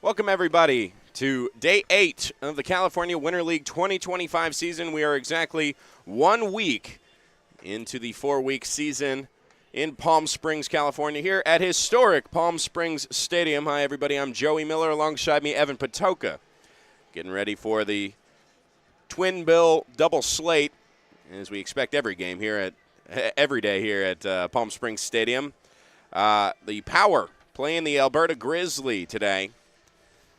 Welcome, everybody, to Day 8 of the California Winter League 2025 season. We are exactly 1 week into the 4-week season in Palm Springs, California, here at historic Palm Springs Stadium. Hi, everybody. I'm Joey Miller. Alongside me, Evan Patoka. Getting ready for the twin bill double slate, as we expect every day here at Palm Springs Stadium. The Power playing the Alberta Grizzly today.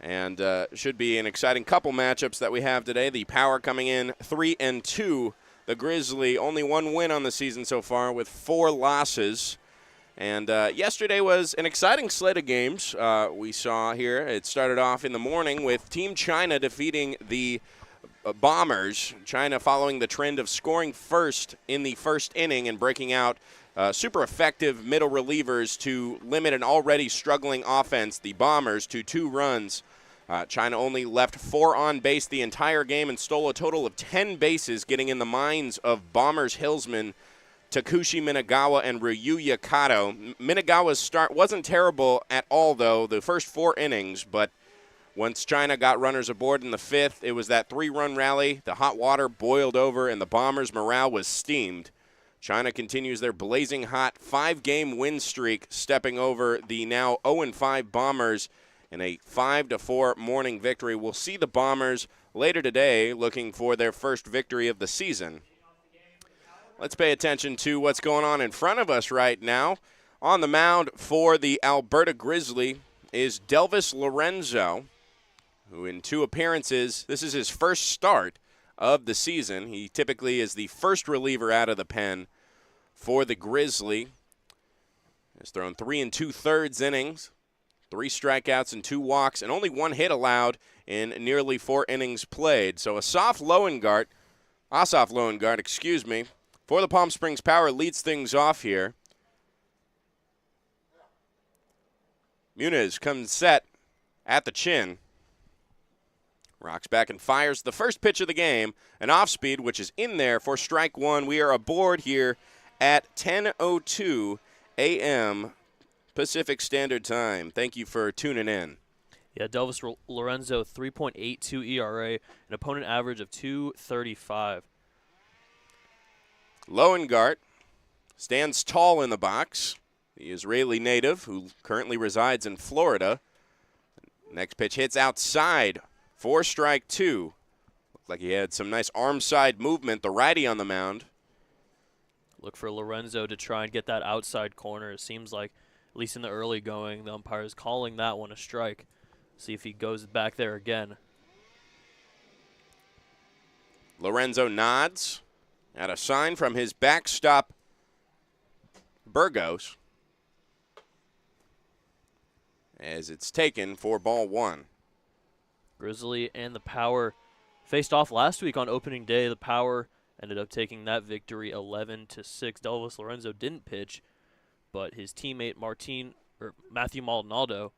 And should be an exciting couple matchups that we have today. The Power coming in 3-2. The Grizzly only one win on the season so far with 4 losses. And yesterday was an exciting slate of games we saw here. It started off in the morning with Team China defeating the Bombers. China following the trend of scoring first in the first inning and breaking out super effective middle relievers to limit an already struggling offense, the Bombers, to 2 runs. China only left 4 on base the entire game and stole a total of 10 bases, getting in the minds of Bombers hillsmen Takushi Minagawa and Ryuya Kato. Minagawa's start wasn't terrible at all, though, the first 4 innings, but once China got runners aboard in the 5th, it was that 3-run rally. The hot water boiled over, and the Bombers' morale was steamed. China continues their blazing hot 5-game win streak, stepping over the now 0-5 Bombers in a 5-4 morning victory. We'll see the Bombers later today looking for their first victory of the season. Let's pay attention to what's going on in front of us right now. On the mound for the Alberta Grizzly is Delvis Lorenzo, who in 2 appearances, this is his first start of the season. He typically is the first reliever out of the pen for the Grizzly. Has thrown 3 2/3 innings, 3 strikeouts and 2 walks, and only 1 hit allowed in nearly 4 innings played. So Asaf Loengart, for the Palm Springs Power leads things off here. Muniz comes set at the chin. Rocks back and fires the first pitch of the game, an off-speed, which is in there for strike 1. We are aboard here at 10:02 a.m. Pacific Standard Time. Thank you for tuning in. Yeah, Delvis Lorenzo, 3.82 ERA, an opponent average of 2.35. Loengart stands tall in the box. The Israeli native who currently resides in Florida. Next pitch hits outside for strike 2. Looked like he had some nice arm side movement, the righty on the mound. Look for Lorenzo to try and get that outside corner. It seems like, at least in the early going, the umpire is calling that one a strike. See if he goes back there again. Lorenzo nods at a sign from his backstop, Burgos, as it's taken for ball 1. Grizzly and the Power faced off last week on opening day. The Power ended up taking that victory 11-6. Delvis Lorenzo didn't pitch, but his teammate Matthew Maldonado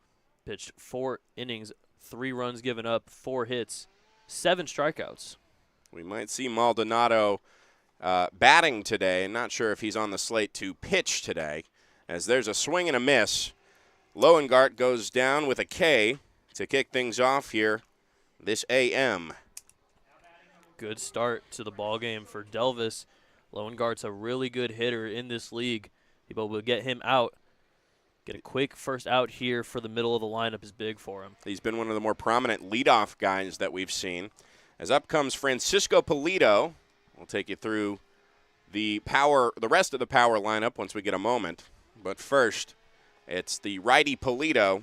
pitched 4 innings, 3 runs given up, 4 hits, 7 strikeouts. We might see Maldonado batting today. Not sure if he's on the slate to pitch today, as there's a swing and a miss. Loengart goes down with a K to kick things off here this AM. Good start to the ball game for Delvis. Loengart's a really good hitter in this league. People will get him out. Get a quick first out here for the middle of the lineup is big for him. He's been one of the more prominent leadoff guys that we've seen. As up comes Francisco Polito. We'll take you through the rest of the Power lineup once we get a moment. But first, it's the righty Polito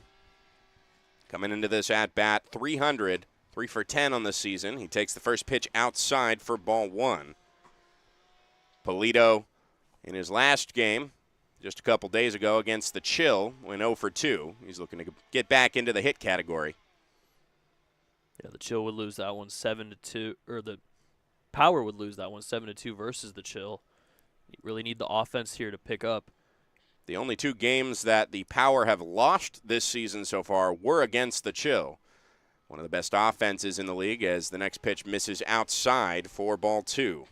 coming into this at-bat, 300, 3 for 10 on the season. He takes the first pitch outside for ball 1. Polito, in his last game, just a couple days ago against the Chill, went 0 for 2. He's looking to get back into the hit category. Yeah, the Chill would lose that one 7-2, or the Power would lose that one 7-2 versus the Chill. You really need the offense here to pick up. The only 2 games that the Power have lost this season so far were against the Chill. One of the best offenses in the league, as the next pitch misses outside for ball 2.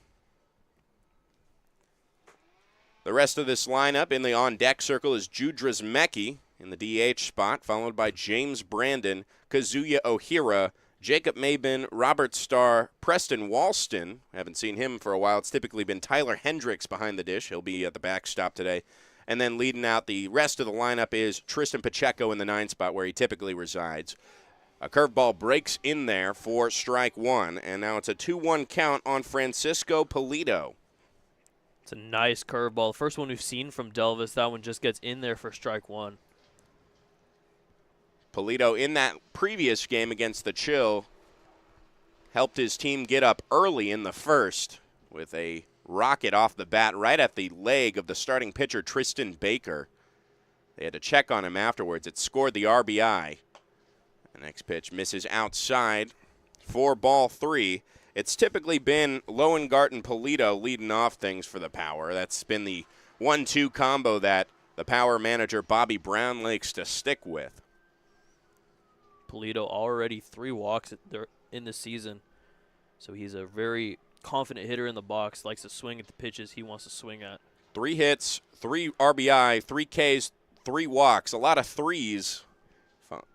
The rest of this lineup in the on-deck circle is Judras Mecki, in the DH spot, followed by James Brandon, Kazuya Ohira, Jacob Mabin, Robert Starr, Preston Walston. Haven't seen him for a while. It's typically been Tyler Hendricks behind the dish. He'll be at the backstop today. And then leading out the rest of the lineup is Tristan Pacheco in the 9 spot where he typically resides. A curveball breaks in there for strike 1, and now it's a 2-1 count on Francisco Pulido. It's a nice curveball. The first one we've seen from Delvis. That one just gets in there for strike 1. Pulido in that previous game against the Chill helped his team get up early in the first with a rocket off the bat right at the leg of the starting pitcher Tristan Baker. They had to check on him afterwards. It scored the RBI. The next pitch misses outside for ball 3. It's typically been Lowengarten Pulido leading off things for the Power. That's been the 1-2 combo that the Power manager Bobby Brown likes to stick with. Pulido already 3 walks in the season, so he's a very confident hitter in the box, likes to swing at the pitches he wants to swing at. 3 hits, 3 RBI, 3 Ks, 3 walks, a lot of threes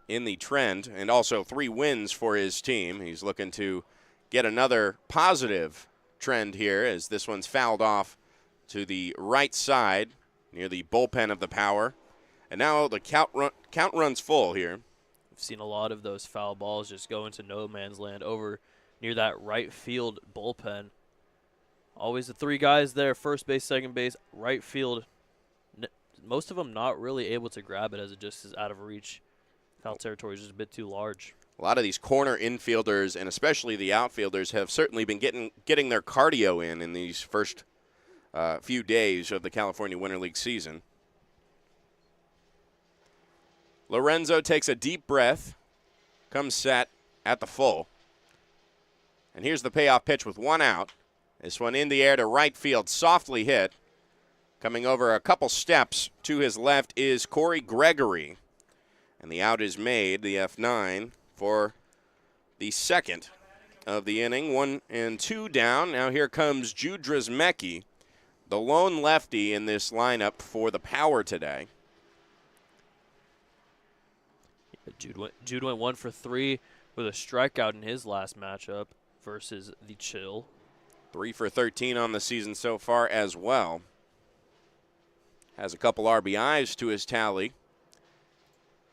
in the trend, and also 3 wins for his team. He's looking to get another positive trend here as this one's fouled off to the right side near the bullpen of the Power. And now the count runs full here. We've seen a lot of those foul balls just go into no man's land over near that right field bullpen. Always the 3 guys there, first base, second base, right field. Most of them not really able to grab it as it just is out of reach. Foul territory is just a bit too large. A lot of these corner infielders and especially the outfielders have certainly been getting their cardio in these first few days of the California Winter League season. Lorenzo takes a deep breath, comes set at the full. And here's the payoff pitch with 1 out. This one in the air to right field, softly hit. Coming over a couple steps to his left is Corey Gregory. And the out is made, the F9, for the second of the inning. 1 and 2 down. Now here comes Jude Drismecki, the lone lefty in this lineup for the Power today. Jude went 1 for 3 with a strikeout in his last matchup versus the Chill. 3 for 13 on the season so far as well. Has a couple RBIs to his tally.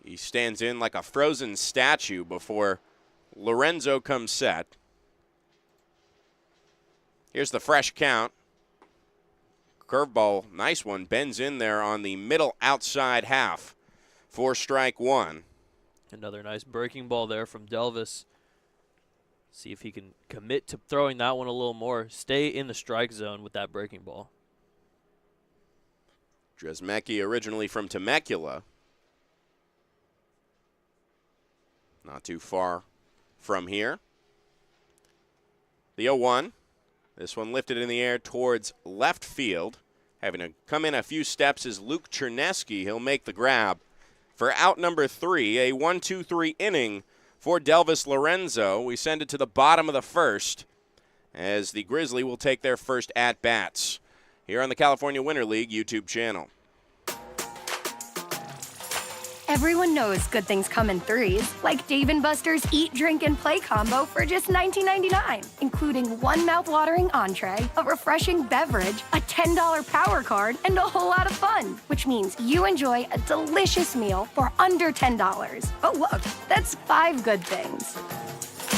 He stands in like a frozen statue before Lorenzo comes set. Here's the fresh count. Curveball, nice one, bends in there on the middle outside half for strike 1. Another nice breaking ball there from Delvis. See if he can commit to throwing that one a little more. Stay in the strike zone with that breaking ball. Drismecki originally from Temecula. Not too far from here. The 0-1. This one lifted in the air towards left field. Having to come in a few steps is Luke Chernesky. He'll make the grab for out number 3, a 1-2-3 inning for Delvis Lorenzo. We send it to the bottom of the first as the Grizzly will take their first at-bats here on the California Winter League YouTube channel. Everyone knows good things come in 3s, like Dave & Buster's Eat, Drink, and Play combo for just $19.99, including 1 mouth-watering entree, a refreshing beverage, a $10 power card, and a whole lot of fun, which means you enjoy a delicious meal for under $10. Oh, look, that's 5 good things.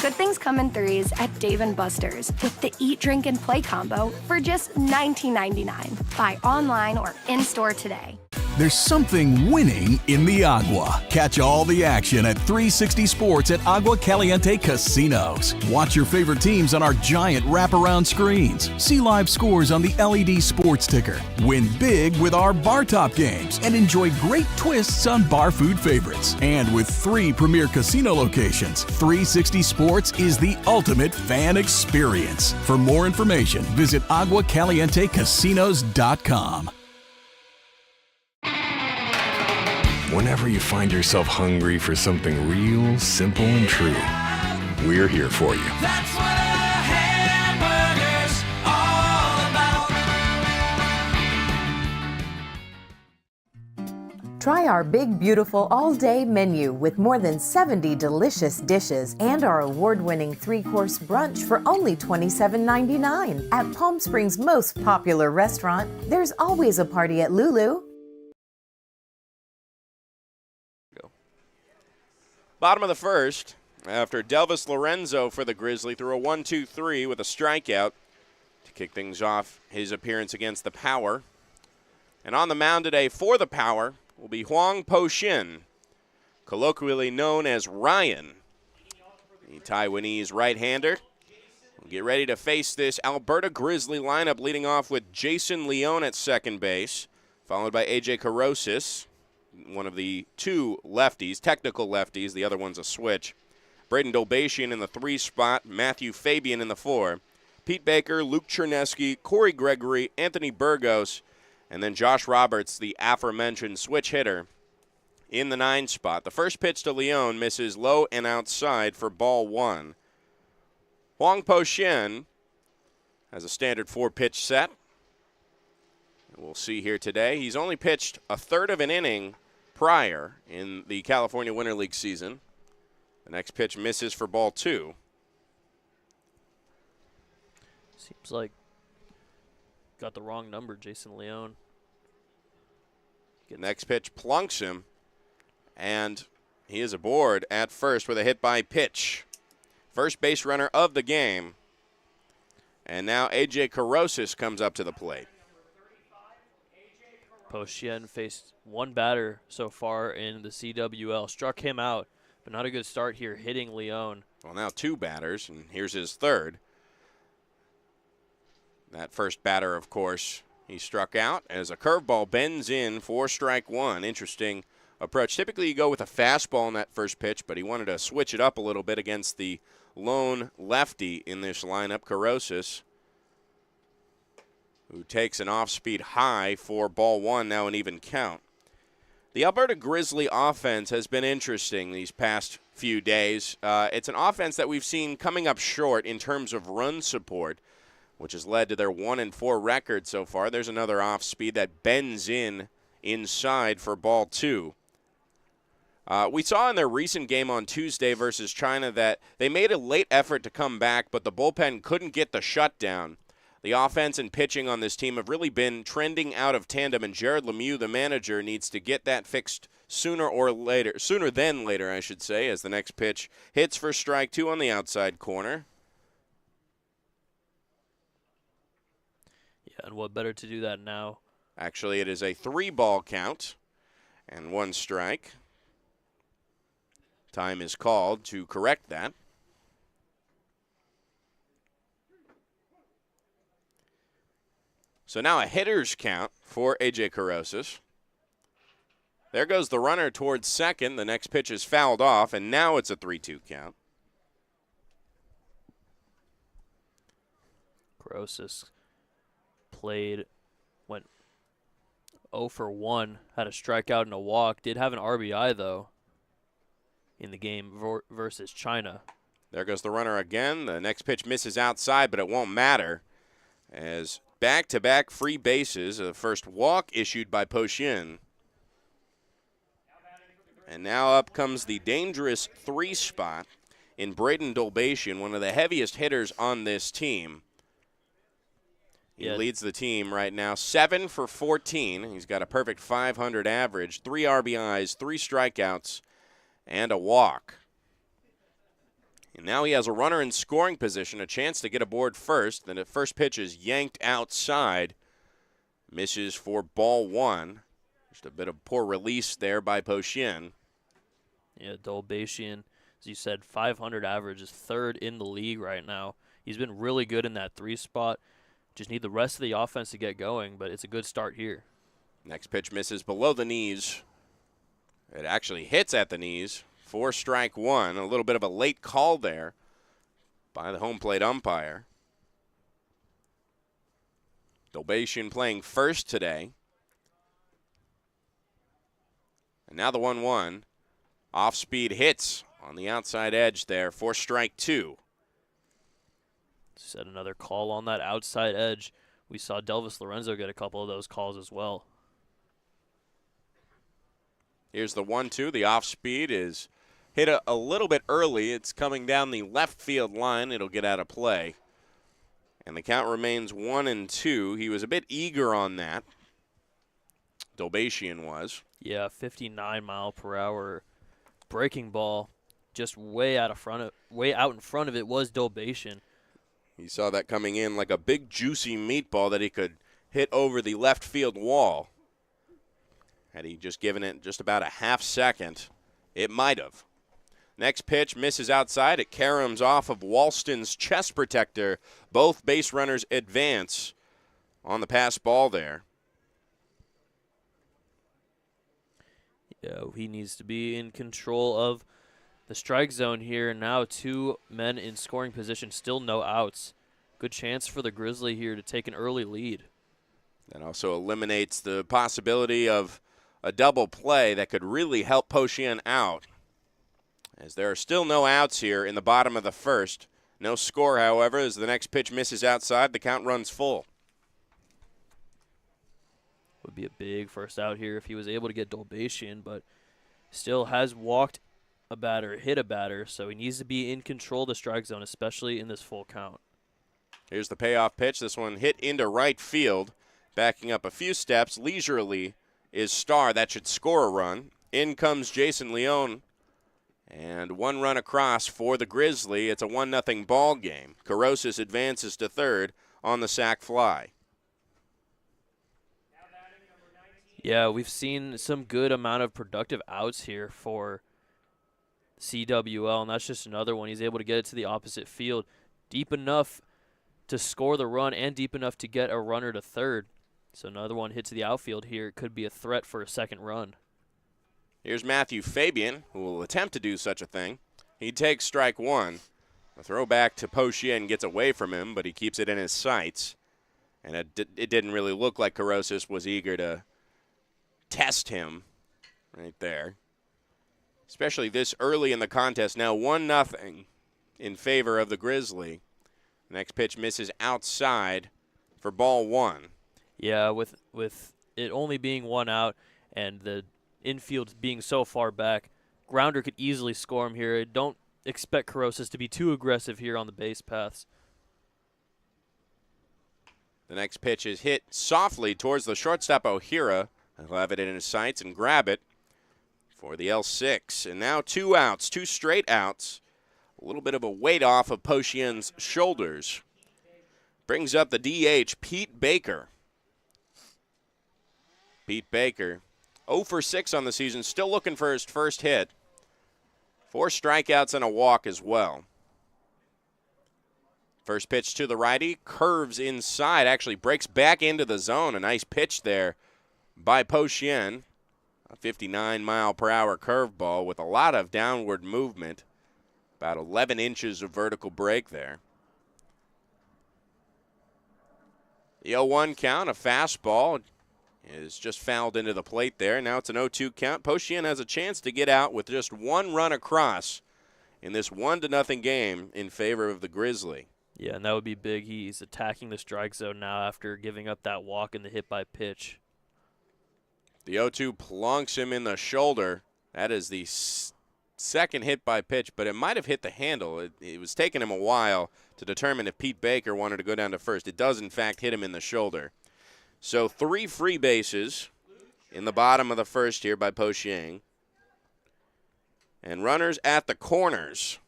Good things come in 3s at Dave & Buster's with the Eat, Drink, and Play combo for just $19.99. Buy online or in-store today. There's something winning in the Agua. Catch all the action at 360 Sports at Agua Caliente Casinos. Watch your favorite teams on our giant wraparound screens. See live scores on the LED sports ticker. Win big with our bar top games and enjoy great twists on bar food favorites. And with 3 premier casino locations, 360 Sports is the ultimate fan experience. For more information, visit aguacalientecasinos.com. Whenever you find yourself hungry for something real, simple, and true, we're here for you. That's what a hamburger's all Try our big, beautiful all-day menu with more than 70 delicious dishes and our award-winning 3-course brunch for only $27.99. At Palm Springs' most popular restaurant, there's always a party at Lulu. Bottom of the first, after Delvis Lorenzo for the Grizzly threw a 1-2-3 with a strikeout to kick things off his appearance against the Power. And on the mound today for the Power will be Hwang Po-shin, colloquially known as Ryan, the Taiwanese right-hander. Will get ready to face this Alberta Grizzly lineup, leading off with Jason Leone at second base, followed by A.J. Carosis, one of the two lefties, technical lefties. The other one's a switch. Braden Dolbatian in the 3 spot, Matthew Fabian in the 4. Pete Baker, Luke Chernesky, Corey Gregory, Anthony Burgos, and then Josh Roberts, the aforementioned switch hitter, in the 9 spot. The first pitch to Leone misses low and outside for ball 1. Hwang Po-shin has a standard 4-pitch set. We'll see here today. He's only pitched a third of an inning prior in the California Winter League season. The next pitch misses for ball 2. Seems like got the wrong number, Jason Leone. Next pitch plunks him, and he is aboard at first with a hit by pitch. First base runner of the game. And now A.J. Carosis comes up to the plate. Po-shin faced one batter so far in the CWL. Struck him out, but not a good start here hitting Leone. Well, now 2 batters, and here's his third. That first batter, of course, he struck out as a curveball bends in for strike 1. Interesting approach. Typically you go with a fastball in that first pitch, but he wanted to switch it up a little bit against the lone lefty in this lineup, Carosis, who takes an off-speed high for ball 1, now an even count. The Alberta Grizzly offense has been interesting these past few days. It's an offense that we've seen coming up short in terms of run support, which has led to their 1-4 record so far. There's another off-speed that bends in inside for ball 2. We saw in their recent game on Tuesday versus China that they made a late effort to come back, but the bullpen couldn't get the shutdown. The offense and pitching on this team have really been trending out of tandem, and Jared Lemieux, the manager, needs to get that fixed sooner than later, I should say, as the next pitch hits for strike 2 on the outside corner. Yeah, and what better to do that now? Actually, it is a 3-ball count and 1 strike. Time is called to correct that. So now a hitter's count for A.J. Carosis. There goes the runner towards second. The next pitch is fouled off, and now it's a 3-2 count. Carosis went 0 for 1, had a strikeout and a walk. Did have an RBI, though, in the game versus China. There goes the runner again. The next pitch misses outside, but it won't matter, as back-to-back free bases. The first walk issued by Po-shin. And now up comes the dangerous 3 spot in Braden Dolbatian, one of the heaviest hitters on this team. He leads the team right now 7 for 14. He's got a perfect .500 average, 3 RBIs, 3 strikeouts, and a walk. And now he has a runner in scoring position, a chance to get aboard first. Then the first pitch is yanked outside. Misses for ball 1. Just a bit of poor release there by Po-shin. Yeah, Dolbatian, as you said, .500 average is 3rd in the league right now. He's been really good in that 3 spot. Just need the rest of the offense to get going, but it's a good start here. Next pitch misses below the knees. It actually hits at the knees for strike 1. A little bit of a late call there by the home plate umpire. Dolbatian playing first today. And now the 1-1. Off-speed hits on the outside edge there for strike 2. Set another call on that outside edge. We saw Delvis Lorenzo get a couple of those calls as well. Here's the 1-2. The off speed is hit a little bit early. It's coming down the left field line. It'll get out of play. And the count remains 1-2. He was a bit eager on that. Dolbatian was. Yeah, 59-mile-per-hour breaking ball, just way out in front of it was Dolbatian. He saw that coming in like a big juicy meatball that he could hit over the left field wall. Had he just given it just about a half second, it might have. Next pitch misses outside. It caroms off of Walston's chest protector. Both base runners advance on the pass ball there. Yeah, he needs to be in control of the strike zone here. Now 2 men in scoring position, still no outs. Good chance for the Grizzly here to take an early lead. That also eliminates the possibility of a double play that could really help Pochien out, as there are still no outs here in the bottom of the first. No score, however, as the next pitch misses outside. The count runs full. Would be a big first out here if he was able to get Dolbatian, but still has walked a batter, hit a batter, so he needs to be in control of the strike zone, especially in this full count. Here's the payoff pitch. This one hit into right field. Backing up a few steps leisurely is Starr. That should score a run. In comes Jason Leone. And 1 run across for the Grizzly. It's a 1-0 ball game. Carosis advances to third on the sac fly. Yeah, we've seen some good amount of productive outs here for CWL, and that's just another one. He's able to get it to the opposite field deep enough to score the run and deep enough to get a runner to third. So another one hit to the outfield here. It could be a threat for a second run. Here's Matthew Fabian, who will attempt to do such a thing. He takes strike 1. A throw back to Pochien gets away from him, but he keeps it in his sights. And it didn't really look like Carosis was eager to test him right there, especially this early in the contest. Now 1-0 in favor of the Grizzly. Next pitch misses outside for ball 1. Yeah, with it only being 1 out and the infield being so far back, grounder could easily score him here. Don't expect Carosis to be too aggressive here on the base paths. The next pitch is hit softly towards the shortstop O'Hara. He'll have it in his sights and grab it for the L6. And now 2 outs, 2 straight outs. A little bit of a weight off of Pochien's shoulders. Brings up the DH, Pete Baker. Pete Baker, 0 for 6 on the season, still looking for his first hit. 4 strikeouts and a walk as well. First pitch to the righty, curves inside, actually breaks back into the zone. A nice pitch there by Pochien. A 59-mile-per-hour curveball with a lot of downward movement. About 11 inches of vertical break there. The 0-1 count, a fastball, is just fouled into the plate there. Now it's an 0-2 count. Pochien has a chance to get out with just 1 run across in this 1-0 game in favor of the Grizzly. Yeah, and that would be big. He's attacking the strike zone now after giving up that walk and the hit by pitch. The 0-2 plunks him in the shoulder. That is the second hit by pitch, but it might have hit the handle. It was taking him a while to determine if Pete Baker wanted to go down to first. It does, in fact, hit him in the shoulder. So 3 free bases in the bottom of the first here by Pochien. And runners at the corners.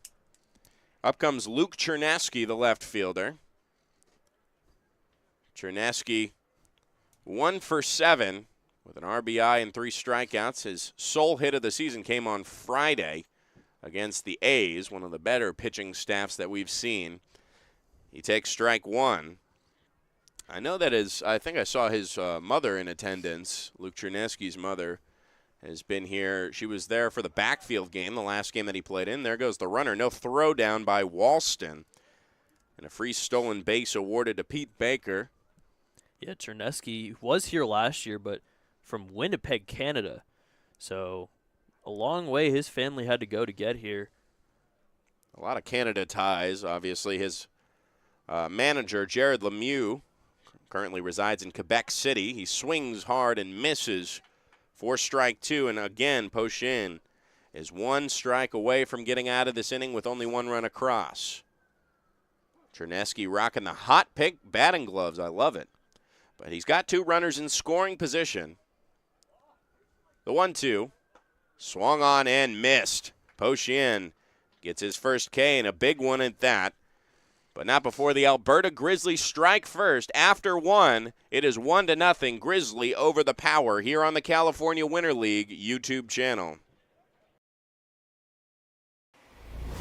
Up comes Luke Chernesky, the left fielder. Chernesky 1 for 7 with an RBI and 3 strikeouts. His sole hit of the season came on Friday against the A's, one of the better pitching staffs that we've seen. He takes strike 1. I know that I think I saw his mother in attendance. Luke Chernesky's mother has been here. She was there for the backfield game, the last game that he played in. There goes the runner. No throw down by Walston. And a free stolen base awarded to Pete Baker. Yeah, Chernesky was here last year, but from Winnipeg, Canada. So a long way his family had to go to get here. A lot of Canada ties, obviously. His manager, Jared Lemieux, currently resides in Quebec City. He swings hard and misses for strike 2, and again, Poshin is 1 strike away from getting out of this inning with only 1 run across. Chernesky rocking the hot pick batting gloves. I love it. But he's got 2 runners in scoring position. The 1-2. Swung on and missed. Poshin gets his first K, and a big one at that. But not before the Alberta Grizzly strike first. After 1, it is 1-0 Grizzly over the Power here on the California Winter League YouTube channel.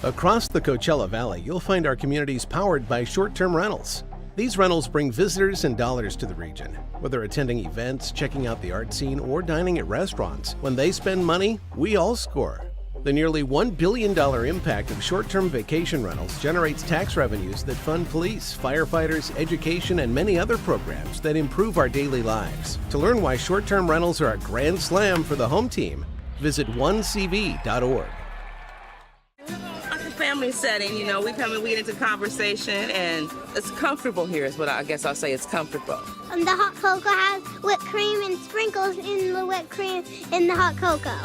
Across the Coachella Valley, you'll find our communities powered by short-term rentals. These rentals bring visitors and dollars to the region. Whether attending events, checking out the art scene, or dining at restaurants, when they spend money, we all score. The nearly $1 billion impact of short-term vacation rentals generates tax revenues that fund police, firefighters, education, and many other programs that improve our daily lives. To learn why short-term rentals are a grand slam for the home team, visit onecv.org. Family setting, you know, we come and we get into conversation, and it's comfortable here is what I guess I'll say. It's comfortable. The hot cocoa has whipped cream and sprinkles in the whipped cream in the hot cocoa.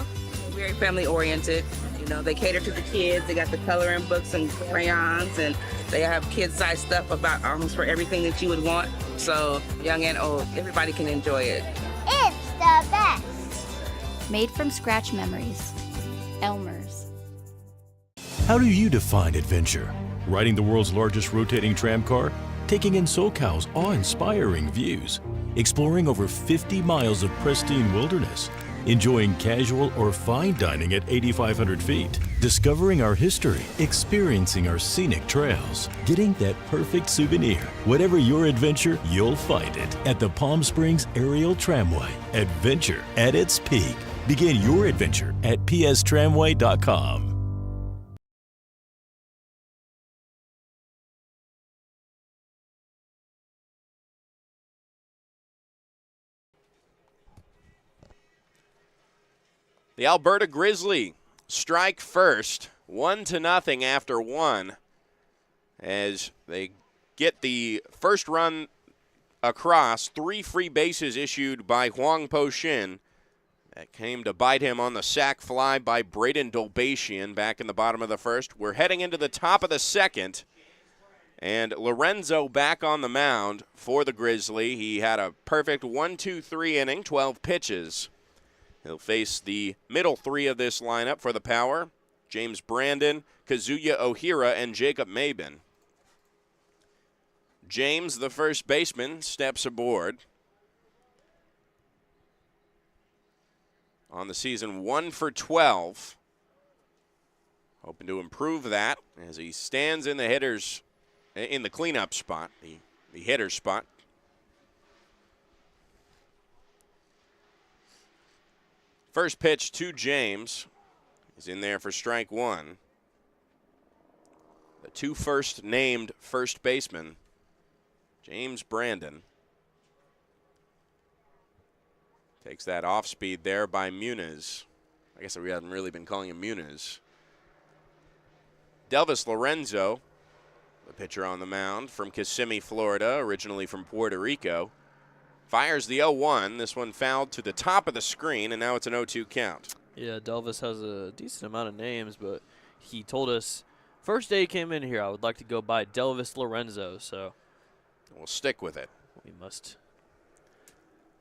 Very family oriented. You know, they cater to the kids. They got the coloring books and crayons, and they have kid-sized stuff about almost for everything that you would want. So young and old, everybody can enjoy it. It's the best. Made from scratch memories. Elmer's. How do you define adventure? Riding the world's largest rotating tram car? Taking in SoCal's awe-inspiring views? Exploring over 50 miles of pristine wilderness? Enjoying casual or fine dining at 8,500 feet? Discovering our history? Experiencing our scenic trails? Getting that perfect souvenir? Whatever your adventure, you'll find it at the Palm Springs Aerial Tramway. Adventure at its peak. Begin your adventure at pstramway.com. The Alberta Grizzly strike first, 1-0 after 1, as they get the first run across. 3 free bases issued by Huang Po-Shin. That came to bite him on the sac fly by Braden Dolbatian back in the bottom of the first. We're heading into the top of the second, and Lorenzo back on the mound for the Grizzly. He had a perfect 1-2-3 inning, 12 pitches. He'll face the middle 3 of this lineup for the Power: James Brandon, Kazuya Ohira, and Jacob Mabin. James, the first baseman, steps aboard. On the season, 1 for 12. Hoping to improve that as he stands in the cleanup spot, the hitter's spot. First pitch to James is in there for strike 1. The 2 first named first baseman, James Brandon. Takes that off speed there by Muniz. I guess we haven't really been calling him Muniz. Delvis Lorenzo, the pitcher on the mound from Kissimmee, Florida, originally from Puerto Rico. Fires the 0-1. This one fouled to the top of the screen, and now it's an 0-2 count. Yeah, Delvis has a decent amount of names, but he told us first day he came in here, I would like to go by Delvis Lorenzo, so we'll stick with it. We must.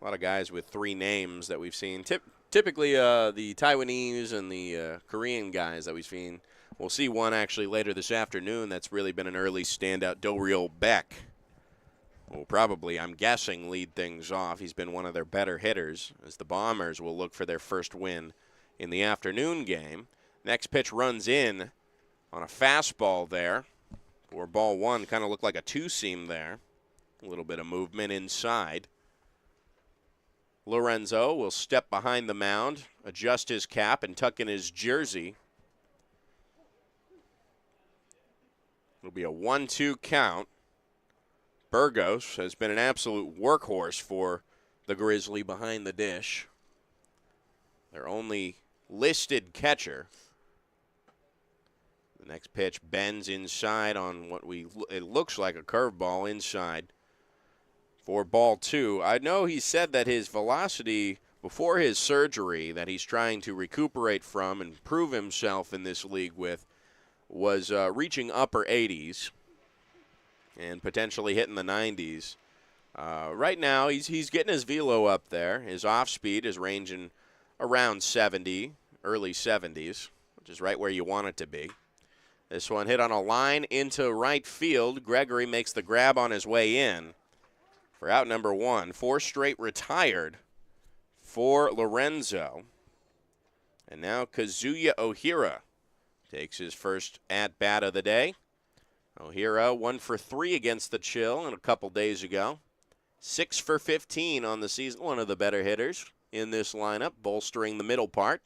A lot of guys with 3 names that we've seen. Typically, the Taiwanese and the Korean guys that we've seen. We'll see one actually later this afternoon that's really been an early standout, Doriel Beck. Will probably, I'm guessing, lead things off. He's been one of their better hitters as the Bombers will look for their first win in the afternoon game. Next pitch runs in on a fastball there. For ball 1, kind of looked like a 2-seam there. A little bit of movement inside. Lorenzo will step behind the mound, adjust his cap, and tuck in his jersey. It'll be a 1-2 count. Burgos has been an absolute workhorse for the Grizzly behind the dish. Their only listed catcher. The next pitch bends inside on it looks like a curveball inside for ball 2. I know he said that his velocity before his surgery that he's trying to recuperate from and prove himself in this league with was reaching upper 80s and potentially hitting the 90s. Right now, he's getting his velo up there. His off-speed is ranging around 70, early 70s, which is right where you want it to be. This one hit on a line into right field. Gregory makes the grab on his way in for out number 1. 4 straight retired for Lorenzo. And now Kazuya Ohira takes his first at-bat of the day. Ohira 1 for 3 against the Chill a couple days ago. 6 for 15 on the season. One of the better hitters in this lineup, bolstering the middle part.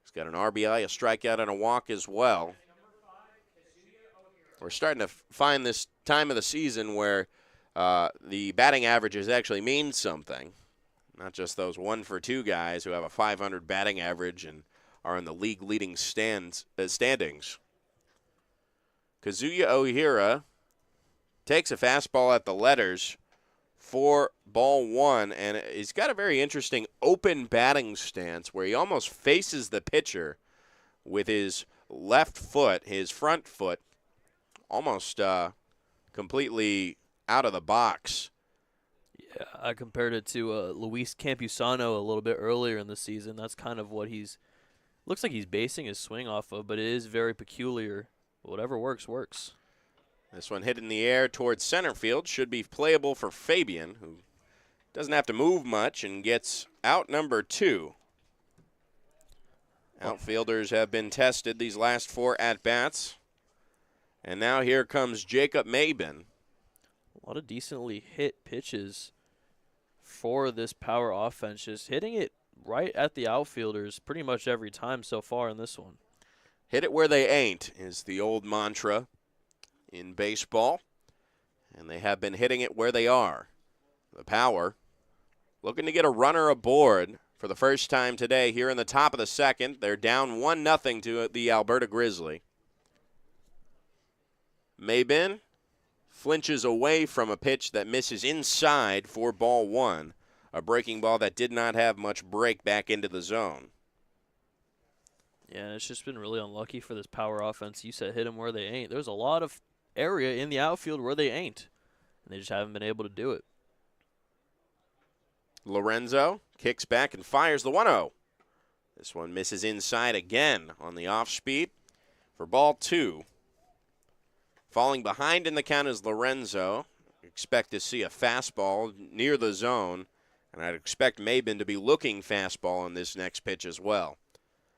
He's got an RBI, a strikeout, and a walk as well. We're starting to find this time of the season where the batting averages actually mean something. Not just those 1 for 2 guys who have a 500 batting average and are in the league-leading standings. Kazuya Ohira takes a fastball at the letters for ball 1, and he's got a very interesting open batting stance where he almost faces the pitcher with his left foot, his front foot, almost completely out of the box. Yeah, I compared it to Luis Campusano a little bit earlier in the season. That's kind of what looks like he's basing his swing off of, but it is very peculiar. Whatever works, works. This one hit in the air towards center field. Should be playable for Fabian, who doesn't have to move much and gets out number 2. Outfielders have been tested these last 4 at-bats. And now here comes Jacob Mabin. A lot of decently hit pitches for this power offense, just hitting it right at the outfielders pretty much every time so far in this one. Hit it where they ain't is the old mantra in baseball, and they have been hitting it where they are. The power looking to get a runner aboard for the first time today here in the top of the second. They're down 1-0 to the Alberta Grizzly. Mabin flinches away from a pitch that misses inside for ball 1, a breaking ball that did not have much break back into the zone. Yeah, and it's just been really unlucky for this power offense. You said hit them where they ain't. There's a lot of area in the outfield where they ain't, and they just haven't been able to do it. Lorenzo kicks back and fires the 1-0. This one misses inside again on the off-speed for ball 2. Falling behind in the count is Lorenzo. Expect to see a fastball near the zone, and I'd expect Mabin to be looking fastball on this next pitch as well.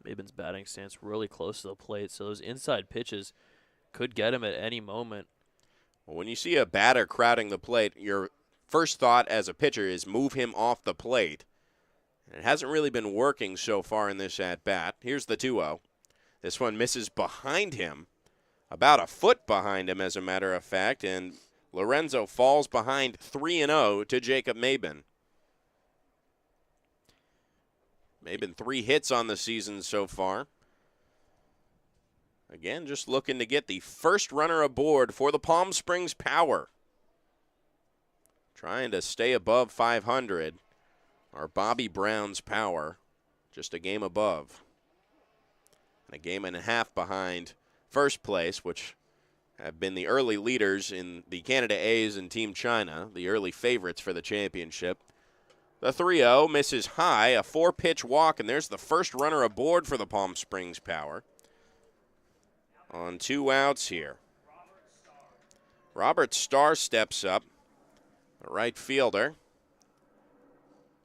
Mabin's batting stance really close to the plate, so those inside pitches could get him at any moment. Well, when you see a batter crowding the plate, your first thought as a pitcher is move him off the plate. And it hasn't really been working so far in this at-bat. Here's the 2-0. This one misses behind him, about a foot behind him, as a matter of fact, and Lorenzo falls behind 3-0 to Jacob Mabin. Mabin 3 hits on the season so far. Again, just looking to get the first runner aboard for the Palm Springs Power. Trying to stay above 500. Our Bobby Brown's Power, just a game above. And a game and a half behind first place, which have been the early leaders in the Canada A's and Team China, the early favorites for the championship. The 3-0 misses high, a 4-pitch walk, and there's the first runner aboard for the Palm Springs Power. On 2 outs here. Robert Starr steps up, the right fielder.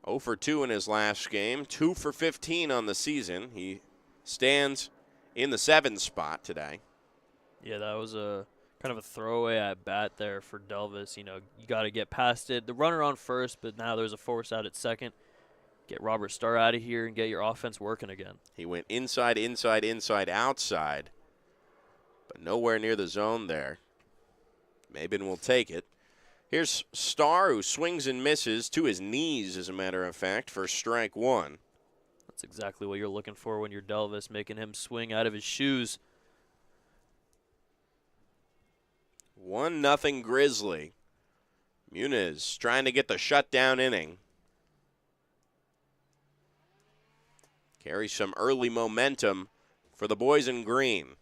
0 for 2 in his last game, 2 for 15 on the season. He stands in the 7th spot today. Yeah, that was a kind of a throwaway at bat there for Delvis. You know, you got to get past it. The runner on first, but now there's a force out at second. Get Robert Starr out of here and get your offense working again. He went inside, inside, inside, outside, but nowhere near the zone there. Mabin will take it. Here's Starr, who swings and misses to his knees, as a matter of fact, for strike 1. That's exactly what you're looking for when you're Delvis, making him swing out of his shoes. 1-0 Grizzly. Muniz trying to get the shutdown inning. Carries some early momentum for the boys in green.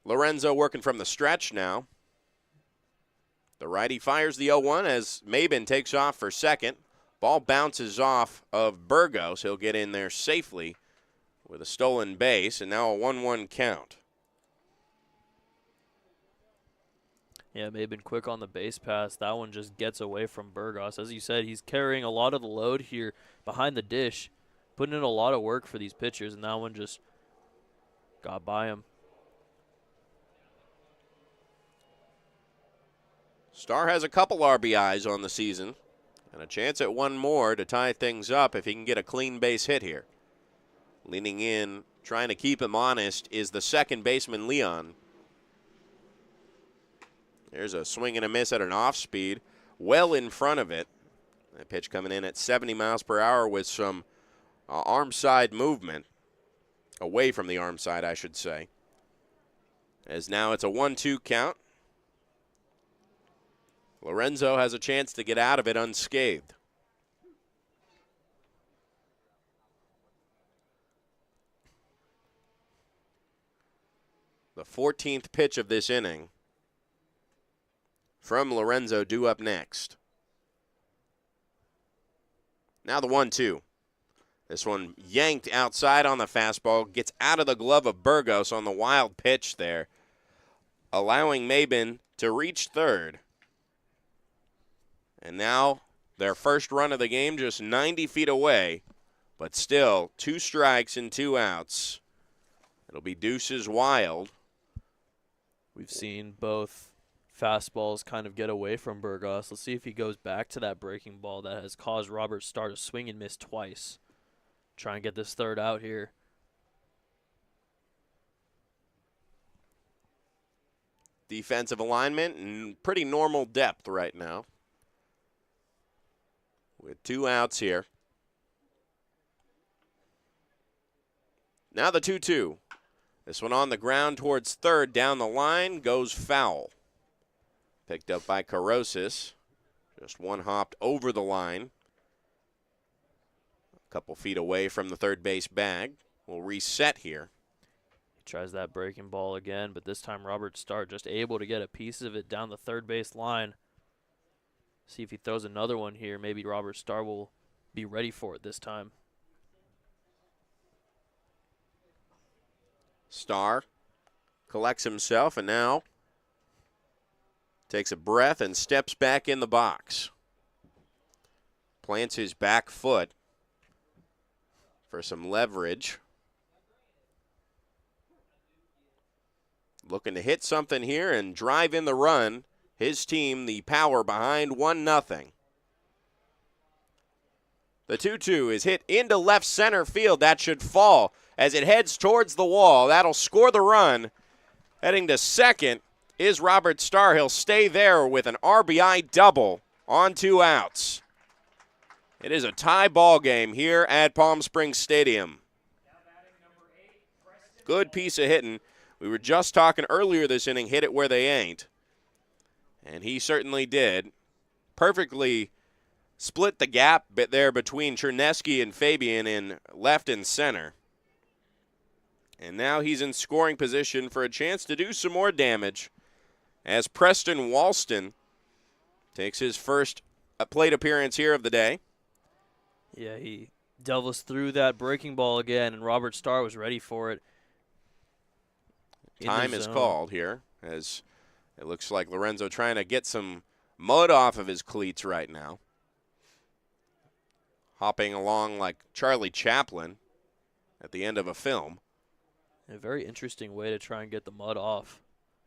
Lorenzo working from the stretch now. The righty fires the 0-1 as Mabin takes off for second. Ball bounces off of Burgos. He'll get in there safely with a stolen base, and now a 1-1 count. Yeah, Mabin quick on the base pass. That one just gets away from Burgos. As you said, he's carrying a lot of the load here behind the dish, putting in a lot of work for these pitchers, and that one just got by him. Starr has a couple RBIs on the season and a chance at one more to tie things up if he can get a clean base hit here. Leaning in, trying to keep him honest, is the second baseman, Leon. There's a swing and a miss at an off speed, well in front of it. That pitch coming in at 70 miles per hour with some arm side movement, away from the arm side, I should say. As now it's a 1-2 count. Lorenzo has a chance to get out of it unscathed. The 14th pitch of this inning from Lorenzo due up next. Now the 1-2. This one yanked outside on the fastball, gets out of the glove of Burgos on the wild pitch there, allowing Mabin to reach third. And now their first run of the game just 90 feet away, but still 2 strikes and 2 outs. It'll be deuces wild. We've seen both fastballs kind of get away from Burgos. Let's see if he goes back to that breaking ball that has caused Robert Starr to swing and miss twice. Try and get this third out here. Defensive alignment and pretty normal depth right now, with 2 outs here. Now the 2-2. This one on the ground towards third, down the line, goes foul. Picked up by Carosis. Just one hopped over the line. A couple feet away from the third base bag. We'll reset here. He tries that breaking ball again, but this time Robert Starr just able to get a piece of it down the third base line. See if he throws another one here. Maybe Robert Starr will be ready for it this time. Starr collects himself and now takes a breath and steps back in the box. Plants his back foot for some leverage. Looking to hit something here and drive in the run. His team, the Power, behind 1-0. The 2-2 is hit into left center field. That should fall as it heads towards the wall. That'll score the run. Heading to second is Robert Starr. He'll stay there with an RBI double on 2 outs. It is a tie ball game here at Palm Springs Stadium. Good piece of hitting. We were just talking earlier this inning, hit it where they ain't. And he certainly did. Perfectly split the gap bit there between Chernesky and Fabian in left and center. And now he's in scoring position for a chance to do some more damage as Preston Walston takes his first plate appearance here of the day. Yeah, he delves through that breaking ball again, and Robert Starr was ready for it. Time is called here as it looks like Lorenzo trying to get some mud off of his cleats right now. Hopping along like Charlie Chaplin at the end of a film. A very interesting way to try and get the mud off.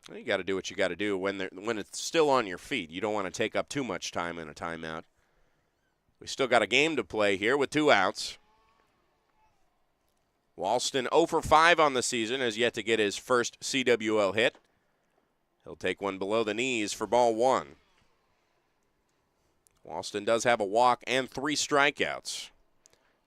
Well, you got to do what you got to do when it's still on your feet. You don't want to take up too much time in a timeout. We still got a game to play here with 2 outs. Walston 0 for 5 on the season, has yet to get his first CWL hit. He'll take one below the knees for ball 1. Walston does have a walk and 3 strikeouts.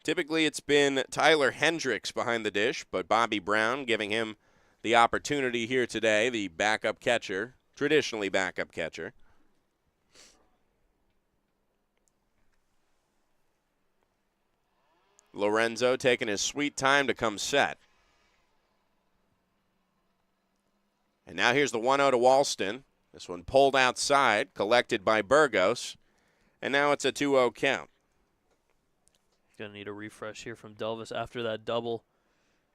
Typically it's been Tyler Hendricks behind the dish, but Bobby Brown giving him the opportunity here today, the backup catcher, traditionally backup catcher. Lorenzo taking his sweet time to come set. And now here's the 1-0 to Walston. This one pulled outside, collected by Burgos. And now it's a 2-0 count. Going to need a refresh here from Delvis after that double.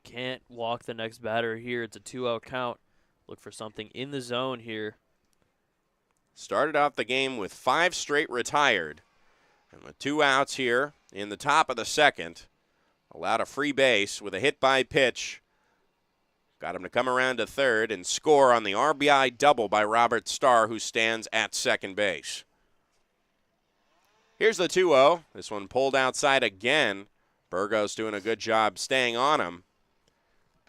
Can't walk the next batter here. It's a 2-0 count. Look for something in the zone here. Started off the game with 5 straight retired. And with 2 outs here in the top of the second, allowed a free base with a hit by pitch. Got him to come around to third and score on the RBI double by Robert Starr, who stands at second base. Here's the 2-0. This one pulled outside again. Burgos doing a good job staying on him,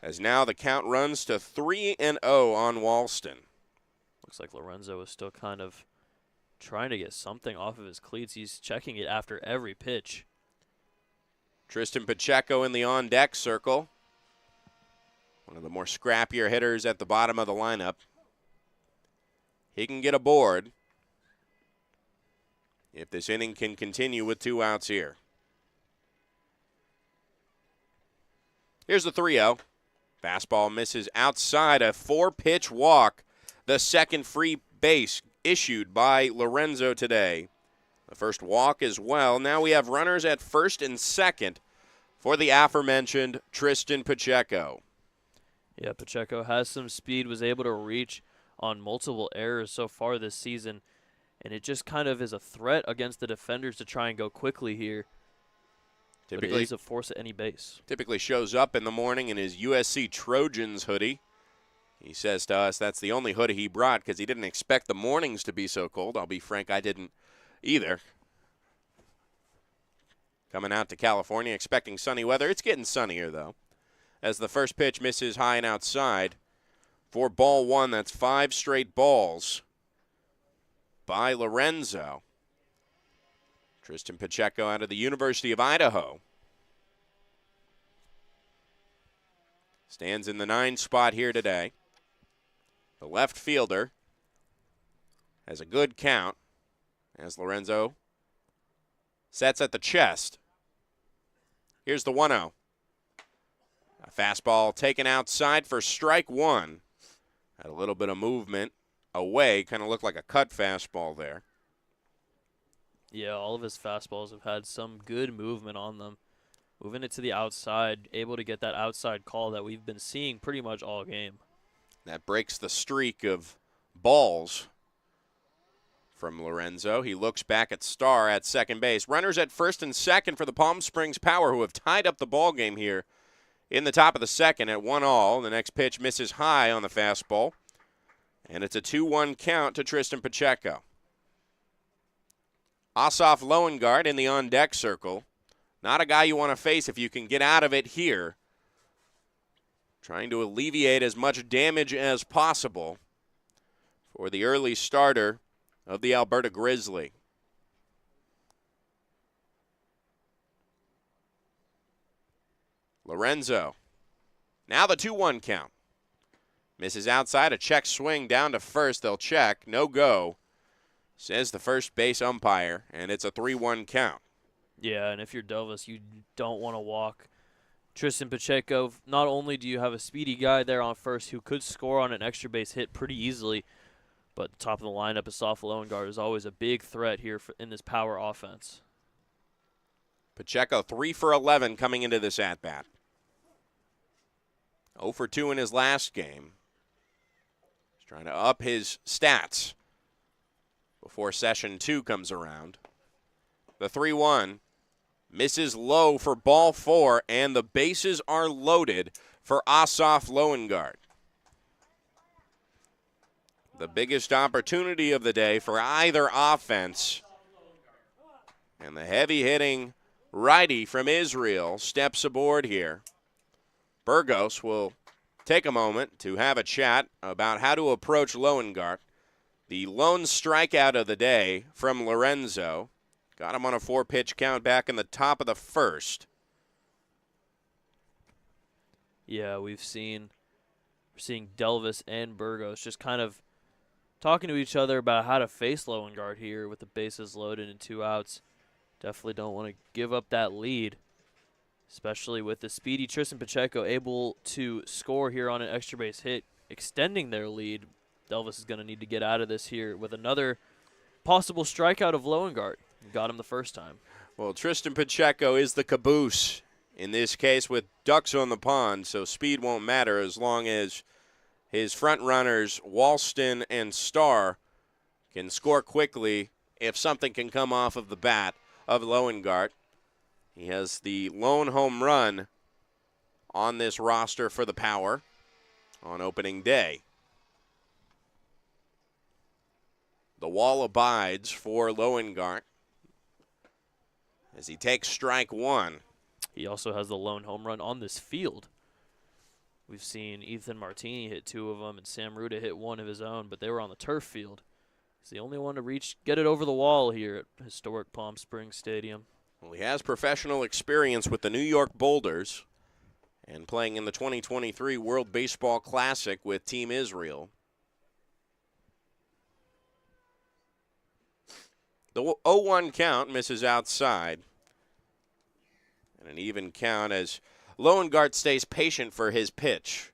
as now the count runs to 3-0 on Walston. Looks like Lorenzo is still kind of trying to get something off of his cleats. He's checking it after every pitch. Tristan Pacheco in the on-deck circle. One of the more scrappier hitters at the bottom of the lineup. He can get aboard if this inning can continue with 2 outs here. Here's the 3-0. Fastball misses outside, a 4-pitch walk. The second free base issued by Lorenzo today. The first walk as well. Now we have runners at first and second for the aforementioned Tristan Pacheco. Yeah, Pacheco has some speed, was able to reach on multiple errors so far this season, and it just kind of is a threat against the defenders to try and go quickly here. But it is a force at any base. Typically shows up in the morning in his USC Trojans hoodie. He says to us that's the only hoodie he brought because he didn't expect the mornings to be so cold. I'll be frank, I didn't either. Coming out to California expecting sunny weather. It's getting sunnier, though, as the first pitch misses high and outside. For ball 1, that's 5 straight balls by Lorenzo. Tristan Pacheco out of the University of Idaho stands in the 9 spot here today. The left fielder has a good count as Lorenzo sets at the chest. Here's the 1-0. A fastball taken outside for strike 1. Had a little bit of movement away, kind of looked like a cut fastball there. Yeah, all of his fastballs have had some good movement on them. Moving it to the outside, able to get that outside call that we've been seeing pretty much all game. That breaks the streak of balls from Lorenzo. He looks back at Starr at second base. Runners at first and second for the Palm Springs Power, who have tied up the ball game here in the top of the second at 1-1. The next pitch misses high on the fastball, and it's a 2-1 count to Tristan Pacheco. Asaf Loengard in the on-deck circle. Not a guy you want to face if you can get out of it here. Trying to alleviate as much damage as possible for the early starter of the Alberta Grizzly. Lorenzo. Now the 2-1 count. Misses outside, a check swing down to first. They'll check. No go, says the first base umpire, and it's a 3-1 count. Yeah, and if you're Delvis, you don't want to walk Tristan Pacheco. Not only do you have a speedy guy there on first who could score on an extra base hit pretty easily, but the top of the lineup, Asaf Loengard, is always a big threat here in this power offense. Pacheco 3 for 11 coming into this at-bat. 0 for 2 in his last game. He's trying to up his stats before session 2 comes around. The 3-1 misses low for ball 4, and the bases are loaded for Asaf Loengard. The biggest opportunity of the day for either offense. And the heavy-hitting righty from Israel steps aboard here. Burgos will take a moment to have a chat about how to approach Loengard. The lone strikeout of the day from Lorenzo. Got him on a 4-pitch count back in the top of the first. Yeah, we're seeing Delvis and Burgos just kind of talking to each other about how to face Loengard here with the bases loaded and 2 outs. Definitely don't want to give up that lead. especially with the speedy Tristan Pacheco able to score here on an extra base hit, extending their lead. Delvis is going to need to get out of this here with another possible strikeout of Loengart. Got him the first time. Well, Tristan Pacheco is the caboose in this case with ducks on the pond, so speed won't matter as long as his front runners, Walston and Starr, can score quickly if something can come off of the bat of Loengart. He has the lone home run on this roster for the Power on opening day. The wall abides for Loengart as he takes strike one. He also has the lone home run on this field. We've seen Ethan Martini hit 2 of them and Sam Ruda hit 1 of his own, but they were on the turf field. He's the only one to get it over the wall here at historic Palm Springs Stadium. Well, he has professional experience with the New York Boulders and playing in the 2023 World Baseball Classic with Team Israel. The 0-1 count misses outside. And an even count as Loengart stays patient for his pitch.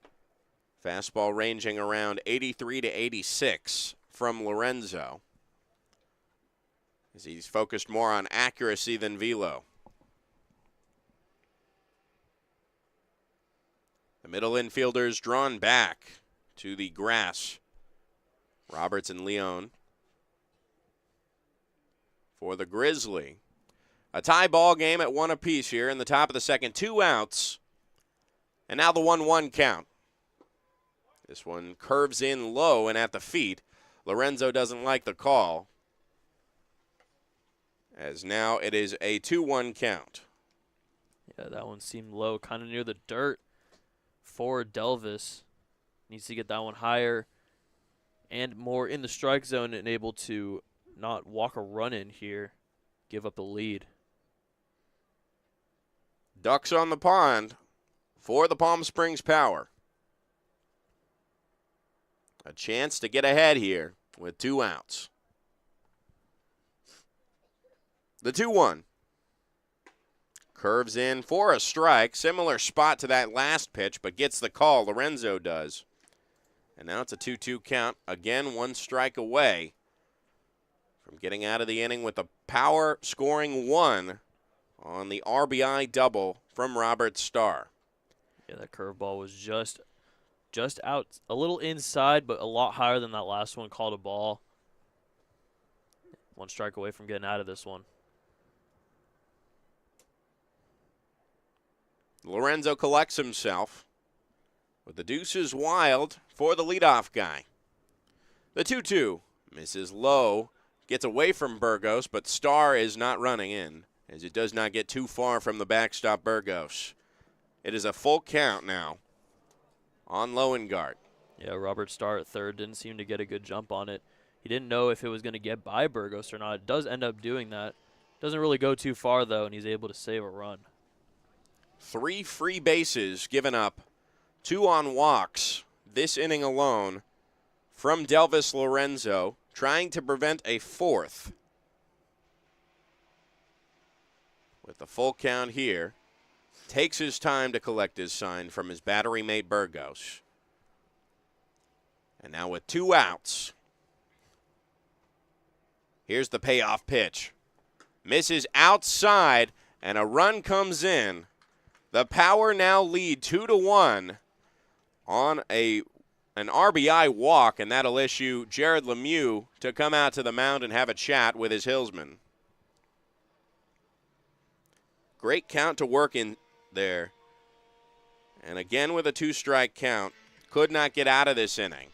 Fastball ranging around 83 to 86 from Lorenzo, as he's focused more on accuracy than velo. The middle infielders drawn back to the grass. Roberts and Leone for the Grizzly. A tie ball game at 1 apiece here in the top of the second. 2 outs. And now the 1-1 count. This one curves in low and at the feet. Lorenzo doesn't like the call, as now it is a 2-1 count. Yeah, that one seemed low, kind of near the dirt for Delvis. Needs to get that one higher and more in the strike zone and able to not walk a run in here, give up the lead. Ducks on the pond for the Palm Springs Power. A chance to get ahead here with 2 outs. The 2-1. Curves in for a strike. Similar spot to that last pitch, but gets the call. Lorenzo does. And now it's a 2-2 count. Again, 1 strike away from getting out of the inning with the Power scoring 1 on the RBI double from Robert Starr. Yeah, that curveball was just out, a little inside, but a lot higher than that last one. Called a ball. 1 strike away from getting out of this one. Lorenzo collects himself with the deuces wild for the leadoff guy. The 2-2 misses low, gets away from Burgos, but Starr is not running in, as it does not get too far from the backstop Burgos. It is a full count now on Loengart. Yeah, Robert Starr at third didn't seem to get a good jump on it. He didn't know if it was going to get by Burgos or not. It does end up doing that. Doesn't really go too far, though, and he's able to save a run. 3 free bases given up, 2 on walks this inning alone from Delvis Lorenzo, trying to prevent a 4th. With the full count here, takes his time to collect his sign from his battery mate Burgos. And now with 2 outs, here's the payoff pitch. Misses outside, and a run comes in. The Power now lead 2-1 on an RBI walk, and that'll issue Jared Lemieux to come out to the mound and have a chat with his Hillsman. Great count to work in there. And again with a 2-strike count, could not get out of this inning.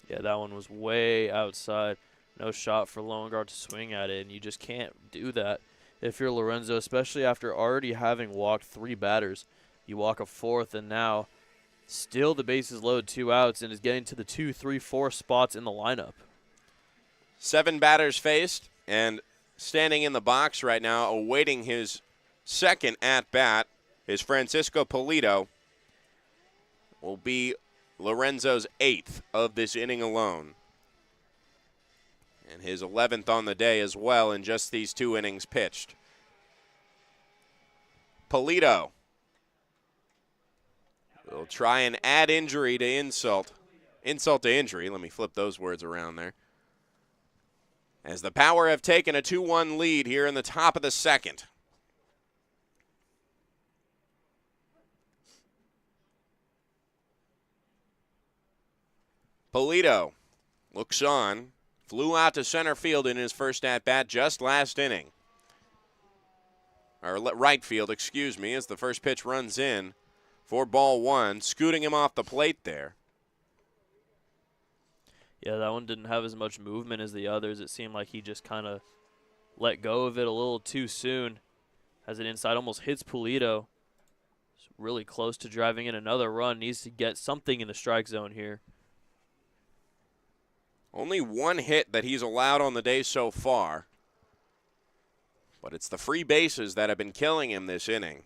Yeah, that one was way outside. No shot for Loengart to swing at it, and you just can't do that if you're Lorenzo, especially after already having walked 3 batters. You walk a 4th, and now still the bases loaded, 2 outs, and is getting to the 2, 3, 4 spots in the lineup. 7 batters faced, and standing in the box right now, awaiting his second at-bat, is Francisco Polito. Will be Lorenzo's 8th of this inning alone. And his 11th on the day as well in just these 2 innings pitched. Polito will try and add injury to insult. Insult to injury. Let me flip those words around there. As the Power have taken a 2-1 lead here in the top of the second. Polito looks on, flew out to center field in his first at-bat just last inning. Or right field, excuse me, as the first pitch runs in for ball one, scooting him off the plate there. Yeah, that one didn't have as much movement as the others. It seemed like he just kind of let go of it a little too soon. Has it inside, almost hits Polito. It's really close to driving in another run. Needs to get something in the strike zone here. Only one hit that he's allowed on the day so far. But it's the free bases that have been killing him this inning.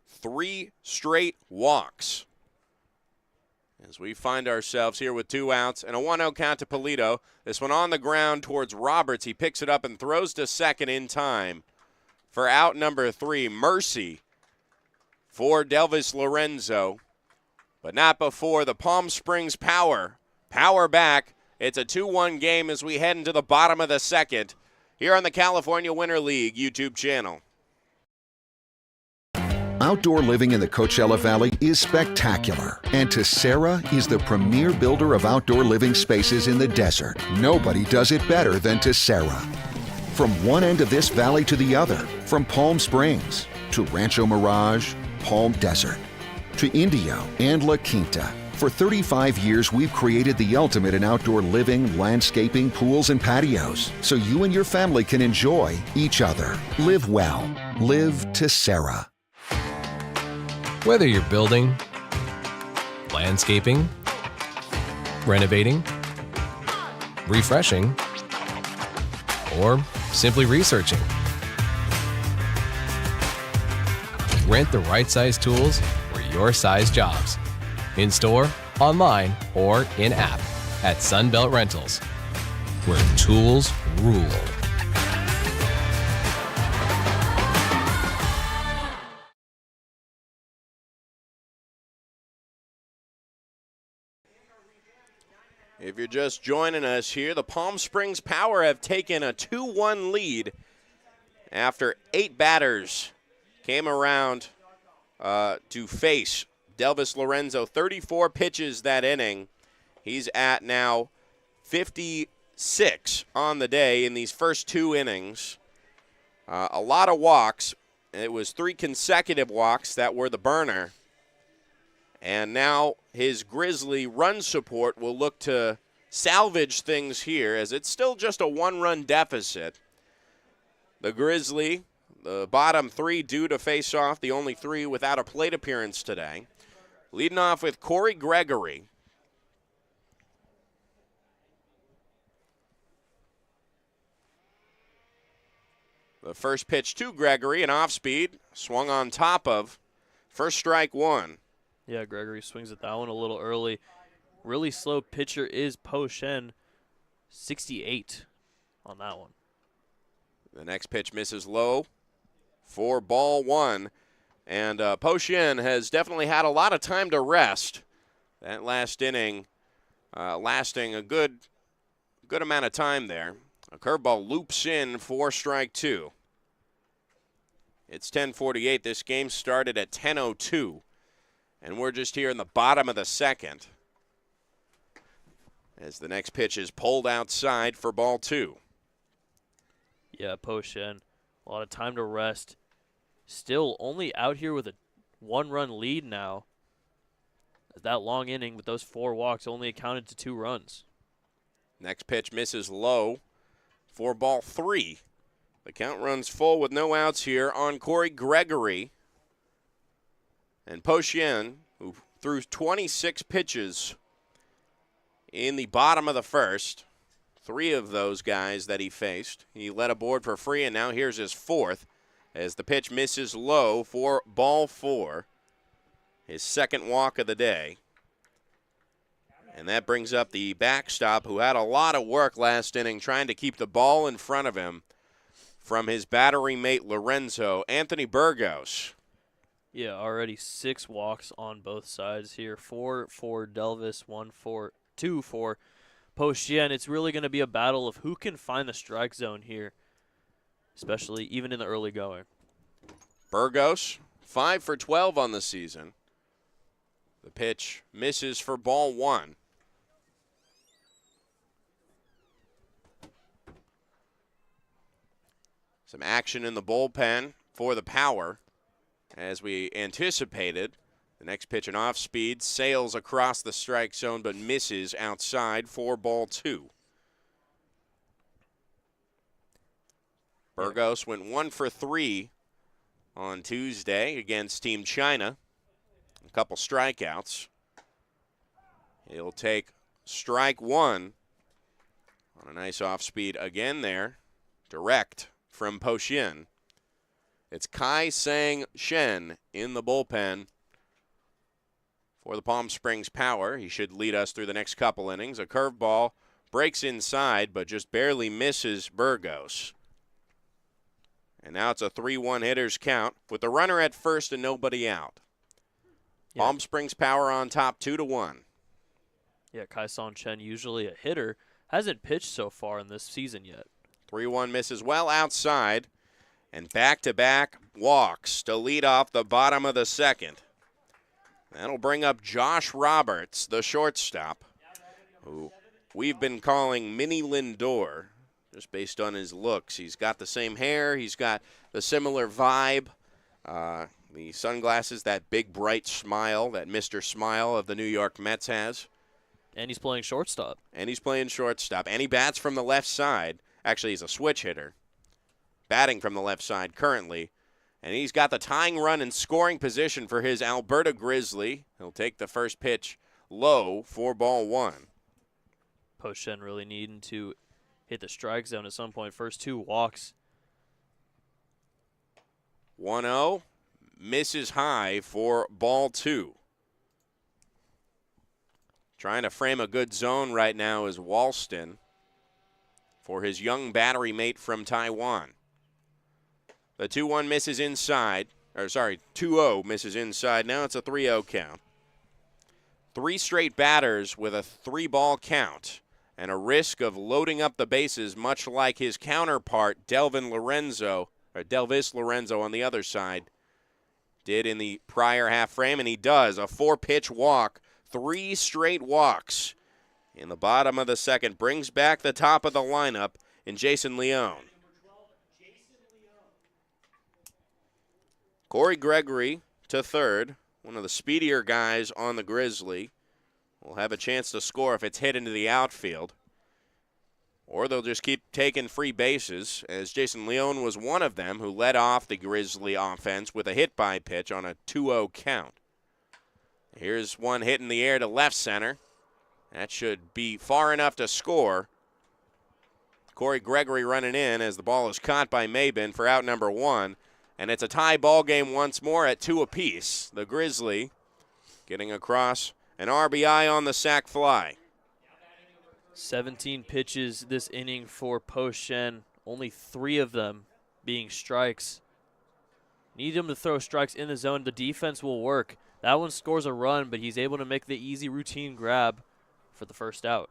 3 straight walks. As we find ourselves here with 2 outs and a 1-0 count to Polito. This one on the ground towards Roberts. He picks it up and throws to second in time for out number 3. Mercy for Delvis Lorenzo. But not before the Palm Springs Power. Power back. It's a 2-1 game as we head into the bottom of the second here on the California Winter League YouTube channel. Outdoor living in the Coachella Valley is spectacular, and Tessera is the premier builder of outdoor living spaces in the desert. Nobody does it better than Tessera. From one end of this valley to the other, from Palm Springs to Rancho Mirage, Palm Desert, to Indio and La Quinta. For 35 years, we've created the ultimate in outdoor living, landscaping, pools, and patios, so you and your family can enjoy each other. Live well. Live Tessera. Whether you're building, landscaping, renovating, refreshing, or simply researching, rent the right size tools for your size jobs. In store, online, or in-app at Sunbelt Rentals, where tools rule. If you're just joining us here, the Palm Springs Power have taken a 2-1 lead after 8 batters came around to face Delvis Lorenzo. 34 pitches that inning. He's at now 56 on the day in these first 2 innings. A lot of walks. It was 3 consecutive walks that were the burner. And now his Grizzly run support will look to salvage things here, as it's still just a 1-run deficit. The Grizzly, the bottom 3 due to face off, the only 3 without a plate appearance today. Leading off with Corey Gregory. The first pitch to Gregory, an off-speed, swung on top of. First strike 1. Yeah, Gregory swings at that one a little early. Really slow pitcher is Po Shen. 68 on that one. The next pitch misses low for ball 1. And Po Shen has definitely had a lot of time to rest. That last inning lasting a good amount of time there. A curveball loops in for strike 2. It's 10:48. This game started at 10:02. And we're just here in the bottom of the second as the next pitch is pulled outside for ball 2. Yeah, Po Shen, a lot of time to rest. Still only out here with a 1-run lead now. That long inning with those 4 walks only accounted to 2 runs. Next pitch misses low for ball 3. The count runs full with no outs here on Corey Gregory. And Po Shen, who threw 26 pitches in the bottom of the first, 3 of those guys that he faced, he led aboard for free, and now here's his 4th as the pitch misses low for ball 4, his second walk of the day. And that brings up the backstop, who had a lot of work last inning trying to keep the ball in front of him from his battery mate Lorenzo. Anthony Burgos. Yeah, already 6 walks on both sides here. 4 for Delvis, 2 for Pochien. It's really going to be a battle of who can find the strike zone here, especially even in the early going. Burgos, 5 for 12 on the season. The pitch misses for ball 1. Some action in the bullpen for the Power. As we anticipated, the next pitch an off-speed, sails across the strike zone but misses outside for ball 2. Burgos went 1 for 3 on Tuesday against Team China. A couple strikeouts. He'll take strike 1 on a nice off-speed again there, direct from Pochien. It's Kai Sang Shen in the bullpen for the Palm Springs Power. He should lead us through the next couple innings. A curveball breaks inside, but just barely misses Burgos. And now it's a 3-1 hitters count with the runner at first and nobody out. Yeah. Palm Springs Power on top 2-1. Yeah, Kai Sang Chen, usually a hitter, hasn't pitched so far in this season yet. 3-1 misses well outside. And back-to-back walks to lead off the bottom of the second. That'll bring up Josh Roberts, the shortstop, who we've been calling Mini Lindor, just based on his looks. He's got the same hair. He's got the similar vibe. The sunglasses, that big, bright smile that Mr. Smile of the New York Mets has. And he's playing shortstop. And he bats from the left side. Actually, he's a switch hitter. Batting from the left side currently. And he's got the tying run in scoring position for his Alberta Grizzly. He'll take the first pitch low for ball 1. Pochien really needing to hit the strike zone at some point. First 2 walks. 1-0. Misses high for ball 2. Trying to frame a good zone right now is Walston for his young battery mate from Taiwan. The 2-1 misses inside. 2-0 misses inside. Now it's a 3-0 count. 3 straight batters with a 3-ball count and a risk of loading up the bases, much like his counterpart, Delvis Lorenzo on the other side, did in the prior half frame, and he does. A 4-pitch walk, 3 straight walks in the bottom of the second. Brings back the top of the lineup in Jason Leone. Corey Gregory to third, one of the speedier guys on the Grizzly, will have a chance to score if it's hit into the outfield. Or they'll just keep taking free bases, as Jason Leone was one of them who led off the Grizzly offense with a hit-by pitch on a 2-0 count. Here's one hit in the air to left center. That should be far enough to score. Corey Gregory running in as the ball is caught by Mabin for out number 1. And it's a tie ball game once more at 2 apiece. The Grizzly getting across an RBI on the sac fly. 17 pitches this inning for Pochien, only 3 of them being strikes. Need him to throw strikes in the zone. The defense will work. That one scores a run, but he's able to make the easy routine grab for the first out.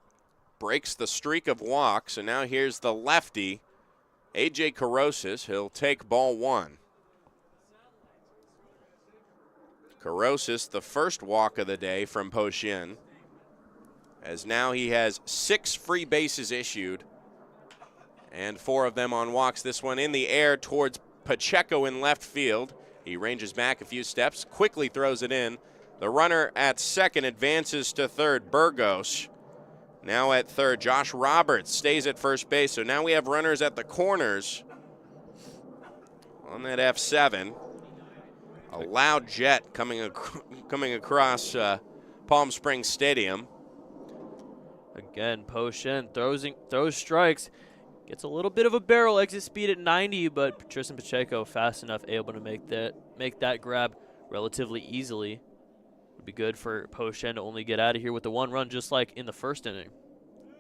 Breaks the streak of walks, and now here's the lefty, A.J. Carosis. He'll take ball 1. Carosis, the first walk of the day from Pochien, as now he has 6 free bases issued and 4 of them on walks. This one in the air towards Pacheco in left field. He ranges back a few steps, quickly throws it in. The runner at second advances to third, Burgos. Now at third, Josh Roberts stays at first base. So now we have runners at the corners on that F7. A loud jet coming across Palm Springs Stadium. Again, Pochien throws strikes. Gets a little bit of a barrel, exit speed at 90, but Tristan Pacheco fast enough, able to make that grab relatively easily. Would be good for Pochien to only get out of here with the 1 run, just like in the first inning.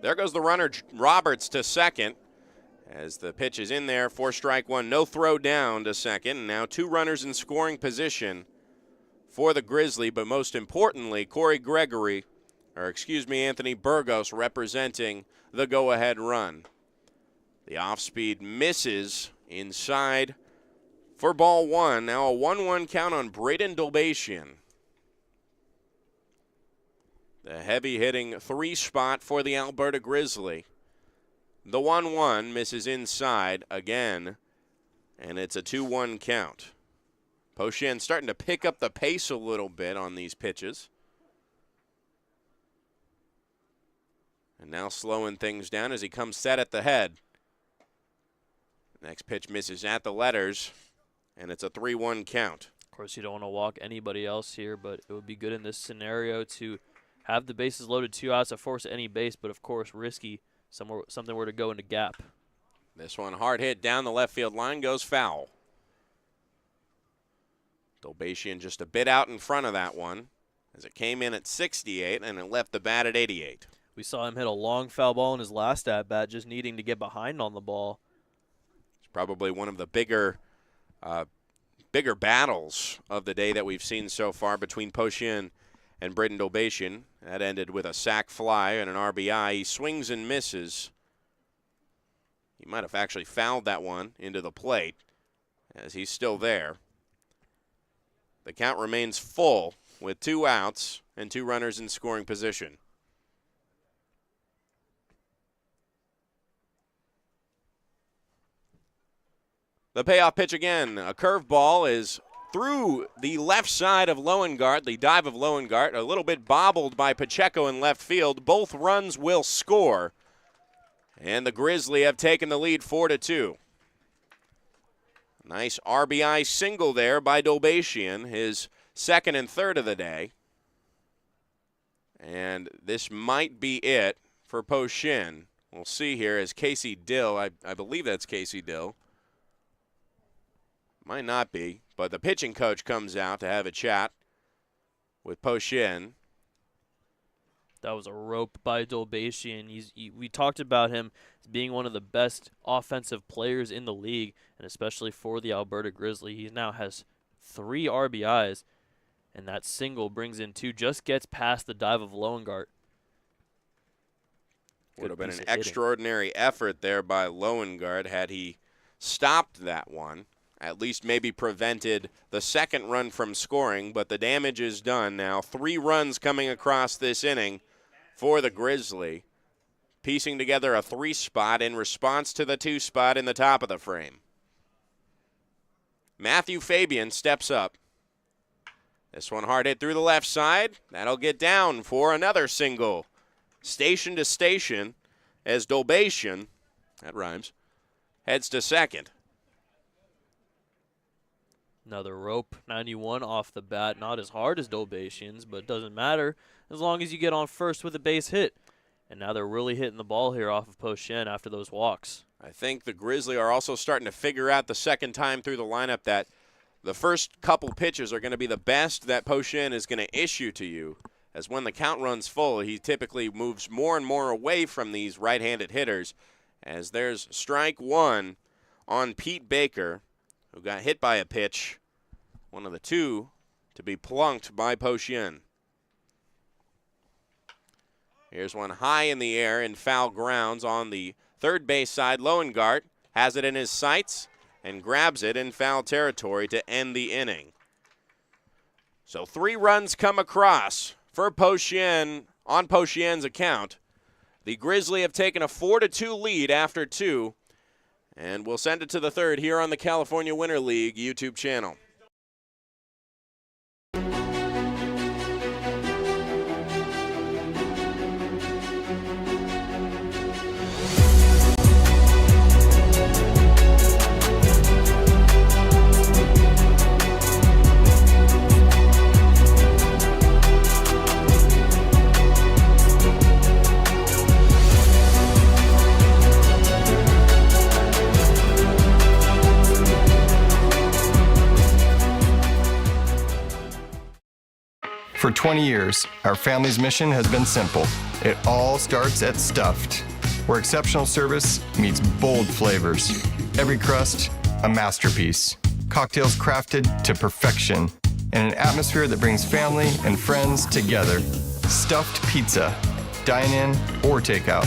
There goes the runner, Roberts, to second. As the pitch is in there for strike one, no throw down to second. And now 2 runners in scoring position for the Grizzly, but most importantly, Anthony Burgos representing the go-ahead run. The off-speed misses inside for ball 1. Now a 1-1 count on Braden Dolbatian. The heavy-hitting 3 spot for the Alberta Grizzly. The 1-1 misses inside again, and it's a 2-1 count. Pochien starting to pick up the pace a little bit on these pitches. And now slowing things down as he comes set at the head. Next pitch misses at the letters, and it's a 3-1 count. Of course, you don't want to walk anybody else here, but it would be good in this scenario to have the bases loaded, 2 outs to force any base, but of course risky something were to go into gap. This one hard hit down the left field line, goes foul. Dolbatian just a bit out in front of that one as it came in at 68 and it left the bat at 88. We saw him hit a long foul ball in his last at-bat, just needing to get behind on the ball. It's probably one of the bigger battles of the day that we've seen so far between Pochien and Braden Dolbatian. That ended with a sac fly and an RBI. He swings and misses. He might have actually fouled that one into the plate as he's still there. The count remains full with 2 outs and 2 runners in scoring position. The payoff pitch again. A curveball is through the left side of Loengart, the dive of Loengart, a little bit bobbled by Pacheco in left field. Both runs will score, and the Grizzly have taken the lead 4-2. Nice RBI single there by Dolbatian, his second and third of the day. And this might be it for Pochien. We'll see here as Casey Dill, I believe that's Casey Dill. Might not be, but the pitching coach comes out to have a chat with Pochien. That was a rope by Dolbatian. We talked about him as being one of the best offensive players in the league, and especially for the Alberta Grizzly. He now has 3 RBIs, and that single brings in 2, just gets past the dive of Loengart. Would have been an extraordinary effort there by Loengart had he stopped that one. At least maybe prevented the second run from scoring, but the damage is done now. 3 runs coming across this inning for the Grizzly, piecing together a 3 spot in response to the 2 spot in the top of the frame. Matthew Fabian steps up. This one hard hit through the left side. That'll get down for another single. Station to station as Dolbatian, that rhymes, heads to second. Another rope, 91 off the bat. Not as hard as Dolbatian's, but it doesn't matter as long as you get on first with a base hit. And now they're really hitting the ball here off of Pochien after those walks. I think the Grizzly are also starting to figure out the second time through the lineup that the first couple pitches are going to be the best that Pochien is going to issue to you. As when the count runs full, he typically moves more and more away from these right-handed hitters. As there's strike 1 on Pete Baker, who got hit by a pitch, one of the 2 to be plunked by Pochien. Here's one high in the air in foul grounds on the third base side. Loengart has it in his sights and grabs it in foul territory to end the inning. So 3 runs come across for Pochien on Pochien's account. The Grizzly have taken a 4-2 lead after 2. And we'll send it to the third here on the California Winter League YouTube channel. For 20 years, our family's mission has been simple. It all starts at Stuffed. where exceptional service meets bold flavors. Every crust, a masterpiece. Cocktails crafted to perfection in an atmosphere that brings family and friends together. Stuffed pizza, dine-in or takeout.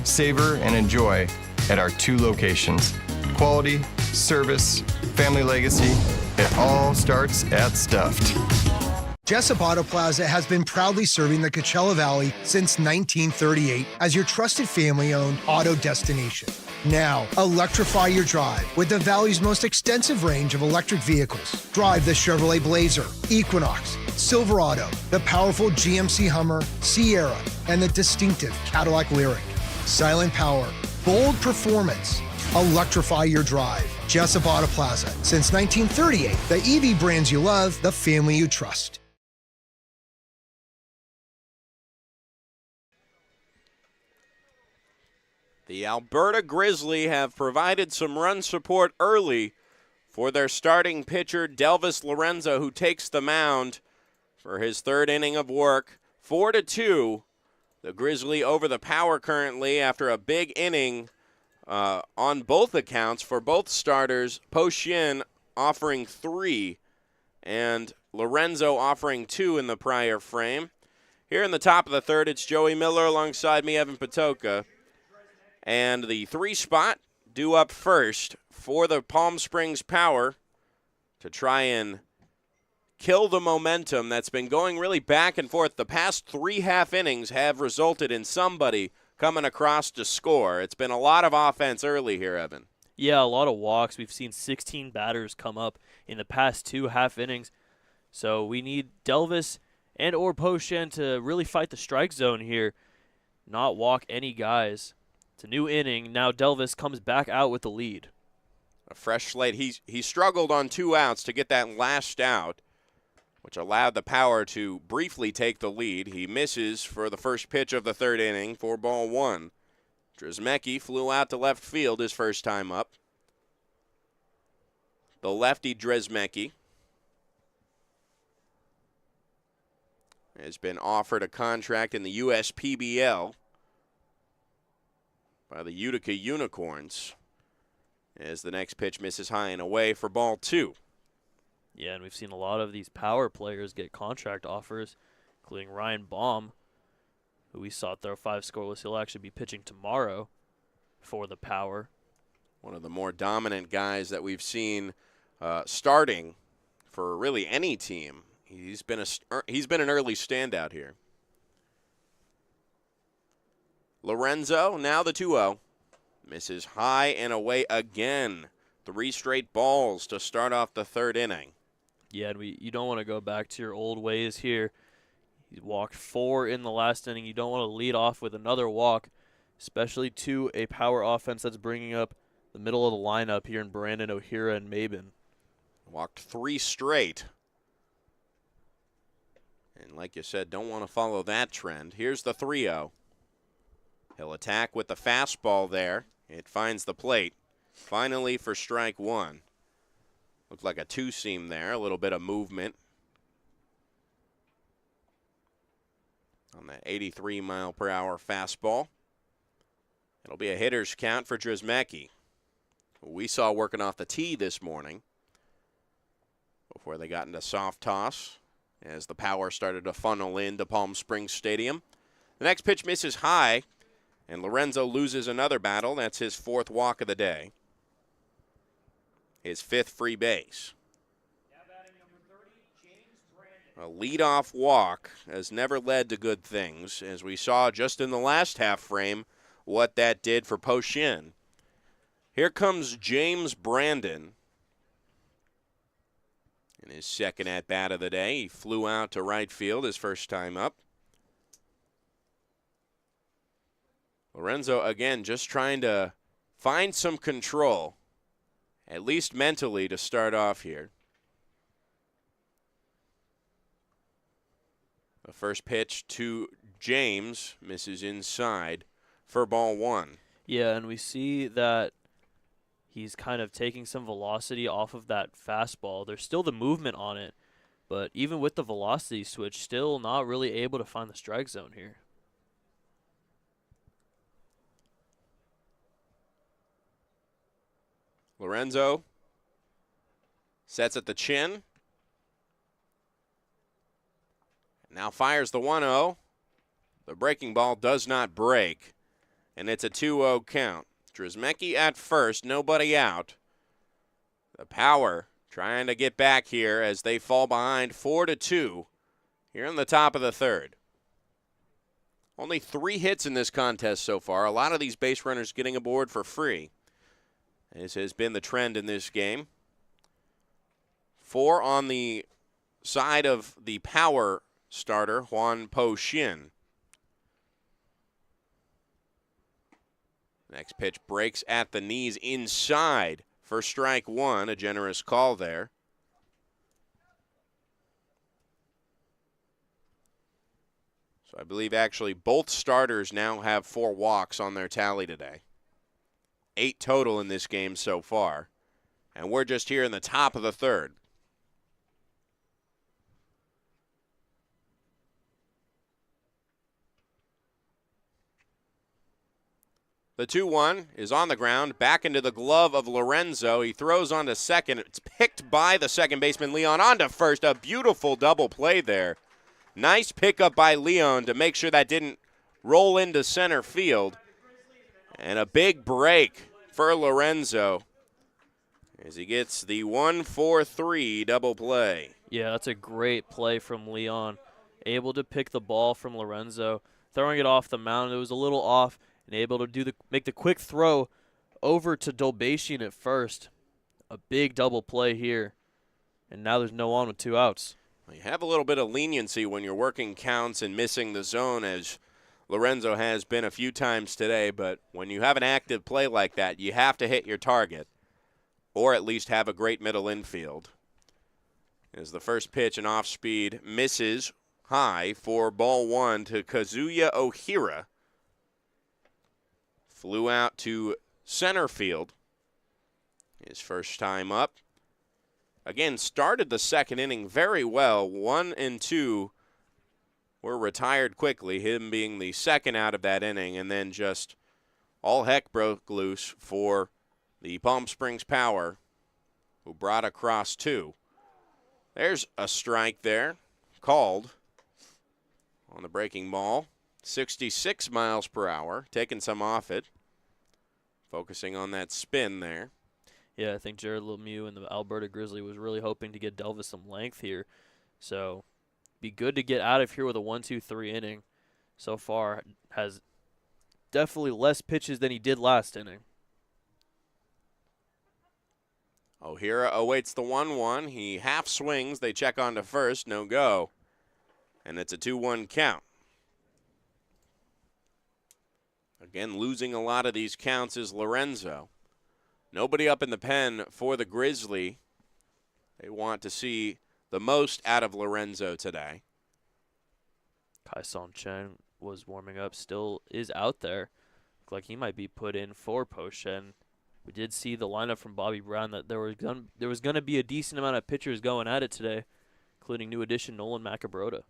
Savor and enjoy at our 2 locations. Quality, service, family legacy, it all starts at Stuffed. Jessup Auto Plaza has been proudly serving the Coachella Valley since 1938 as your trusted family-owned auto destination. Now, electrify your drive with the Valley's most extensive range of electric vehicles. Drive the Chevrolet Blazer, Equinox, Silverado, the powerful GMC Hummer, Sierra, and the distinctive Cadillac Lyriq. Silent power, bold performance. Electrify your drive. Jessup Auto Plaza. Since 1938, the EV brands you love, the family you trust. The Alberta Grizzly have provided some run support early for their starting pitcher, Delvis Lorenzo, who takes the mound for his 3rd inning of work. 4-2, the Grizzly over the Power currently after a big inning on both accounts for both starters. Po Shin offering 3 and Lorenzo offering 2 in the prior frame. Here in the top of the 3rd, it's Joey Miller alongside me, Evan Patoka. And the 3 spot due up first for the Palm Springs Power to try and kill the momentum that's been going really back and forth. The past 3 half innings have resulted in somebody coming across to score. It's been a lot of offense early here, Evan. Yeah, a lot of walks. We've seen 16 batters come up in the past 2 half innings. So we need Delvis and or Po Shin to really fight the strike zone here, not walk any guys. It's a new inning. Now Delvis comes back out with the lead. A fresh slate. He struggled on 2 outs to get that last out, which allowed the Power to briefly take the lead. He misses for the first pitch of the 3rd inning for ball 1. Drzemecki flew out to left field his first time up. The lefty Drzemecki has been offered a contract in the USPBL by the Utica Unicorns as the next pitch misses high and away for ball 2. Yeah, and we've seen a lot of these Power players get contract offers, including Ryan Baum, who we saw throw 5 scoreless. He'll actually be pitching tomorrow for the Power. One of the more dominant guys that we've seen starting for really any team. He's been an early standout here. Lorenzo, now the 2-0. Misses high and away again. 3 straight balls to start off the 3rd inning. Yeah, and you don't want to go back to your old ways here. He walked 4 in the last inning. You don't want to lead off with another walk, especially to a Power offense that's bringing up the middle of the lineup here in Brandon, O'Hara, and Mabin. Walked 3 straight. And like you said, don't want to follow that trend. Here's the 3-0. He'll attack with the fastball there. It finds the plate. Finally for strike 1. Looked like a 2-seam there. A little bit of movement on that 83-mile-per-hour fastball. It'll be a hitter's count for Drzemecki, who we saw working off the tee this morning before they got into soft toss as the Power started to funnel into Palm Springs Stadium. The next pitch misses high, and Lorenzo loses another battle. That's his 4th walk of the day. His 5th free base. A leadoff walk has never led to good things, as we saw just in the last half frame what that did for Po Shin. Here comes James Brandon in his 2nd at-bat of the day. He flew out to right field his first time up. Lorenzo, again, just trying to find some control, at least mentally, to start off here. The first pitch to James misses inside for ball 1. Yeah, and we see that he's kind of taking some velocity off of that fastball. There's still the movement on it, but even with the velocity switch, still not really able to find the strike zone here. Lorenzo sets at the chin. Now fires the 1-0. The breaking ball does not break, and it's a 2-0 count. Drzemecki at first, nobody out. The Power trying to get back here as they fall behind 4-2 here in the top of the third. Only 3 hits in this contest so far. A lot of these base runners getting aboard for free. This has been the trend in this game. 4 on the side of the Power starter, Juan Po Shin. Next pitch breaks at the knees inside for strike 1, a generous call there. So I believe actually both starters now have 4 walks on their tally today. 8 total in this game so far. And we're just here in the top of the third. The 2-1 is on the ground, back into the glove of Lorenzo. He throws onto second. It's picked by the second baseman, Leon, onto first. A beautiful double play there. Nice pickup by Leon to make sure that didn't roll into center field. And a big break for Lorenzo as he gets the 1-4-3 double play. Yeah, that's a great play from Leon. Able to pick the ball from Lorenzo, throwing it off the mound. It was a little off, and able to make the quick throw over to Dolbatian at first. A big double play here, and now there's no on with 2 outs. You have a little bit of leniency when you're working counts and missing the zone, as Lorenzo has been a few times today, but when you have an active play like that, you have to hit your target or at least have a great middle infield. As the first pitch, an off-speed, misses high for ball 1 to Kazuya Ohira. Flew out to center field. His first time up. Again, started the second inning very well. 1 and 2 were retired quickly, him being the second out of that inning, and then just all heck broke loose for the Palm Springs Power, who brought across 2. There's a strike there, called on the breaking ball. 66 miles per hour, taking some off it. Focusing on that spin there. Yeah, I think Jared Lemieux and the Alberta Grizzly was really hoping to get Delvis some length here. So, be good to get out of here with a 1-2-3 inning. So far, has definitely less pitches than he did last inning. Ohira awaits the 1-1. He half swings. They check on to first. No go. And it's a 2-1 count. Again, losing a lot of these counts is Lorenzo. Nobody up in the pen for the Grizzly. They want to see the most out of Lorenzo today. Kai-Son Chen was warming up, still is out there. Looked like he might be put in for Po-Shen. We did see the lineup from Bobby Brown that there was going to be a decent amount of pitchers going at it today, including new addition Nolan Macabrota.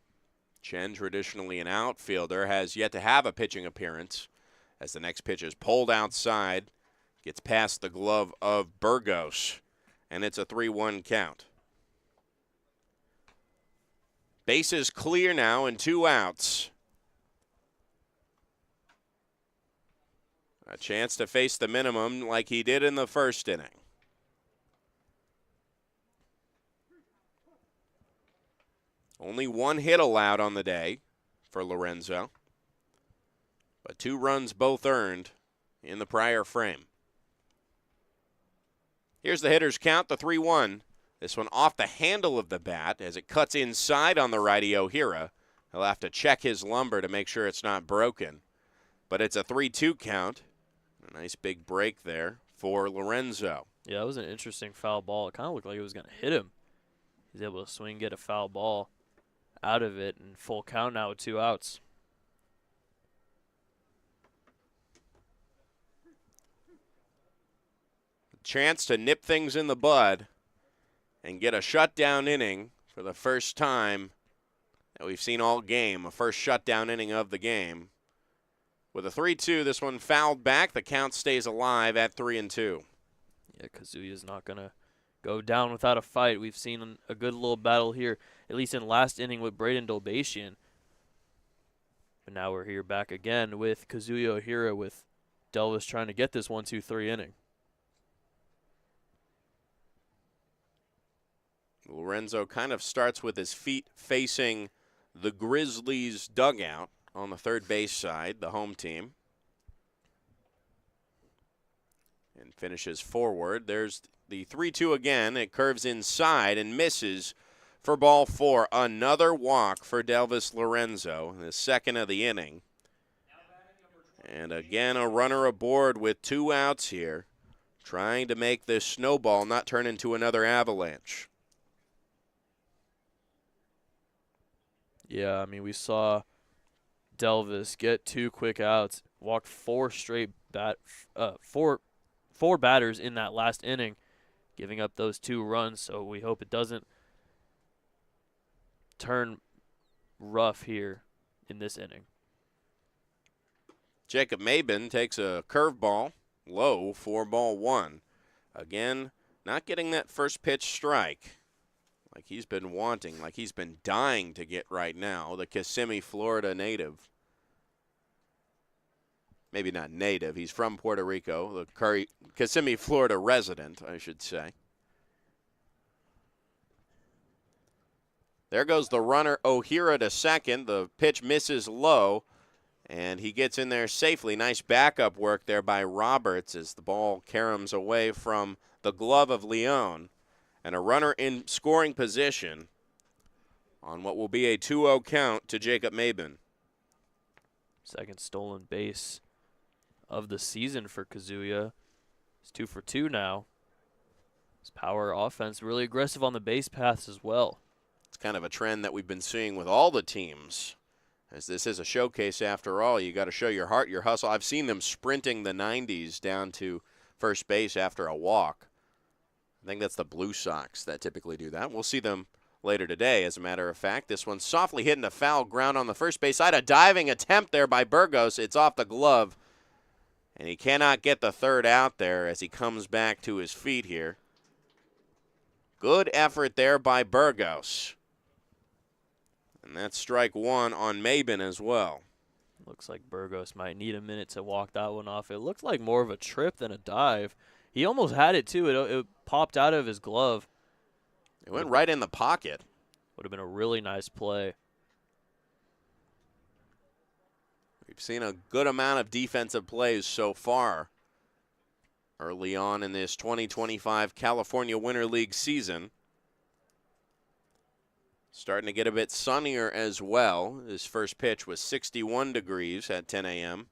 Chen, traditionally an outfielder, has yet to have a pitching appearance as the next pitch is pulled outside, gets past the glove of Burgos, and it's a 3-1 count. Bases clear now and 2 outs. A chance to face the minimum like he did in the first inning. Only 1 hit allowed on the day for Lorenzo, but 2 runs both earned in the prior frame. Here's the hitter's count, the 3-1. This one off the handle of the bat as it cuts inside on the righty Ohira. He'll have to check his lumber to make sure it's not broken. But it's a 3-2 count. A nice big break there for Lorenzo. Yeah, that was an interesting foul ball. It kind of looked like it was going to hit him. He's able to swing, get a foul ball out of it, and full count now with 2 outs. Chance to nip things in the bud and get a shutdown inning for the first time that we've seen all game, a first shutdown inning of the game. With a 3-2, this one fouled back. The count stays alive at 3-2. Yeah, Kazuya's not going to go down without a fight. We've seen a good little battle here, at least in last inning with Braden Dolbatian. But now we're here back again with Kazuya Ohira, with Delvis trying to get this 1-2-3 inning. Lorenzo kind of starts with his feet facing the Grizzlies' dugout on the third base side, the home team. And finishes forward. There's the 3-2 again. It curves inside and misses for ball 4. Another walk for Delvis Lorenzo, the second of the inning. And again, a runner aboard with 2 outs here, trying to make this snowball not turn into another avalanche. Yeah, I mean, we saw Delvis get 2 quick outs, walked 4 batters in that last inning, giving up those 2 runs. So we hope it doesn't turn rough here in this inning. Jacob Mabin takes a curveball low for ball 1. Again, not getting that first pitch strike like he's been wanting, like he's been dying to get right now, the Kissimmee, Florida native. Maybe not native, he's from Puerto Rico, the Kissimmee, Florida resident, I should say. There goes the runner, Ohira, to second. The pitch misses low, and he gets in there safely. Nice backup work there by Roberts as the ball caroms away from the glove of Leon. And a runner in scoring position on what will be a 2-0 count to Jacob Mabin. Second stolen base of the season for Kazuya. He's 2 for 2 now. His power offense really aggressive on the base paths as well. It's kind of a trend that we've been seeing with all the teams. As this is a showcase after all, you got to show your heart, your hustle. I've seen them sprinting the 90s down to first base after a walk. I think that's the Blue Sox that typically do that. We'll see them later today, as a matter of fact. This one's softly hitting a foul ground on the first base side. A diving attempt there by Burgos. It's off the glove. And he cannot get the third out there as he comes back to his feet here. Good effort there by Burgos. And that's strike 1 on Mabin as well. Looks like Burgos might need a minute to walk that one off. It looked like more of a trip than a dive. He almost had it, too. It popped out of his glove. It went right in the pocket. Would have been a really nice play. We've seen a good amount of defensive plays so far early on in this 2025 California Winter League season. Starting to get a bit sunnier as well. His first pitch was 61 degrees at 10 a.m.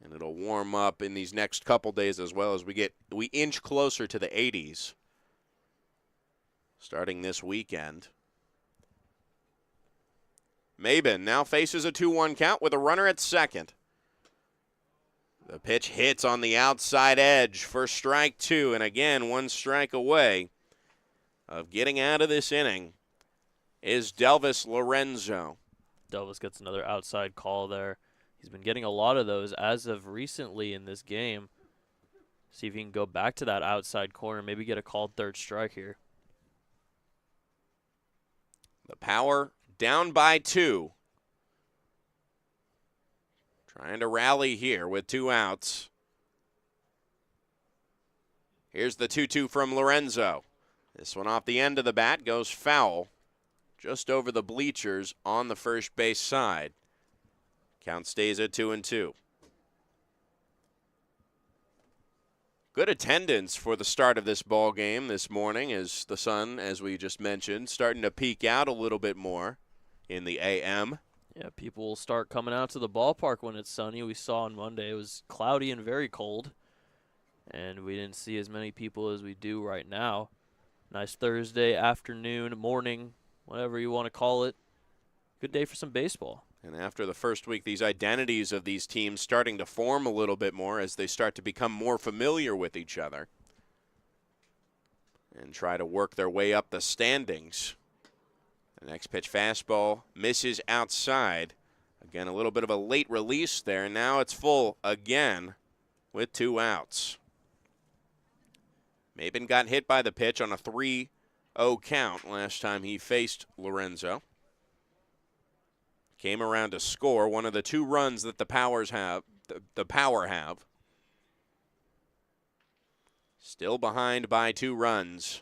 And it'll warm up in these next couple days as well as we inch closer to the 80s starting this weekend. Mabin now faces a 2-1 count with a runner at second. The pitch hits on the outside edge for strike 2, and again, 1 strike away of getting out of this inning is Delvis Lorenzo. Delvis gets another outside call there. He's been getting a lot of those as of recently in this game. See if he can go back to that outside corner, maybe get a called third strike here. The Power down by 2. Trying to rally here with 2 outs. Here's the 2-2 from Lorenzo. This one off the end of the bat goes foul just over the bleachers on the first base side. Count stays at 2-2. Good attendance for the start of this ball game this morning as the sun, as we just mentioned, starting to peek out a little bit more in the AM. Yeah, people will start coming out to the ballpark when it's sunny. We saw on Monday it was cloudy and very cold, and we didn't see as many people as we do right now. Nice Thursday afternoon, morning, whatever you want to call it. Good day for some baseball. And after the first week, these identities of these teams starting to form a little bit more as they start to become more familiar with each other and try to work their way up the standings. The next pitch fastball misses outside. Again, a little bit of a late release there. Now it's full again. with 2 outs. Maben got hit by the pitch on a 3-0 count last time he faced Lorenzo. Came around to score one of the 2 runs that the Power have. Still behind by 2 runs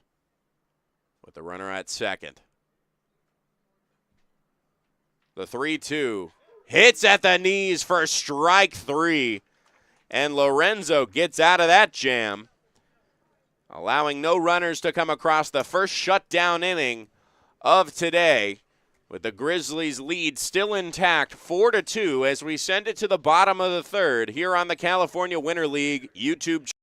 with the runner at second. The 3-2 hits at the knees for strike 3, and Lorenzo gets out of that jam, allowing no runners to come across the first shutdown inning of today, with the Grizzlies' lead still intact, 4-2, as we send it to the bottom of the third here on the California Winter League YouTube channel.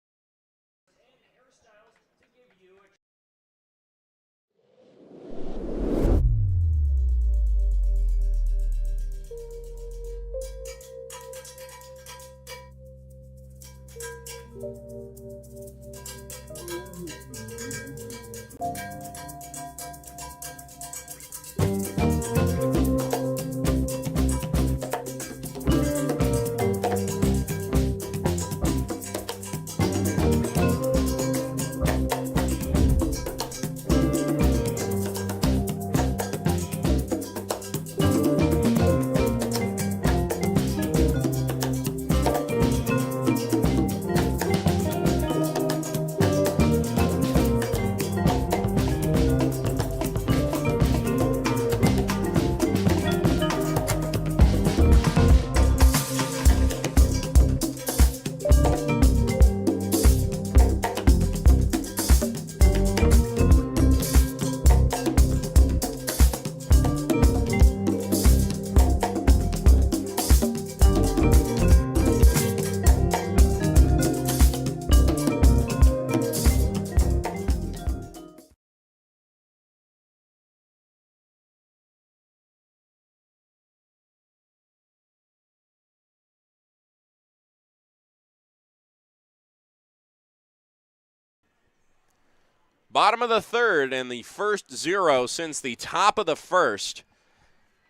Bottom of the third, and the first 0 since the top of the first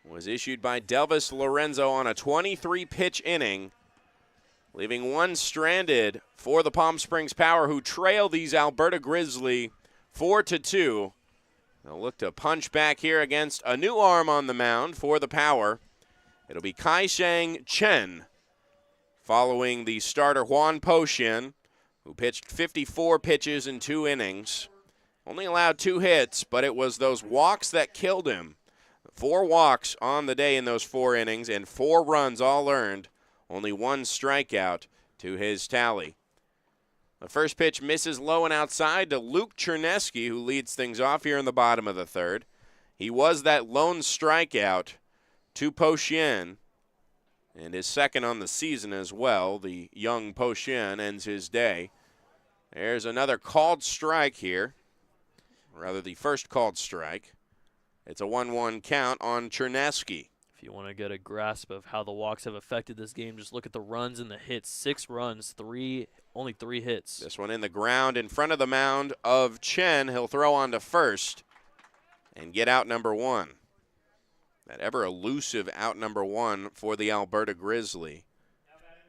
was issued by Delvis Lorenzo on a 23-pitch inning, leaving 1 stranded for the Palm Springs Power, who trail these Alberta Grizzly 4-2. They'll look to punch back here against a new arm on the mound for the Power. It'll be Kai-Shang Chen, following the starter Juan Po-Shin, who pitched 54 pitches in 2 innings. Only allowed 2 hits, but it was those walks that killed him. 4 walks on the day in those 4 innings and 4 runs all earned. Only 1 strikeout to his tally. The first pitch misses low and outside to Luke Chernesky, who leads things off here in the bottom of the third. He was that lone strikeout to Po-Shin, and his second on the season as well. The young Po-Shin ends his day. There's another called strike here. Rather, the first called strike. It's a 1-1 count on Chernesky. If you want to get a grasp of how the walks have affected this game, just look at the runs and the hits. 6 runs, only 3 hits. This one in the ground in front of the mound of Chen. He'll throw on to first and get out number 1. That ever elusive out number 1 for the Alberta Grizzly.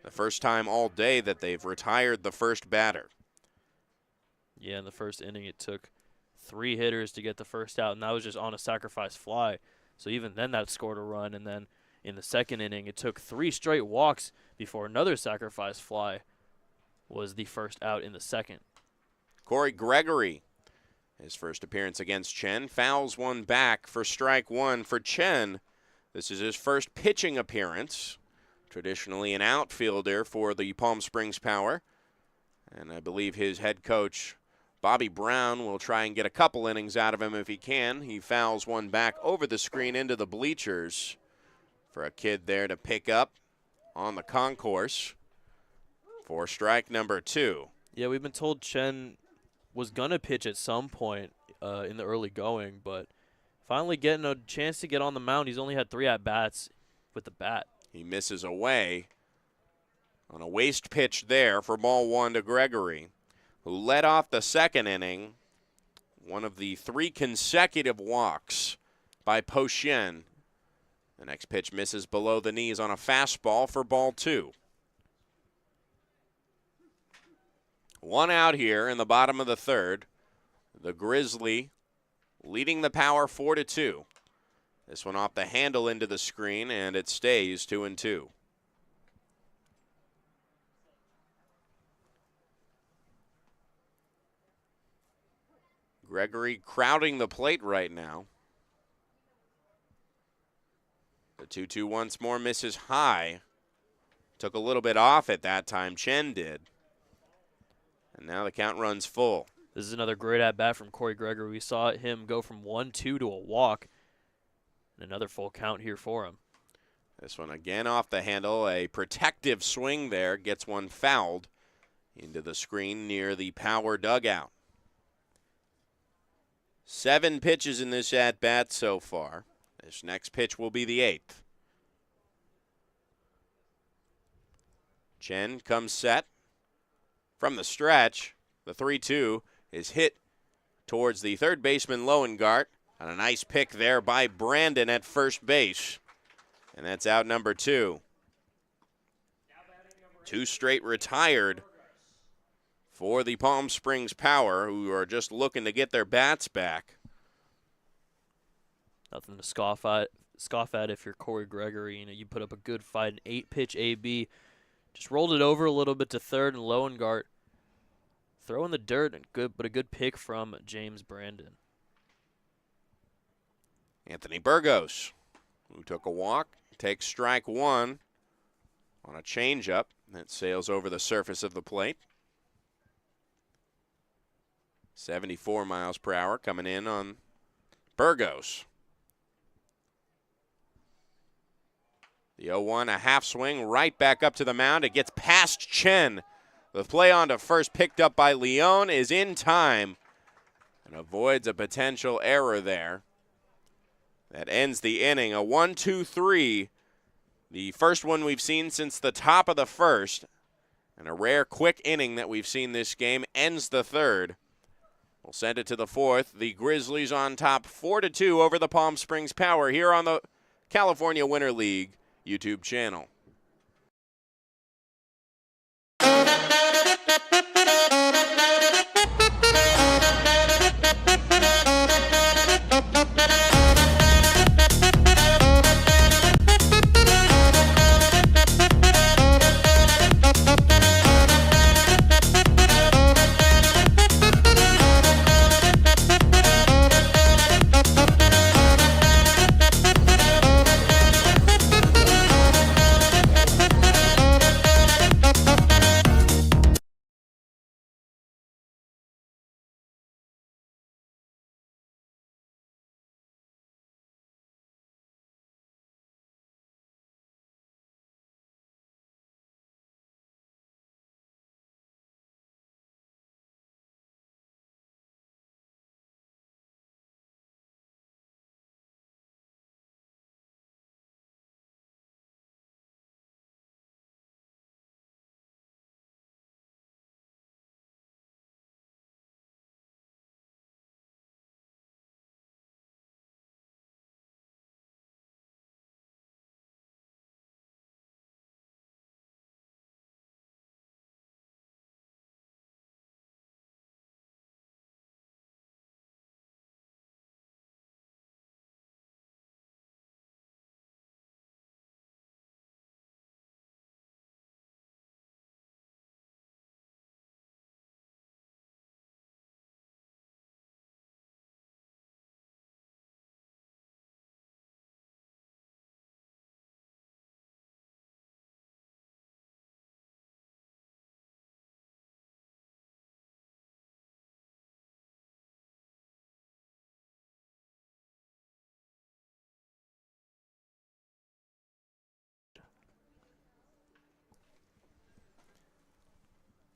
The first time all day that they've retired the first batter. Yeah, in the first inning it took 3 hitters to get the first out, and that was just on a sacrifice fly. So even then that scored a run, and then in the second inning it took 3 straight walks before another sacrifice fly was the first out in the second. Corey Gregory, his first appearance against Chen, fouls one back for strike 1 for Chen. This is his first pitching appearance, traditionally an outfielder for the Palm Springs Power, and I believe his head coach Bobby Brown will try and get a couple innings out of him if he can. He fouls one back over the screen into the bleachers for a kid there to pick up on the concourse for strike number 2. Yeah, we've been told Chen was going to pitch at some point in the early going, but finally getting a chance to get on the mound. He's only had 3 at-bats with the bat. He misses away on a waste pitch there for ball 1 to Gregory, who led off the second inning, one of the 3 consecutive walks by Po-Shin. The next pitch misses below the knees on a fastball for ball 2. One out here in the bottom of the third. The Grizzly leading the Power 4-2. This one off the handle into the screen, and it stays 2-2. Gregory crowding the plate right now. The 2-2 once more misses high. Took a little bit off at that time, Chen did. And now the count runs full. This is another great at-bat from Corey Gregory. We saw him go from 1-2 to a walk. And another full count here for him. This one again off the handle. A protective swing there. Gets one fouled into the screen near the Power dugout. 7 pitches in this at-bat so far. This next pitch will be the 8th. Chen comes set. From the stretch, the 3-2 is hit towards the third baseman Loengart. And a nice pick there by Brandon at first base. And that's out number 2. 2 straight retired for the Palm Springs Power, who are just looking to get their bats back. Nothing to scoff at if you're Corey Gregory. You put up a good fight, an 8-pitch AB. Just rolled it over a little bit to third, and Loengart throwing the dirt, but a good pick from James Brandon. Anthony Burgos, who took a walk, takes strike 1 on a changeup that sails over the surface of the plate. 74 miles per hour coming in on Burgos. The 0-1, a half swing, right back up to the mound. It gets past Chen. The play on to first, picked up by Leon, is in time and avoids a potential error there. That ends the inning. A 1-2-3. The first one we've seen since the top of the first. And a rare quick inning that we've seen this game ends the third. We'll send it to the fourth. The Grizzlies on top 4-2 over the Palm Springs Power here on the California Winter League YouTube channel.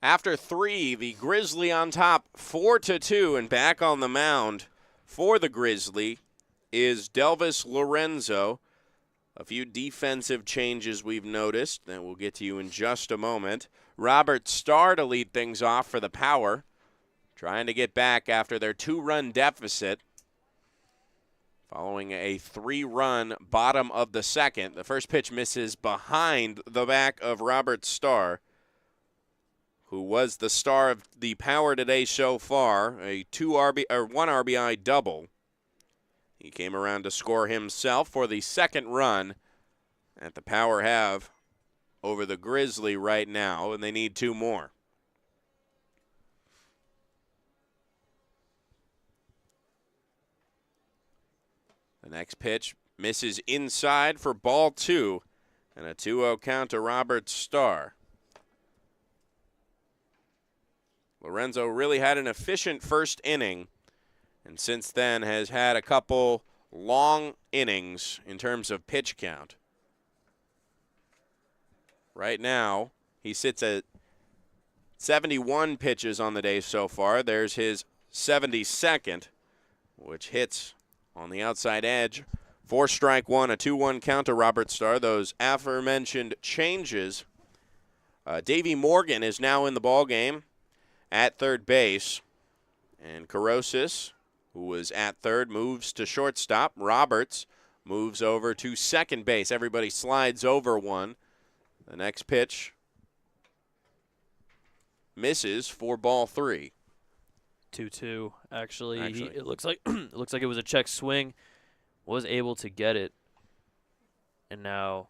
After 3, the Grizzly on top 4-2, and back on the mound for the Grizzly is Delvis Lorenzo. A few defensive changes we've noticed that we'll get to you in just a moment. Robert Starr to lead things off for the Power, trying to get back after their 2-run deficit following a 3-run bottom of the second. The first pitch misses behind the back of Robert Starr, who was the star of the Power today so far, a 1 RBI double. He came around to score himself for the second run that the Power have over the Grizzly right now, and they need 2 more. The next pitch misses inside for ball 2, and a 2-0 count to Robert Starr. Lorenzo really had an efficient first inning, and since then has had a couple long innings in terms of pitch count. Right now, he sits at 71 pitches on the day so far. There's his 72nd, which hits on the outside edge. 4 strike 1, a 2-1 count to Robert Starr. Those aforementioned changes. Davey Morgan is now in the ball game at third base. And Carosis, who was at third, moves to shortstop. Roberts moves over to second base. Everybody slides over one. The next pitch misses for ball 3. 2-2. Actually. It looks like it was a check swing. Was able to get it, and now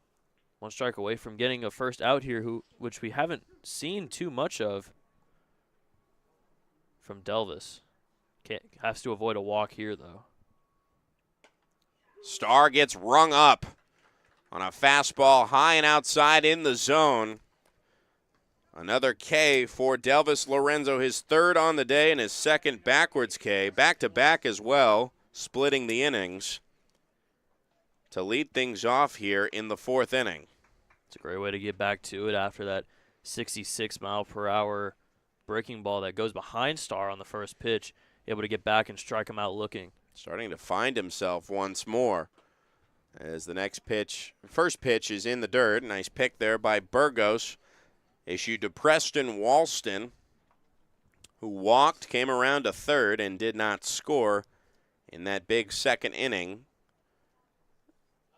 1 strike away from getting a first out here, which we haven't seen too much of from Delvis. Has to avoid a walk here, though. Starr gets rung up on a fastball high and outside in the zone. Another K for Delvis Lorenzo, his 3rd on the day and his 2nd backwards K. Back-to-back as well, splitting the innings to lead things off here in the 4th inning. It's a great way to get back to it after that 66-mile-per-hour breaking ball that goes behind Starr on the first pitch, able to get back and strike him out looking. Starting to find himself once more as the first pitch is in the dirt. Nice pick there by Burgos. Issued to Preston Walston, who walked, came around to third, and did not score in that big 2nd inning.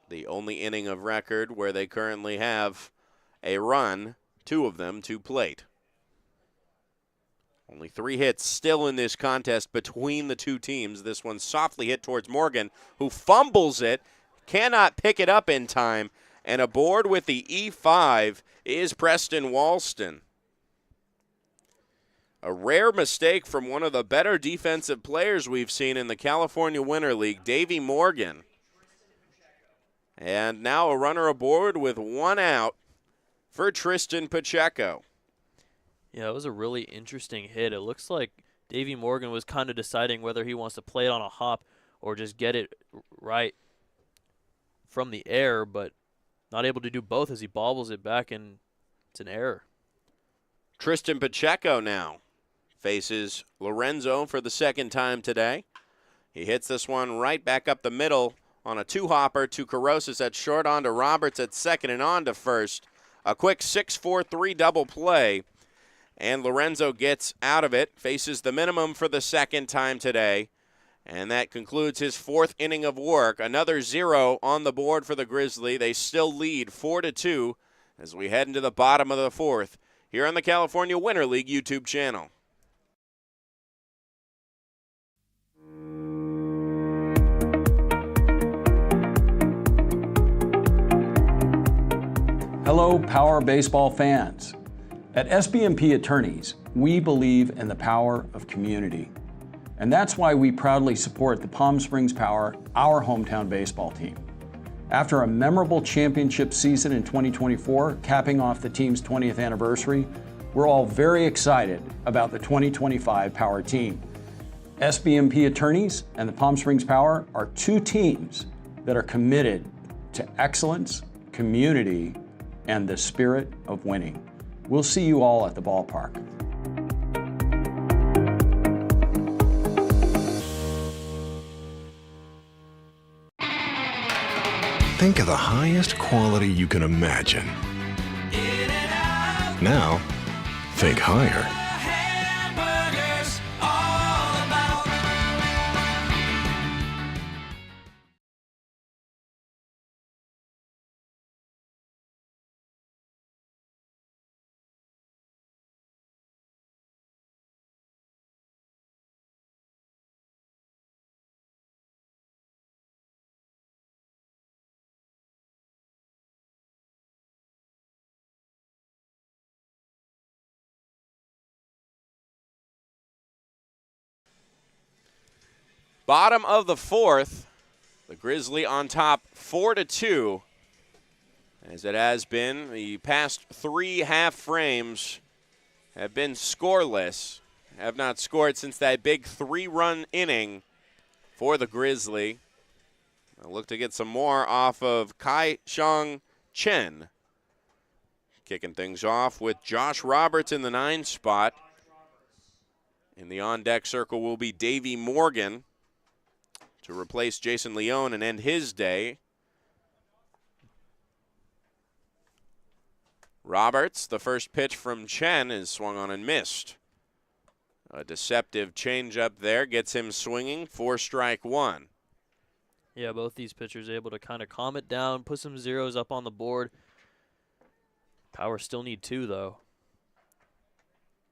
The only inning of record where they currently have a run, 2 of them to plate. Only 3 hits still in this contest between the 2 teams. This one softly hit towards Morgan, who fumbles it, cannot pick it up in time, and aboard with the E5 is Preston Walston. A rare mistake from one of the better defensive players we've seen in the California Winter League, Davey Morgan. And now a runner aboard with 1 out for Tristan Pacheco. Yeah, it was a really interesting hit. It looks like Davey Morgan was kind of deciding whether he wants to play it on a hop or just get it right from the air, but not able to do both as he bobbles it back, and it's an error. Tristan Pacheco now faces Lorenzo for the 2nd time today. He hits this one right back up the middle on a 2-hopper to Carosis at short, on to Roberts at 2nd, and on to first. A quick 6-4-3 double play, and Lorenzo gets out of it, faces the minimum for the 2nd time today, and that concludes his 4th inning of work. Another 0 on the board for the Grizzly. They still lead 4-2 as we head into the bottom of the 4th here on the California Winter League YouTube channel. Hello, Power Baseball fans. At SBMP Attorneys, we believe in the power of community. And that's why we proudly support the Palm Springs Power, our hometown baseball team. After a memorable championship season in 2024, capping off the team's 20th anniversary, we're all very excited about the 2025 Power team. SBMP Attorneys and the Palm Springs Power are 2 teams that are committed to excellence, community, and the spirit of winning. We'll see you all at the ballpark. Think of the highest quality you can imagine. Now, think higher. Bottom of the fourth, the Grizzly on top 4-2. As it has been, the past 3 half frames have been scoreless. Have not scored since that big 3-run inning for the Grizzly. I'll look to get some more off of Kai-Shang Chen. Kicking things off with Josh Roberts in the 9 spot. In the on-deck circle will be Davey Morgan to replace Jason Leone and end his day. Roberts, the first pitch from Chen is swung on and missed. A deceptive changeup there gets him swinging, 4-1. Yeah, both these pitchers able to kind of calm it down, put some zeros up on the board. Power still need 2, though.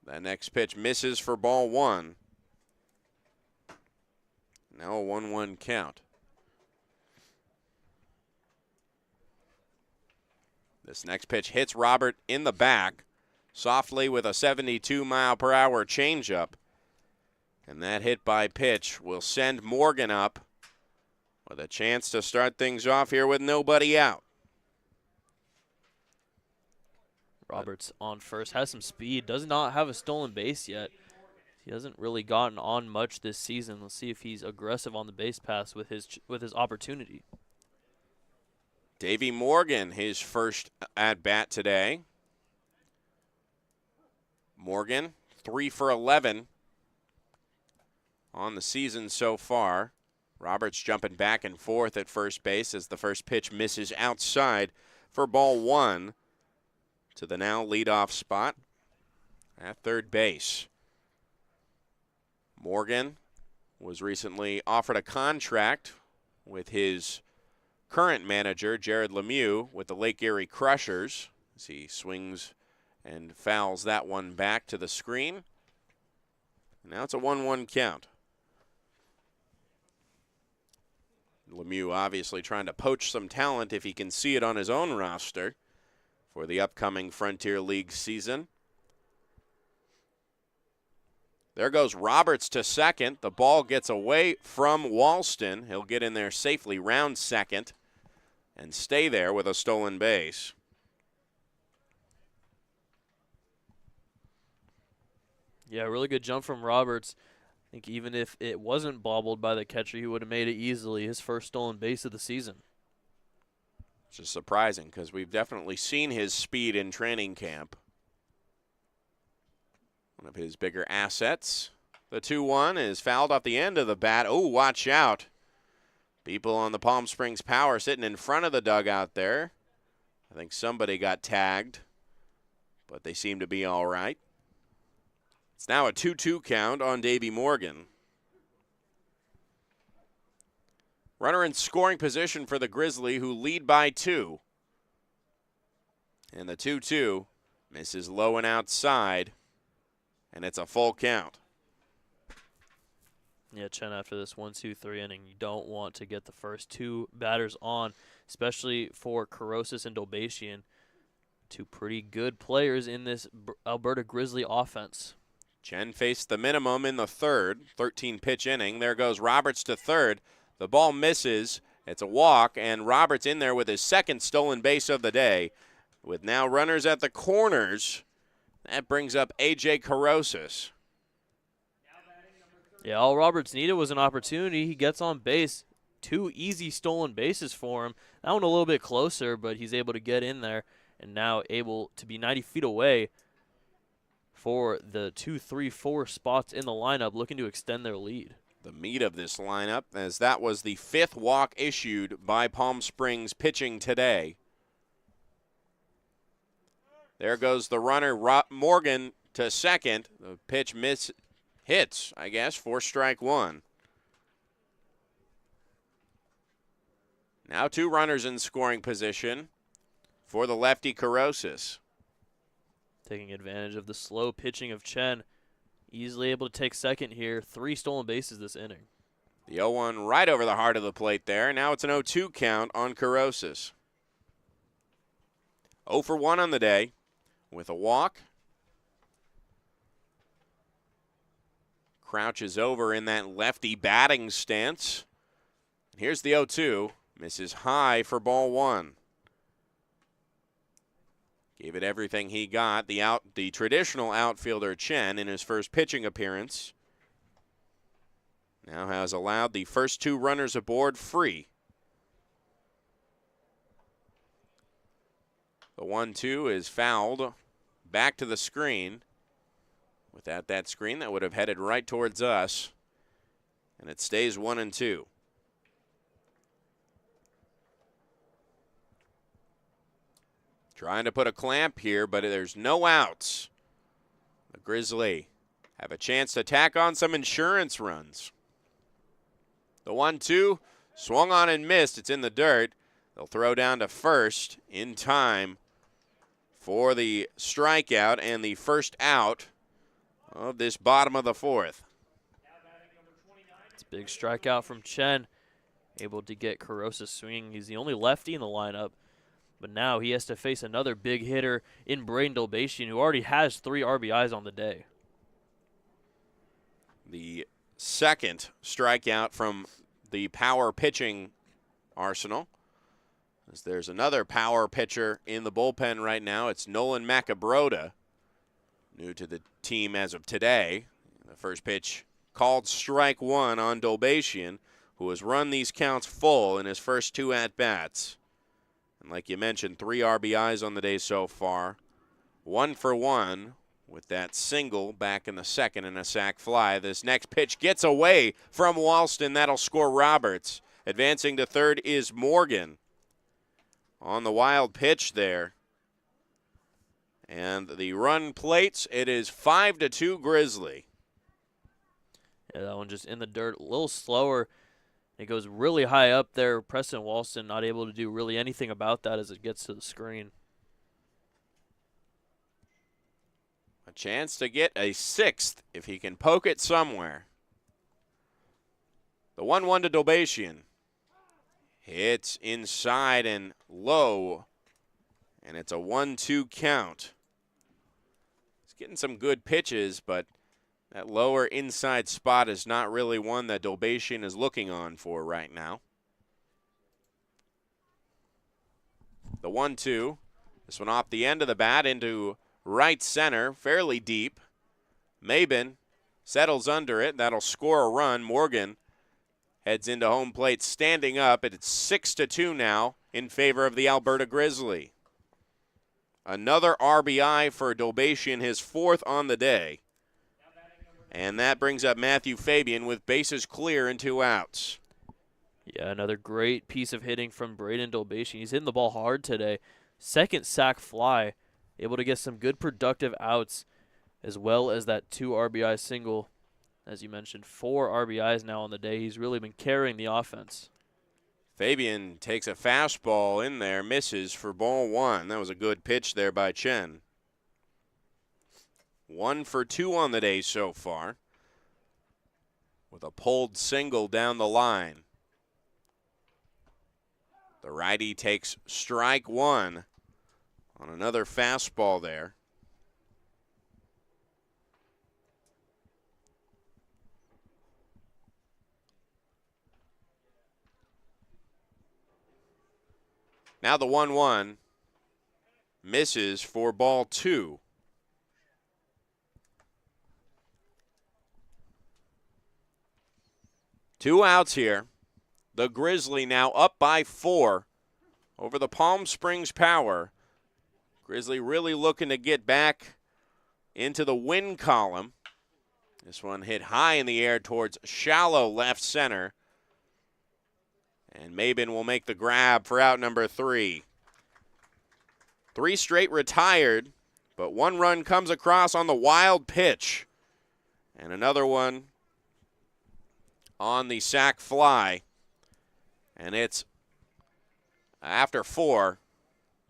That next pitch misses for ball 1. Now a 1-1 count. This next pitch hits Robert in the back, softly with a 72-mile-per-hour changeup. And that hit by pitch will send Morgan up with a chance to start things off here with nobody out. Roberts on first, has some speed, does not have a stolen base yet. He hasn't really gotten on much this season. Let's see if he's aggressive on the base pass with his opportunity. Davey Morgan, his first at-bat today. Morgan, 3 for 11 on the season so far. Roberts jumping back and forth at first base as the first pitch misses outside for ball 1 to the now leadoff spot at third base. Morgan was recently offered a contract with his current manager, Jared Lemieux, with the Lake Erie Crushers, as he swings and fouls that one back to the screen. Now it's a 1-1 count. Lemieux obviously trying to poach some talent if he can see it on his own roster for the upcoming Frontier League season. There goes Roberts to second. The ball gets away from Walston. He'll get in there safely, round second, and stay there with a stolen base. Yeah, really good jump from Roberts. I think even if it wasn't bobbled by the catcher, he would have made it easily. His first stolen base of the season. It's just surprising because we've definitely seen his speed in training camp. One of his bigger assets. The 2-1 is fouled off the end of the bat. Oh, watch out. People on the Palm Springs Power sitting in front of the dugout there. I think somebody got tagged, but they seem to be all right. It's now a 2-2 count on Davey Morgan. Runner in scoring position for the Grizzly, who lead by 2. And the 2-2 misses low and outside, and it's a full count. Yeah, Chen, after this 1-2-3 inning, you don't want to get the first 2 batters on, especially for Korosis and Dolbatian, 2 pretty good players in this Alberta Grizzly offense. Chen faced the minimum in the third, 13-pitch inning. There goes Roberts to third. The ball misses. It's a walk, and Roberts in there with his second stolen base of the day. With now runners at the corners, that brings up A.J. Korosis. Yeah, all Roberts needed was an opportunity. He gets on base. 2 easy stolen bases for him. That one a little bit closer, but he's able to get in there and now able to be 90 feet away for the 2, 3, 4 spots in the lineup, looking to extend their lead. The meat of this lineup, as that was the 5th walk issued by Palm Springs pitching today. There goes the runner, Morgan, to second. The pitch hits, I guess, for strike 1. Now 2 runners in scoring position for the lefty Korosis. Taking advantage of the slow pitching of Chen. Easily able to take second here. 3 stolen bases this inning. The 0-1 right over the heart of the plate there. Now it's an 0-2 count on Korosis. 0 for 1 on the day with a walk. crouches over in that lefty batting stance. Here's the 0-2. Misses high for ball one. Gave it everything he got. The traditional outfielder Chen in his first pitching appearance now has allowed the first two runners aboard free. The 1-2 is fouled back to the screen. Without that screen, that would have headed right towards us. And it stays 1-2. Trying to put a clamp here, but there's no outs. The Grizzly have a chance to tack on some insurance runs. The 1-2 swung on and missed. It's in the dirt. They'll throw down to first in time for the strikeout and the first out of this bottom of the fourth. It's a big strikeout from Chen. Able to get Carosa swinging. He's the only lefty in the lineup. But now he has to face another big hitter in Braden Dolbatian, who already has 3 RBIs on the day. The second strikeout from the power pitching arsenal. As there's another power pitcher in the bullpen right now. It's Nolan Macabrota, new to the team as of today. The first pitch called strike one on Dolbatian, who has run these counts full in his first 2 at-bats. And like you mentioned, 3 RBIs on the day so far. 1 for 1 with that single back in the second and a sac fly. This next pitch gets away from Walston. That'll score Roberts. Advancing to third is Morgan on the wild pitch there. And the run plates, it is 5-2 Grizzly. Yeah, that one just in the dirt, a little slower. It goes really high up there. Preston Walston not able to do really anything about that as it gets to the screen. A chance to get a 6th if he can poke it somewhere. The 1-1 to Dolbatian. Hits inside and low. And it's a 1-2 count. He's getting some good pitches, but that lower inside spot is not really one that Dolbatian is looking on for right now. The 1-2. This one off the end of the bat into right center, fairly deep. Mabin settles under it. That'll score a run. Morgan heads into home plate standing up. It's 6-2 now in favor of the Alberta Grizzly. Another RBI for Dolbatian, his 4th on the day. And that brings up Matthew Fabian with bases clear and 2 outs. Yeah, another great piece of hitting from Braden Dolbatian. He's hitting the ball hard today. Second sac fly, able to get some good productive outs, as well as that 2 RBI single. As you mentioned, 4 RBIs now on the day. He's really been carrying the offense. Fabian takes a fastball in there, misses for ball 1. That was a good pitch there by Chen. 1 for 2 on the day so far, with a pulled single down the line. The righty takes strike 1 on another fastball there. Now the 1-1 misses for ball 2. Two outs here. The Grizzly now up by 4 over the Palm Springs Power. Grizzly really looking to get back into the win column. This one hit high in the air towards shallow left center. And Mabin will make the grab for out number 3. 3 straight retired, but 1 run comes across on the wild pitch. And another one on the sac fly. And it's after 4.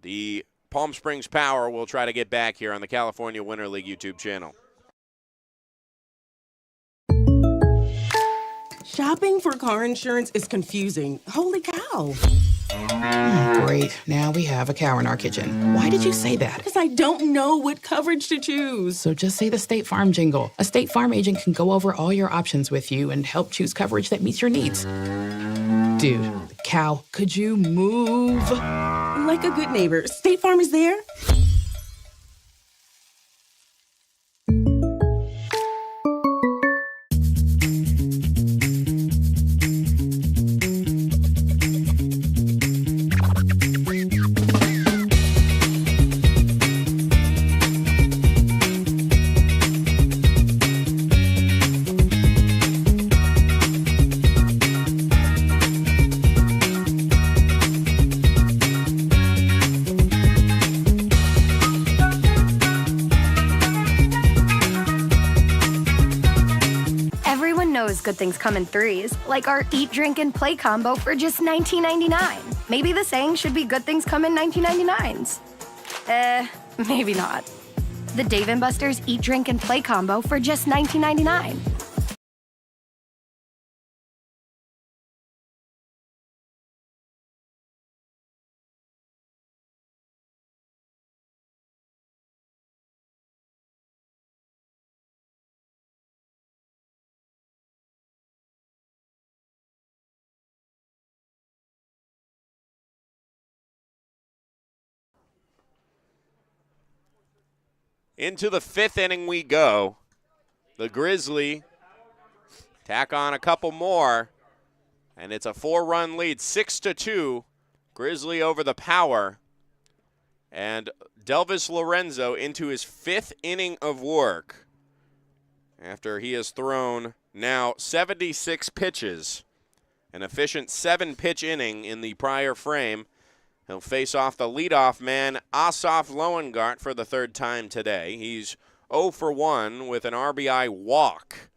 The Palm Springs Power will try to get back here on the California Winter League YouTube channel. Shopping for car insurance is confusing. Holy cow. Great. Now we have a cow in our kitchen. Why did you say that? Because I don't know what coverage to choose. So just say the State Farm jingle. A State Farm agent can go over all your options with you and help choose coverage that meets your needs. Dude, cow, could you move? Like a good neighbor, State Farm is there. Good things come in threes, like our eat, drink, and play combo for just $19.99. Maybe the saying should be good things come in 19.99s. Maybe not. The Dave & Buster's eat, drink, and play combo for just $19.99. Into the 5th inning we go. The Grizzly tack on a couple more, and it's a 4-run lead, 6-2. Grizzly over the Power. And Delvis Lorenzo into his 5th inning of work after he has thrown now 76 pitches, an efficient 7-pitch inning in the prior frame. He'll face off the leadoff man, Asaf Loengart, for the 3rd time today. He's 0 for 1 with an RBI walk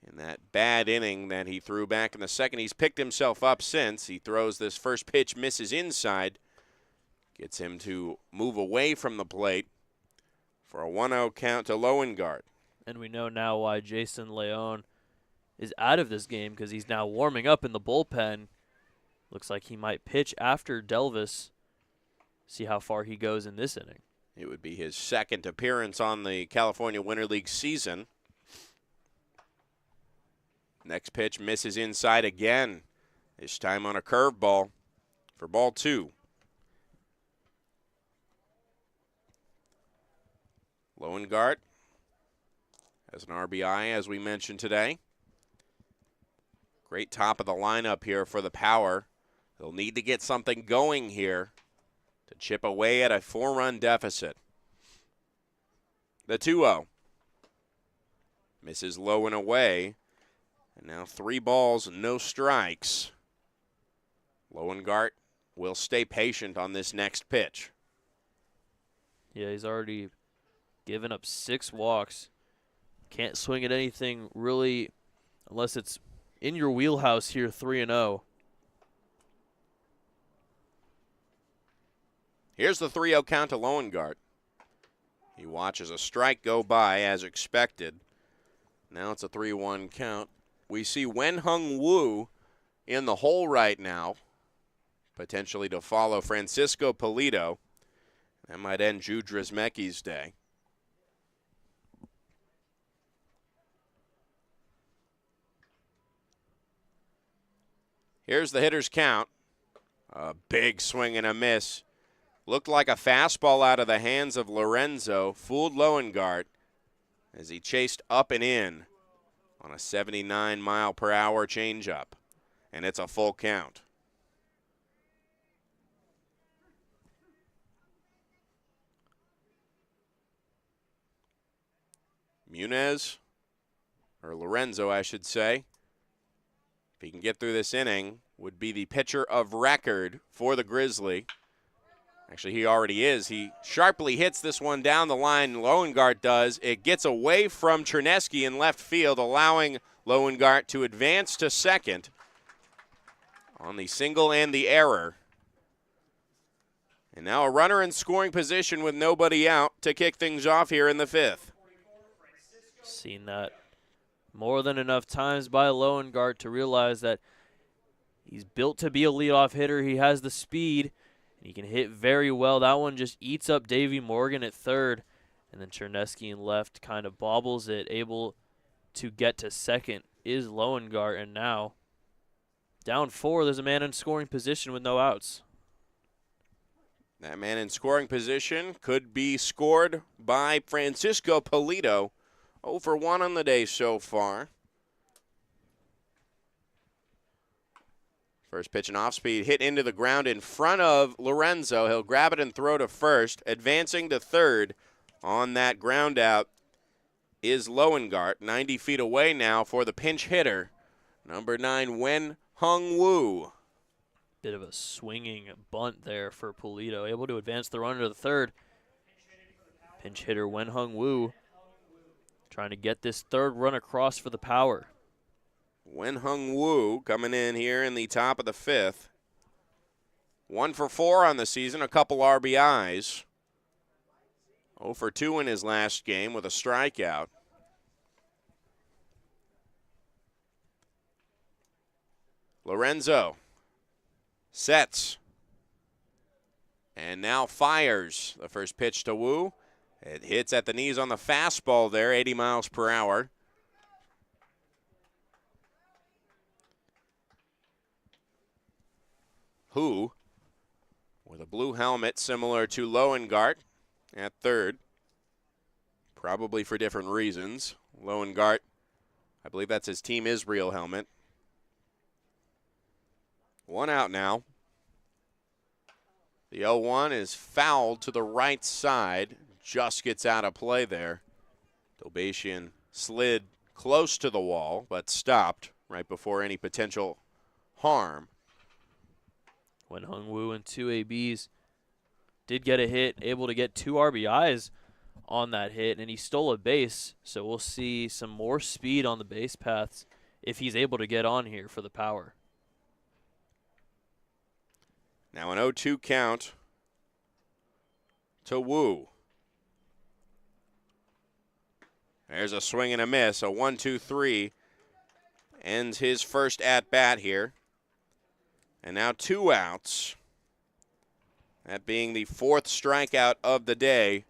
in that bad inning that he threw back in the 2nd. He's picked himself up since. He throws this first pitch, misses inside, gets him to move away from the plate for a 1-0 count to Loengart. And we know now why Jason Leon is out of this game, because he's now warming up in the bullpen. Looks like he might pitch after Delvis. See how far he goes in this inning. It would be his 2nd appearance on the California Winter League season. Next pitch misses inside again, this time on a curveball for ball 2. Loengart has an RBI, as we mentioned today. Great top of the lineup here for the Power. They'll need to get something going here to chip away at a 4-run deficit. The 2-0. Misses low and away. And now 3 balls, no strikes. Loengart will stay patient on this next pitch. Yeah, he's already given up 6 walks. Can't swing at anything really unless it's in your wheelhouse here, 3-0. Here's the 3-0 count to Loengart. He watches a strike go by as expected. Now it's a 3-1 count. We see Wen-Hung Woo in the hole right now, potentially to follow Francisco Polito. That might end Jude Drismecki's day. Here's the hitter's count. A big swing and a miss. Looked like a fastball out of the hands of Lorenzo. Fooled Loengart as he chased up and in on a 79-mile-per-hour changeup. And it's a full count. Munez, or Lorenzo, I should say, if he can get through this inning, would be the pitcher of record for the Grizzly. Actually, he already is. He sharply hits this one down the line. Loengart does. It gets away from Chernesky in left field, allowing Loengart to advance to second on the single and the error. And now a runner in scoring position with nobody out to kick things off here in the 5th. Seen that more than enough times by Loengart to realize that He's built to be a leadoff hitter. He has the speed. He can hit very well. That one just eats up Davey Morgan at third. And then Chernesky in left kind of bobbles it. Able to get to second is Loengart. And now, down 4, there's a man in scoring position with no outs. That man in scoring position could be scored by Francisco Polito. 0 for 1 on the day so far. First pitch and off-speed hit into the ground in front of Lorenzo. He'll grab it and throw to first. Advancing to third on that ground out is Loengart. 90 feet away now for the pinch hitter, number 9, Wen Hung Woo. Bit of a swinging bunt there for Polito. Able to advance the runner to the third. Pinch hitter Wen Hung Woo trying to get this third run across for the Power. Wen Hung Woo coming in here in the top of the 5th. 1 for 4 on the season, a couple RBIs. 0 for 2 in his last game with a strikeout. Lorenzo sets and now fires. The first pitch to Woo. It hits at the knees on the fastball there, 80 miles per hour. Who, with a blue helmet similar to Loengart at third, probably for different reasons. Loengart, I believe that's his Team Israel helmet. 1 out now. The 0-1 is fouled to the right side, just gets out of play there. Dobashian slid close to the wall, but stopped right before any potential harm. Wen Hung Woo and 2 ABs did get a hit, able to get 2 RBIs on that hit, and he stole a base, so we'll see some more speed on the base paths if he's able to get on here for the Power. Now an 0-2 count to Woo. There's a swing and a miss, a 1-2-3 ends his first at-bat here. And now 2 outs. That being the 4th strikeout of the day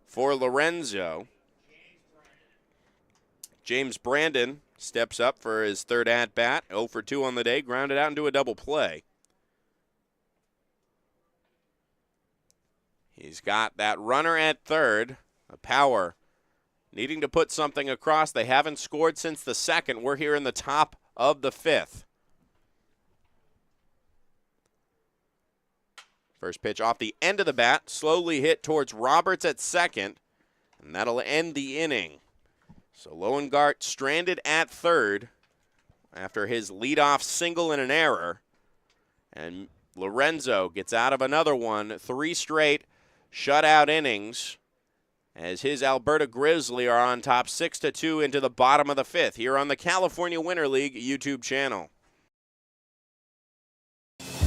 for Lorenzo. James Brandon steps up for his 3rd at-bat. 0 for 2 on the day, grounded out into a double play. He's got that runner at third. The Power needing to put something across. They haven't scored since the 2nd. We're here in the top of the 5th. First pitch off the end of the bat, slowly hit towards Roberts at second, and that'll end the inning. So Loengart stranded at third after his leadoff single and an error, and Lorenzo gets out of another one, 3 straight shutout innings, as his Alberta Grizzly are on top 6-2 into the bottom of the 5th here on the California Winter League YouTube channel.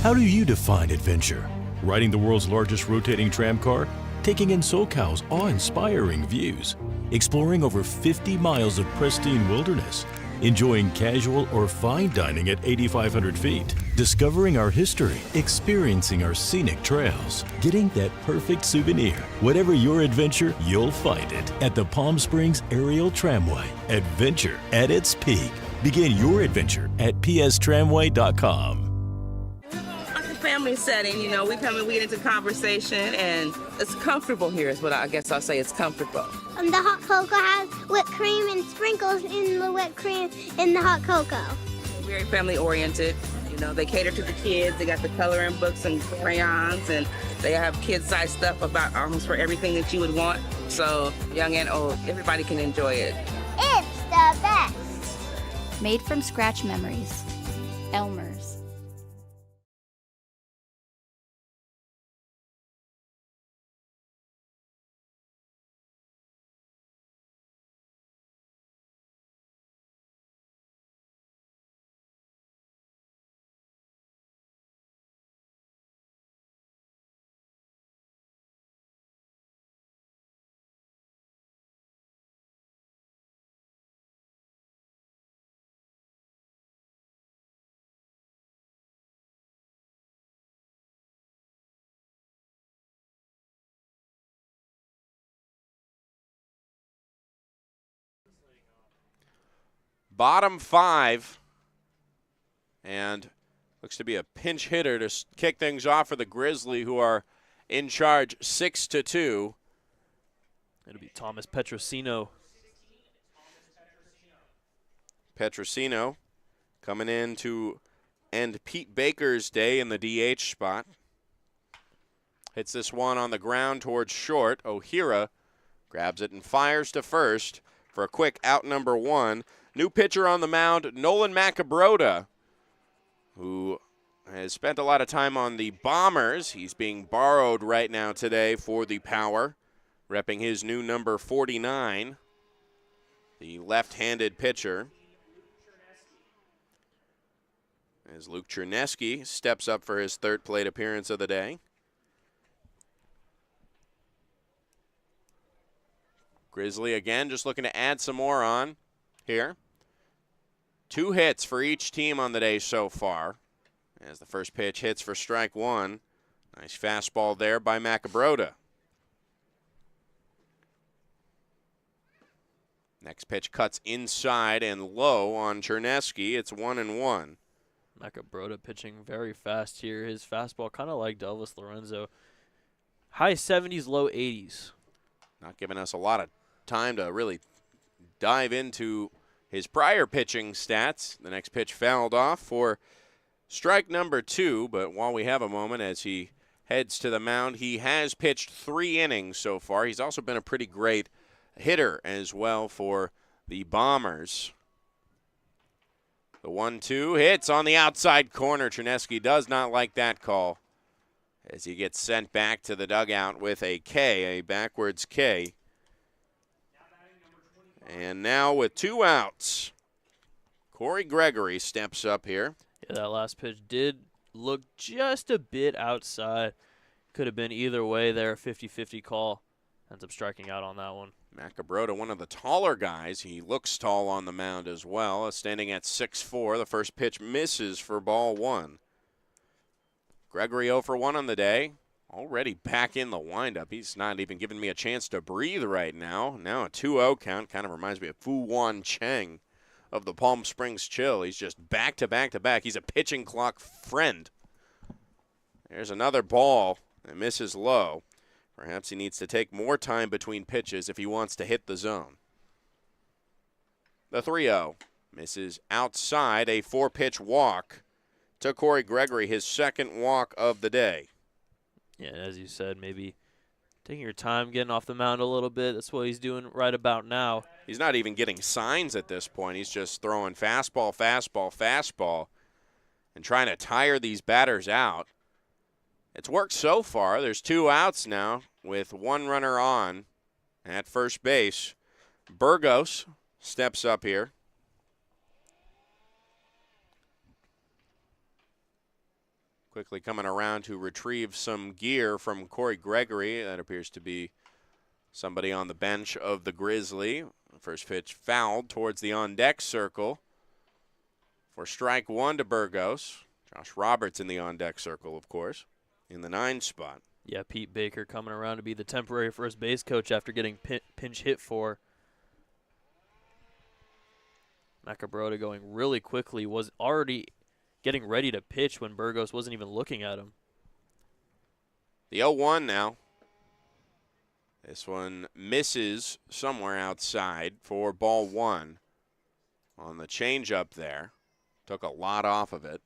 How do you define adventure? Riding the world's largest rotating tram car? Taking in SoCal's awe-inspiring views? Exploring over 50 miles of pristine wilderness? Enjoying casual or fine dining at 8,500 feet? Discovering our history? Experiencing our scenic trails? Getting that perfect souvenir? Whatever your adventure, you'll find it at the Palm Springs Aerial Tramway. Adventure at its peak. Begin your adventure at pstramway.com. Family setting, you know, we come and we get into conversation, and it's comfortable here is what I guess I'll say. It's comfortable. The hot cocoa has whipped cream and sprinkles in the whipped cream in the hot cocoa. Very family oriented. You know, they cater to the kids. They got the coloring books and crayons, and they have kid-sized stuff about almost for everything that you would want. So young and old, everybody can enjoy it. It's the best. Made from scratch memories. Elmer's. bottom 5. And looks to be a pinch hitter to kick things off for the Grizzly, who are in charge 6-2. It'll be Thomas Petrosino. Petrosino coming in to end Pete Baker's day in the DH spot. Hits this one on the ground towards short. O'Hara grabs it and fires to first for a quick out number 1. New pitcher on the mound, Nolan Macabrota, who has spent a lot of time on the Bombers. He's being borrowed right now today for the Power, repping his new number 49, the left-handed pitcher. As Luke Chernesky steps up for his third plate appearance of the day. Grizzly again just looking to add some more on here. 2 hits for each team on the day so far. As the first pitch hits for strike 1. Nice fastball there by Macabrota. Next pitch cuts inside and low on Chernesky. It's 1-1. Macabrota pitching very fast here. His fastball kind of like Elvis Lorenzo. High 70s, low 80s. Not giving us a lot of time to really dive into his prior pitching stats. The next pitch fouled off for strike number 2, but while we have a moment as he heads to the mound, he has pitched 3 innings so far. He's also been a pretty great hitter as well for the Bombers. The 1-2 hits on the outside corner. Chernesky does not like that call as he gets sent back to the dugout with a K, a backwards K. And now with 2 outs, Corey Gregory steps up here. Yeah, that last pitch did look just a bit outside. Could have been either way there, 50-50 call. Ends up striking out on that one. Macabrota, one of the taller guys. He looks tall on the mound as well, standing at 6'4". The first pitch misses for ball 1. Gregory 0 for 1 on the day. Already back in the windup. He's not even giving me a chance to breathe right now. Now a 2-0 count. Kind of reminds me of Fu Wan Cheng of the Palm Springs Chill. He's just back to back to back. He's a pitching clock friend. There's another ball that misses low. Perhaps he needs to take more time between pitches if he wants to hit the zone. The 3-0 misses outside, a 4-pitch walk to Corey Gregory, his second walk of the day. Yeah, as you said, maybe taking your time, getting off the mound a little bit. That's what he's doing right about now. He's not even getting signs at this point. He's just throwing fastball, fastball, fastball, and trying to tire these batters out. It's worked so far. There's 2 outs now with 1 runner on at first base. Burgos steps up here. Quickly coming around to retrieve some gear from Corey Gregory. That appears to be somebody on the bench of the Grizzly. First pitch fouled towards the on-deck circle for strike 1 to Burgos. Josh Roberts in the on-deck circle, of course, in the 9 spot. Yeah, Pete Baker coming around to be the temporary first base coach after getting pinch hit for. Macabrota going really quickly, was already getting ready to pitch when Burgos wasn't even looking at him. The 0-1 now. This one misses somewhere outside for ball 1 on the changeup there. Took a lot off of it.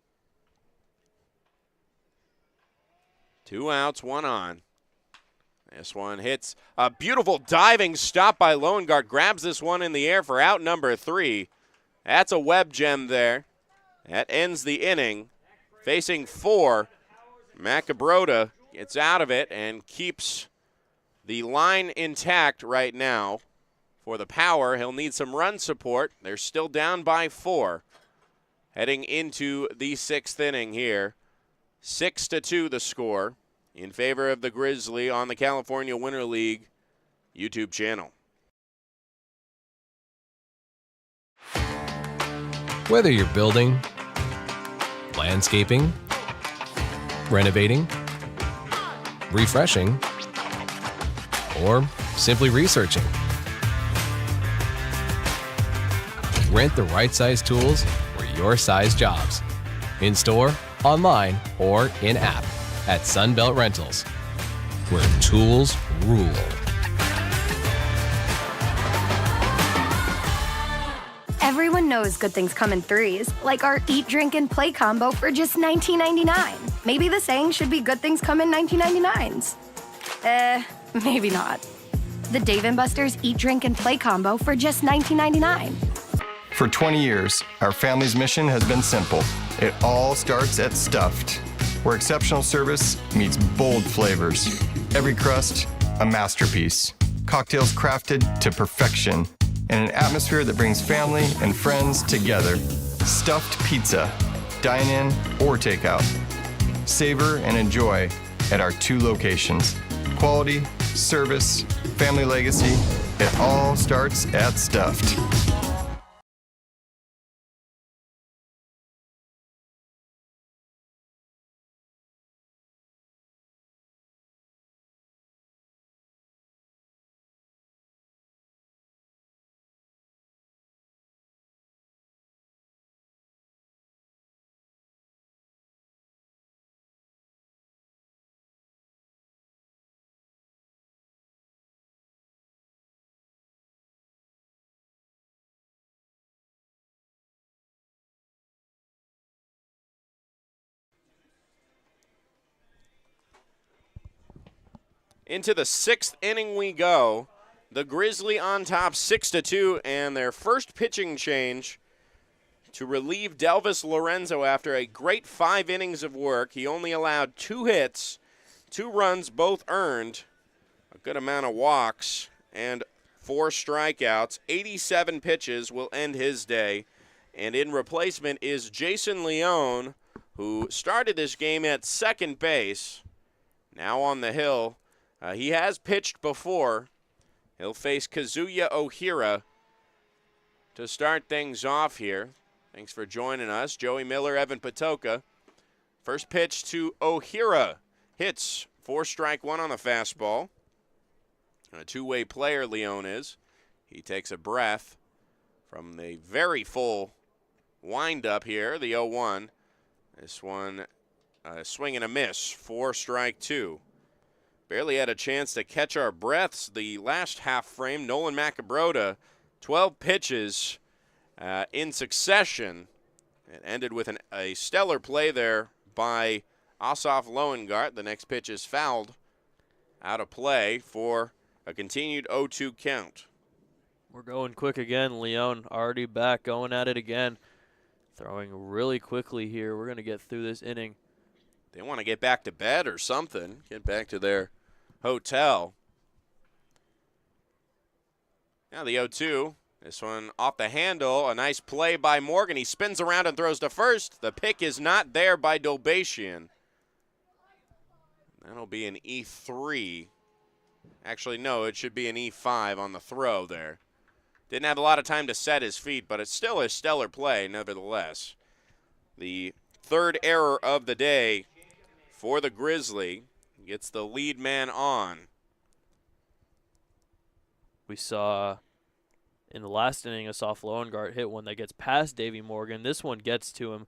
2 outs, 1 on. This one hits a beautiful diving stop by Loengart. Grabs this one in the air for out number 3. That's a web gem there. That ends the inning. Facing 4, Macabrota gets out of it and keeps the line intact right now for the Power. He'll need some run support. They're still down by 4. Heading into the 6th inning here. 6-2 the score in favor of the Grizzly on the California Winter League YouTube channel. Whether you're building, landscaping, renovating, refreshing, or simply researching, Rent the right size tools for your size jobs. In store, online, or in app at Sunbelt Rentals, where tools rule. Everyone knows good things come in threes, like our eat, drink, and play combo for just $19.99. Maybe the saying should be good things come in 19.99s. Maybe not. The Dave & Buster's Eat, Drink, and Play combo for just $19.99. For 20 years, our family's mission has been simple. It all starts at Stuffed, where exceptional service meets bold flavors. Every crust, a masterpiece. Cocktails crafted to perfection in an atmosphere that brings family and friends together. Stuffed pizza, dine-in or takeout. Savor and enjoy at our 2 locations. Quality, service, family legacy, it all starts at Stuffed. Into the 6th inning we go. The Grizzly on top 6-2, and their first pitching change to relieve Delvis Lorenzo after a great 5 innings of work. He only allowed 2 hits, 2 runs, both earned, a good amount of walks, and 4 strikeouts. 87 pitches will end his day. And in replacement is Jason Leone, who started this game at second base, now on the hill. He has pitched before. He'll face Kazuya Ohira to start things off here. Thanks for joining us. Joey Miller, Evan Patoka. First pitch to Ohira. Hits 4-1 on the fastball. A 2-way player, Leone is. He takes a breath from the very full windup here, the 0-1. This one, swing and a miss, 4-2. Barely had a chance to catch our breaths the last half frame. Nolan Macabrota, 12 pitches in succession. It ended with a stellar play there by Asaf Loengart. The next pitch is fouled out of play for a continued 0-2 count. We're going quick again. Leone already back, going at it again. Throwing really quickly here. We're going to get through this inning. They want to get back to bed or something, get back to their hotel. Now the 0-2. This one off the handle. A nice play by Morgan. He spins around and throws to first. The pick is not there by Dolbatian. That'll be an E3. Actually, no, it should be an E5 on the throw there. Didn't have a lot of time to set his feet, but it's still a stellar play nevertheless. The third error of the day for the Grizzly. Gets the lead man on. We saw in the last inning Asaf Loengart hit one that gets past Davey Morgan. This one gets to him.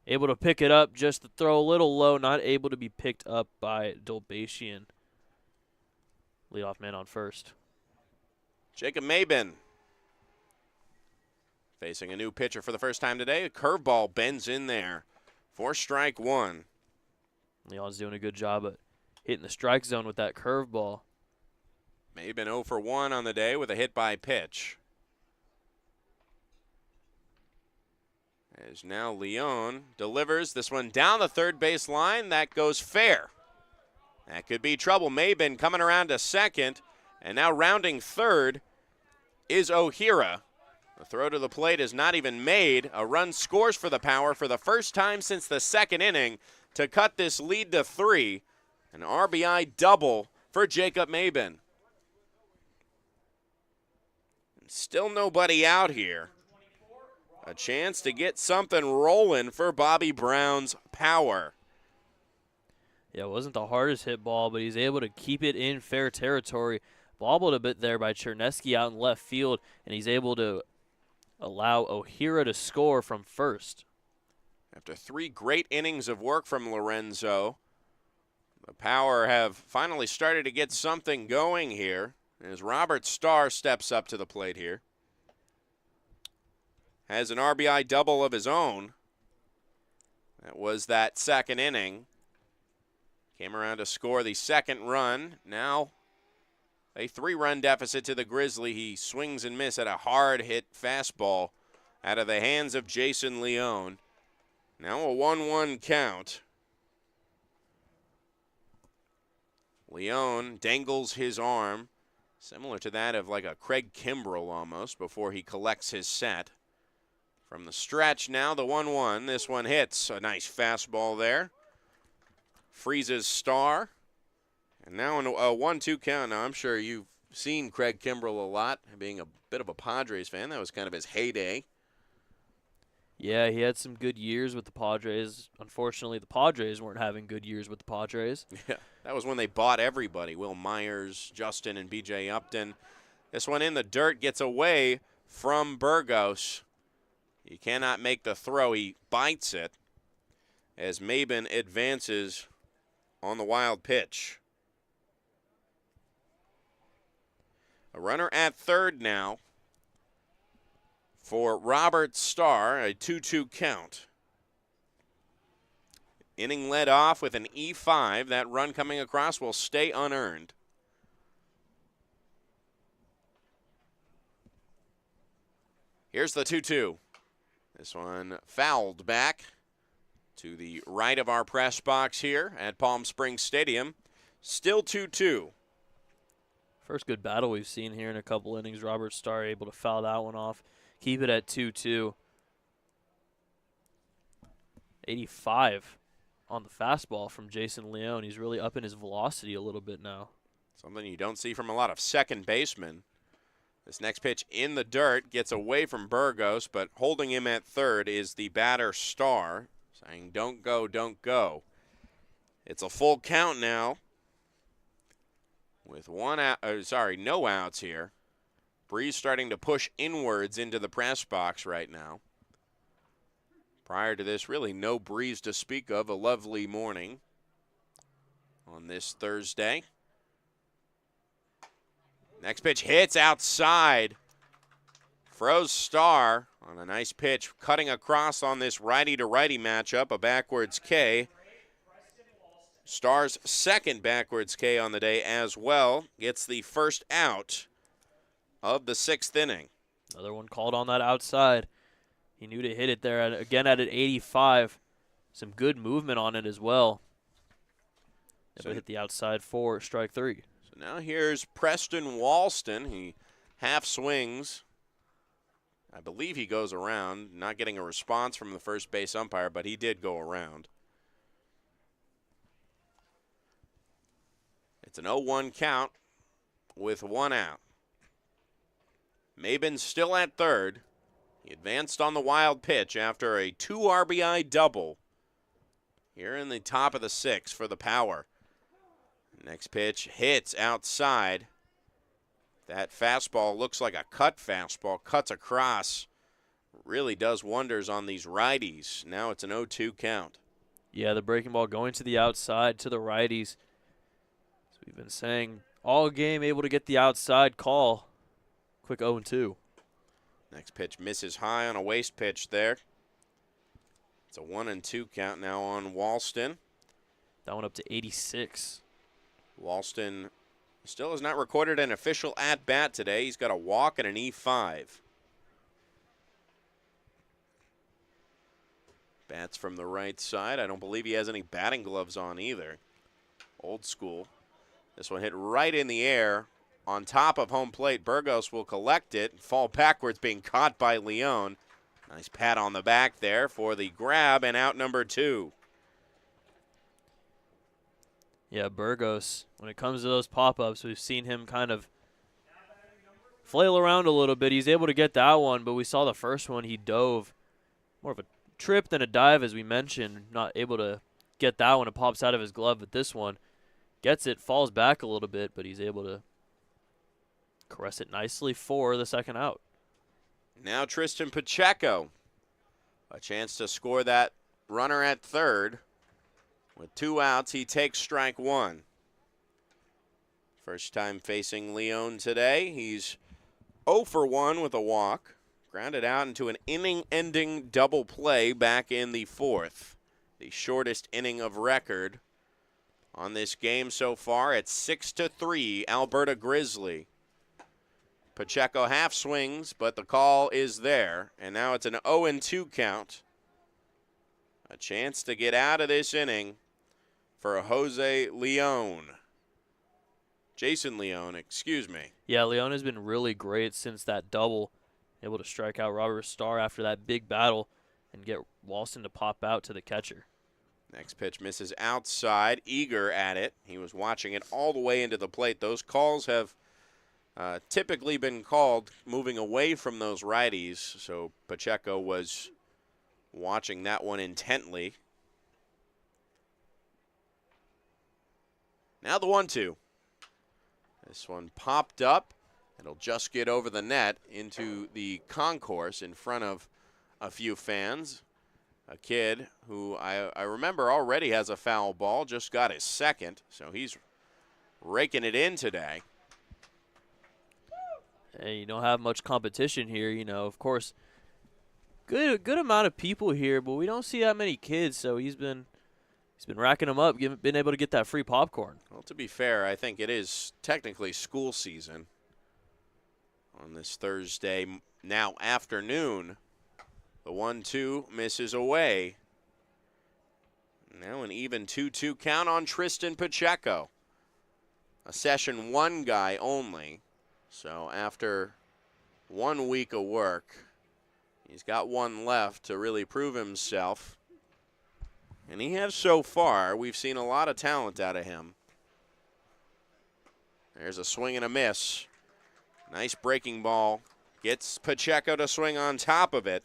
Able to pick it up, just to throw a little low, not able to be picked up by Dolbatian. Leadoff man on first. Jacob Mabin facing a new pitcher for the first time today. A curveball bends in there. 4-1. Leon's doing a good job at hitting the strike zone with that curveball. Mabin 0 for 1 on the day with a hit by pitch. As now Leone delivers this one down the third base line. That goes fair. That could be trouble. Mabin coming around to second, and now rounding third is Ohira. The throw to the plate is not even made. A run scores for the Power for the first time since the second inning to cut this lead to 3. An RBI double for Jacob Mabin. Still nobody out here. A chance to get something rolling for Bobby Brown's Power. Yeah, it wasn't the hardest hit ball, but he's able to keep it in fair territory. Bobbled a bit there by Chernesky out in left field, and he's able to allow O'Hara to score from first. After 3 great innings of work from Lorenzo, the Power have finally started to get something going here as Robert Starr steps up to the plate here. Has an RBI double of his own. That was that second inning. Came around to score the second run. Now a 3-run deficit to the Grizzly. He swings and misses at a hard-hit fastball out of the hands of Jason Leone. Now a 1-1 count. Leone dangles his arm, similar to that of like a Craig Kimbrell almost, before he collects his set. From the stretch now, the 1-1. This one hits. A nice fastball there. Freezes Starr. And now in a 1-2 count. Now, I'm sure you've seen Craig Kimbrell a lot, being a bit of a Padres fan. That was kind of his heyday. Yeah, he had some good years with the Padres. Unfortunately, the Padres weren't having good years with the Padres. Yeah, that was when they bought everybody. Will Myers, Justin, and B.J. Upton. This one in the dirt gets away from Burgos. He cannot make the throw. He bites it as Maben advances on the wild pitch. A runner at third now for Robert Starr, a 2-2 count. Inning led off with an E5. That run coming across will stay unearned. Here's the 2-2. This one fouled back to the right of our press box here at Palm Springs Stadium. Still 2-2. First good battle we've seen here in a couple innings. Robert Starr able to foul that one off. Keep it at 2-2. 85 on the fastball from Jason Leone. He's really upping his velocity a little bit now. Something you don't see from a lot of second basemen. This next pitch in the dirt gets away from Burgos, but holding him at third is the batter Starr, saying don't go, don't go. It's a full count now with no outs here. Breeze starting to push inwards into the press box right now. Prior to this, really no breeze to speak of. A lovely morning on this Thursday. Next pitch hits outside. Froze Starr on a nice pitch, cutting across on this righty-to-righty matchup, a backwards K. Starr's second backwards K on the day as well. Gets the first out of the 6th inning. Another one called on that outside. He knew to hit it there, again at an 85. Some good movement on it as well. So hit the outside for strike 3. So now here's Preston Walston. He half swings. I believe he goes around, not getting a response from the first base umpire, but he did go around. It's an 0-1 count with 1 out. Maben still at third. He advanced on the wild pitch after a 2 RBI double here in the top of the 6th for the Power. Next pitch hits outside. That fastball looks like a cut fastball, cuts across. Really does wonders on these righties. Now it's an 0-2 count. Yeah, the breaking ball going to the outside to the righties. So we've been saying all game able to get the outside call. Quick 0-2. Next pitch misses high on a waste pitch there. It's a 1-2 count now on Walston. That one up to 86. Walston still has not recorded an official at-bat today. He's got a walk and an E5. Bats from the right side. I don't believe he has any batting gloves on either. Old school. This one hit right in the air on top of home plate. Burgos will collect it and fall backwards, being caught by Leone. Nice pat on the back there for the grab, and out number 2. Yeah, Burgos, when it comes to those pop-ups, we've seen him kind of flail around a little bit. He's able to get that one, but we saw the first one. He dove. More of a trip than a dive, as we mentioned. Not able to get that one. It pops out of his glove, but this one gets it, falls back a little bit, but he's able to caress it nicely for the second out. Now Tristan Pacheco, a chance to score that runner at third. With 2 outs, he takes strike 1. First time facing Leon today. He's 0 for 1 with a walk. Grounded out into an inning-ending double play back in the 4th. The shortest inning of record on this game so far at 6-3, Alberta Grizzly. Pacheco half swings, but the call is there, and now it's an 0-2 count. A chance to get out of this inning for Jose Leon. Jason Leon, excuse me. Yeah, Leon has been really great since that double, able to strike out Robert Starr after that big battle and get Walston to pop out to the catcher. Next pitch misses outside, eager at it. He was watching it all the way into the plate. Those calls have typically been called moving away from those righties, so Pacheco was watching that one intently. Now the 1-2. This one popped up. It'll just get over the net into the concourse in front of a few fans. A kid who I remember already has a foul ball, just got his second, so he's raking it in today. Hey, you don't have much competition here, you know. Of course, good amount of people here, but we don't see that many kids, so he's been racking them up, been able to get that free popcorn. Well, to be fair, I think it is technically school season on this Thursday now afternoon. The 1-2 misses away. Now an even 2-2 count on Tristan Pacheco. A session 1 guy only. So after 1 week of work, he's got 1 left to really prove himself. And he has so far. We've seen a lot of talent out of him. There's a swing and a miss. Nice breaking ball. Gets Pacheco to swing on top of it.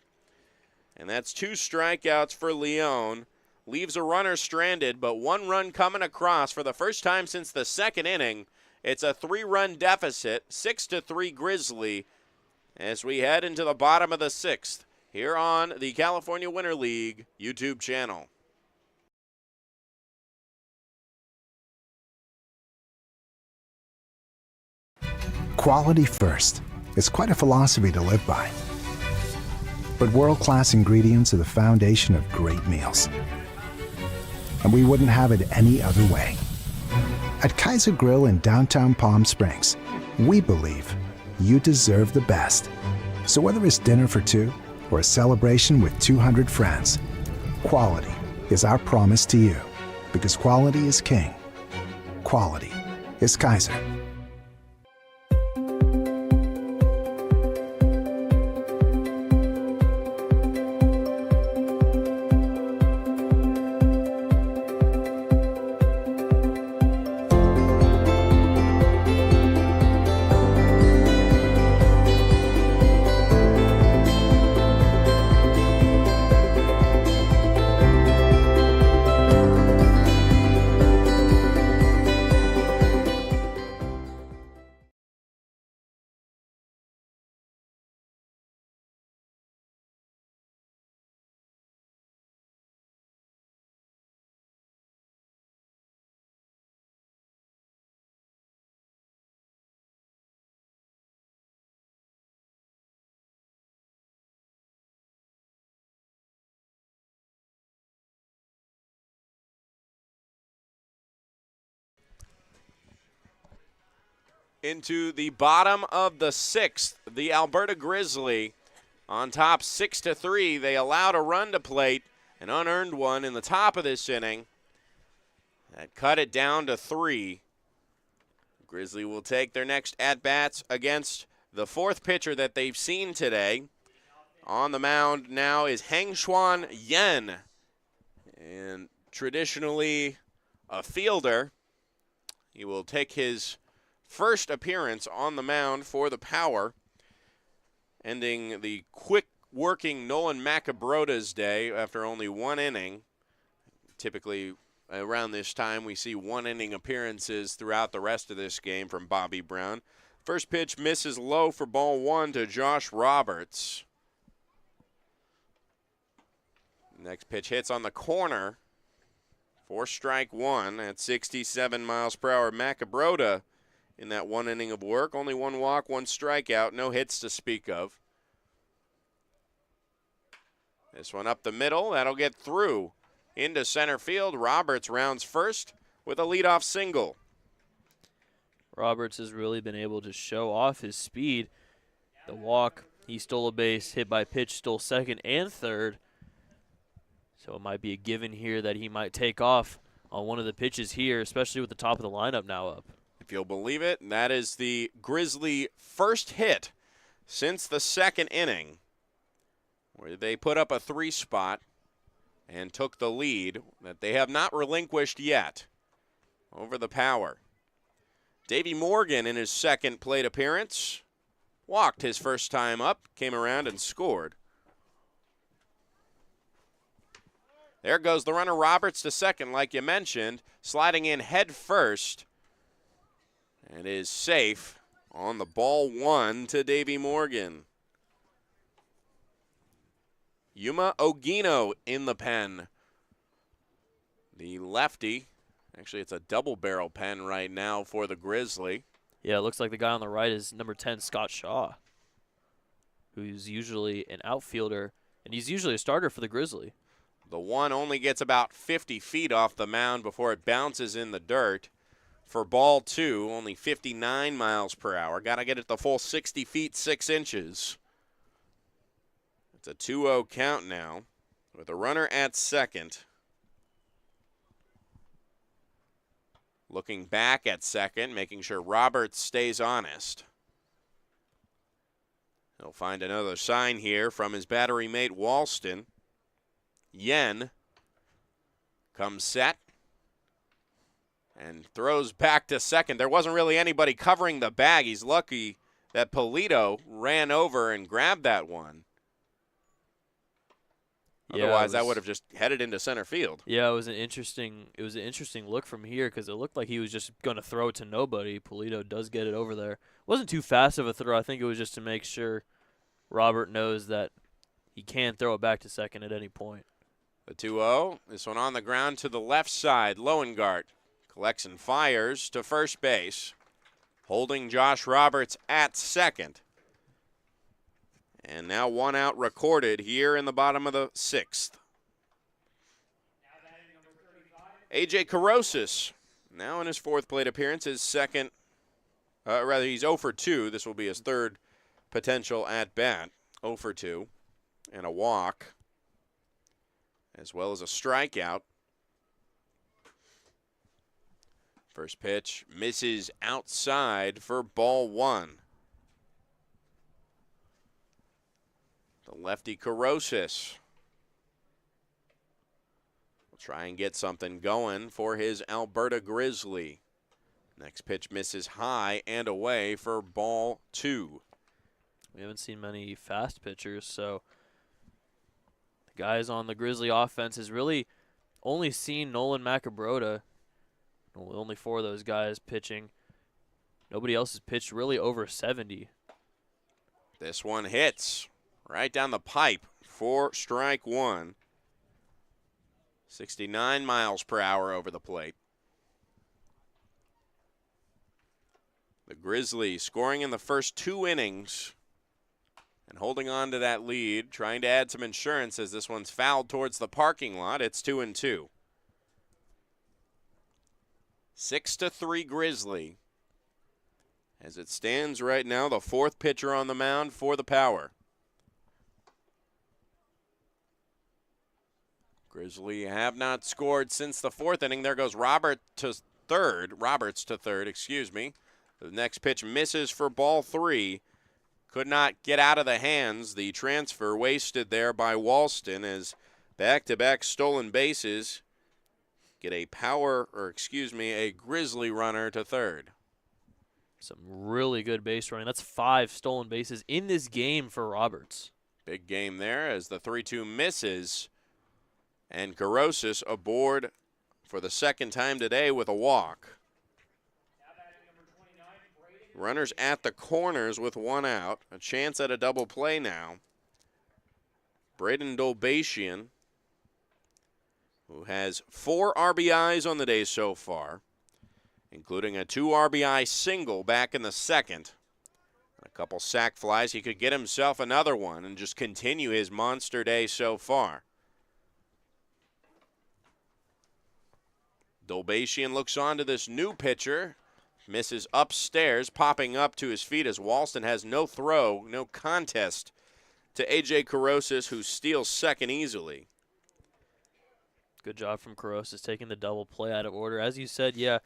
And that's 2 strikeouts for Leon. Leaves a runner stranded, but 1 run coming across for the first time since the 2nd inning. It's a 3-run deficit, 6-3 Grizzly, as we head into the bottom of the 6th here on the California Winter League YouTube channel. Quality first. It's quite a philosophy to live by. But world-class ingredients are the foundation of great meals. And we wouldn't have it any other way. At Kaiser Grill in downtown Palm Springs, we believe you deserve the best. So whether it's dinner for 2 or a celebration with 200 friends, quality is our promise to you. Because quality is king. Quality is Kaiser. Into the bottom of the 6th, the Alberta Grizzly on top 6-3. They allowed a run to plate, an unearned one in the top of this inning. That cut it down to 3. Grizzly will take their next at-bats against the 4th pitcher that they've seen today. On the mound now is Hangchuan Yen, and traditionally a fielder. He will take his first appearance on the mound for the Power, ending the quick-working Nolan Macabrota's day after only 1 inning. Typically, around this time, we see 1-inning appearances throughout the rest of this game from Bobby Brown. First pitch misses low for ball 1 to Josh Roberts. Next pitch hits on the corner for strike 1 at 67 miles per hour. Macabrota in that 1 inning of work. Only 1 walk, 1 strikeout, no hits to speak of. This one up the middle, that'll get through into center field. Roberts rounds first with a leadoff single. Roberts has really been able to show off his speed. The walk, he stole a base, hit by pitch, stole second and third. So it might be a given here that he might take off on one of the pitches here, especially with the top of the lineup now up. If you'll believe it, that is the Grizzly first hit since the 2nd inning, where they put up a 3 spot and took the lead that they have not relinquished yet over the Power. Davey Morgan in his 2nd plate appearance walked his first time up, came around and scored. There goes the runner. Roberts to second, like you mentioned, sliding in head first, and is safe on the ball 1 to Davey Morgan. Yuma Ogino in the pen. The lefty. Actually, it's a double barrel pen right now for the Grizzly. Yeah, it looks like the guy on the right is number 10, Scott Shaw, who's usually an outfielder, and he's usually a starter for the Grizzly. The one only gets about 50 feet off the mound before it bounces in the dirt. For ball 2, only 59 miles per hour. Got to get it the full 60 feet, 6 inches. It's a 2-0 count now with a runner at second. Looking back at second, making sure Roberts stays honest. He'll find another sign here from his battery mate, Walston. Yen comes set and throws back to second. There wasn't really anybody covering the bag. He's lucky that Polito ran over and grabbed that one. Otherwise, that would have just headed into center field. Yeah, it was an interesting look from here because it looked like he was just going to throw it to nobody. Polito does get it over there. Wasn't too fast of a throw. I think it was just to make sure Robert knows that he can throw it back to second at any point. The 2-0. This one on the ground to the left side. Loengart collects and fires to first base, holding Josh Roberts at second. And now 1 out recorded here in the bottom of the 6th. A.J. Carosis, now in his 4th plate appearance, his second, he's 0 for 2. This will be his 3rd potential at bat. 0 for 2 and a walk, as well as a strikeout. First pitch misses outside for ball 1. The lefty Carosis will try and get something going for his Alberta Grizzly. Next pitch misses high and away for ball 2. We haven't seen many fast pitchers, so the guys on the Grizzly offense has really only seen Nolan Macabrota. Only 4 of those guys pitching. Nobody else has pitched really over 70. This one hits right down the pipe for strike 1. 69 miles per hour over the plate. The Grizzlies scoring in the first 2 innings and holding on to that lead, trying to add some insurance as this one's fouled towards the parking lot. It's 2-2. 6-3 Grizzly. As it stands right now, the 4th pitcher on the mound for the Power. Grizzly have not scored since the 4th inning. There goes Roberts to third. The next pitch misses for ball 3. Could not get out of the hands. The transfer wasted there by Walston as back-to-back stolen bases get a Grizzly runner to third. Some really good base running. That's 5 stolen bases in this game for Roberts. Big game there as the 3-2 misses. And Carosis aboard for the 2nd time today with a walk. Runners at the corners with one out. A chance at a double play now. Braden Dolbatian, who has 4 RBIs on the day so far, including a 2 RBI single back in the second. A couple sac flies. He could get himself another one and just continue his monster day so far. Dolbatian looks on to this new pitcher. Misses upstairs, popping up to his feet as Walston has no throw, no contest to A.J. Carosis, who steals second easily. Good job from Carosis taking the double play out of order. As you said, yeah,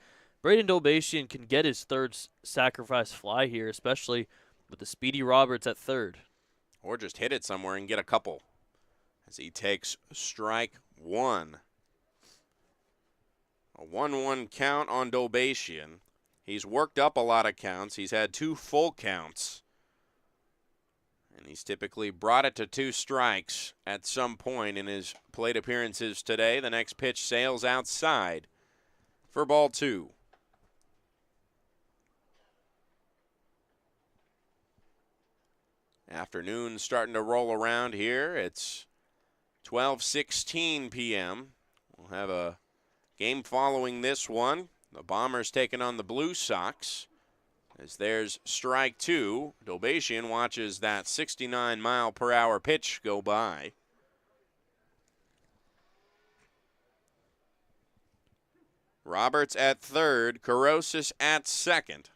Braden Dolbatian can get his third sacrifice fly here, especially with the speedy Roberts at third. Or just hit it somewhere and get a couple as he takes strike one. A 1-1 count on Dolbatian. He's worked up a lot of counts. He's had 2 full counts. And he's typically brought it to 2 strikes at some point in his plate appearances today. The next pitch sails outside for ball 2. Afternoon starting to roll around here. It's 12:16 p.m. We'll have a game following this one. The Bombers taking on the Blue Sox. As there's strike 2, Dolbatian watches that 69-mile-per-hour pitch go by. Roberts at third, Carosis at second.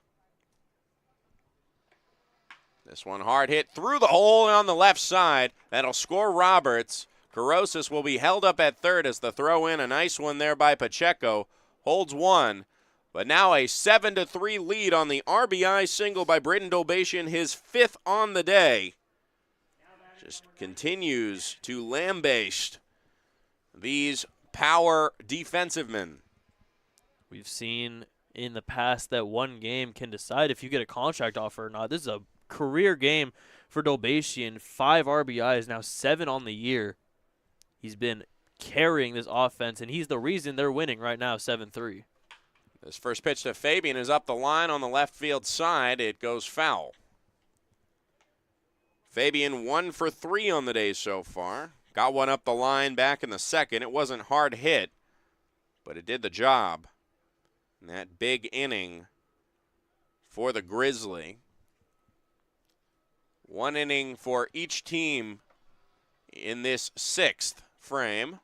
This one hard hit through the hole on the left side. That'll score Roberts. Carosis will be held up at third as the throw in. A nice one there by Pacheco. Holds one. But now a 7-3 lead on the RBI single by Braden Dolbatian, his 5th on the day. Just continues to lambaste these power defensive men. We've seen in the past that one game can decide if you get a contract offer or not. This is a career game for Dolbatian. 5 RBIs, now 7 on the year. He's been carrying this offense, and he's the reason they're winning right now, 7-3. This first pitch to Fabian is up the line on the left field side. It goes foul. Fabian 1 for 3 on the day so far. Got one up the line back in the second. It wasn't hard hit, but it did the job. And that big inning for the Grizzly. 1 inning for each team in this 6th frame.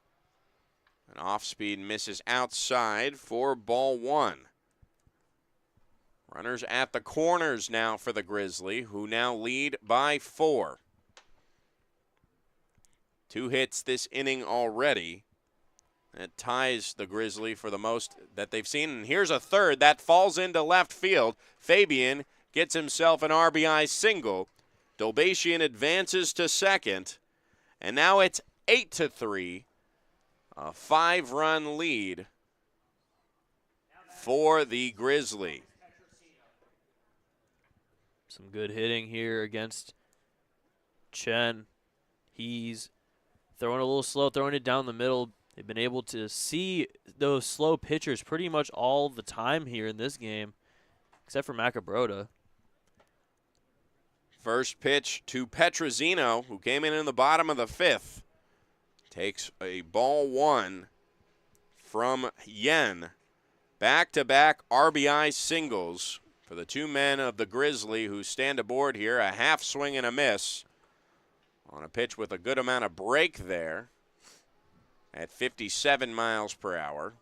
An off-speed misses outside for ball 1. Runners at the corners now for the Grizzly, who now lead by 4. 2 hits this inning already. That ties the Grizzly for the most that they've seen. And here's a third. That falls into left field. Fabian gets himself an RBI single. Dolbatian advances to second. And now it's 8-3. A 5-run lead for the Grizzly. Some good hitting here against Chen. He's throwing a little slow, throwing it down the middle. They've been able to see those slow pitchers pretty much all the time here in this game, except for Macabrota. First pitch to Petrosino, who came in the bottom of the 5th. Takes a ball 1 from Yen. Back-to-back RBI singles for the 2 men of the Grizzly who stand aboard here. A half swing and a miss on a pitch with a good amount of break there at 57 miles per hour.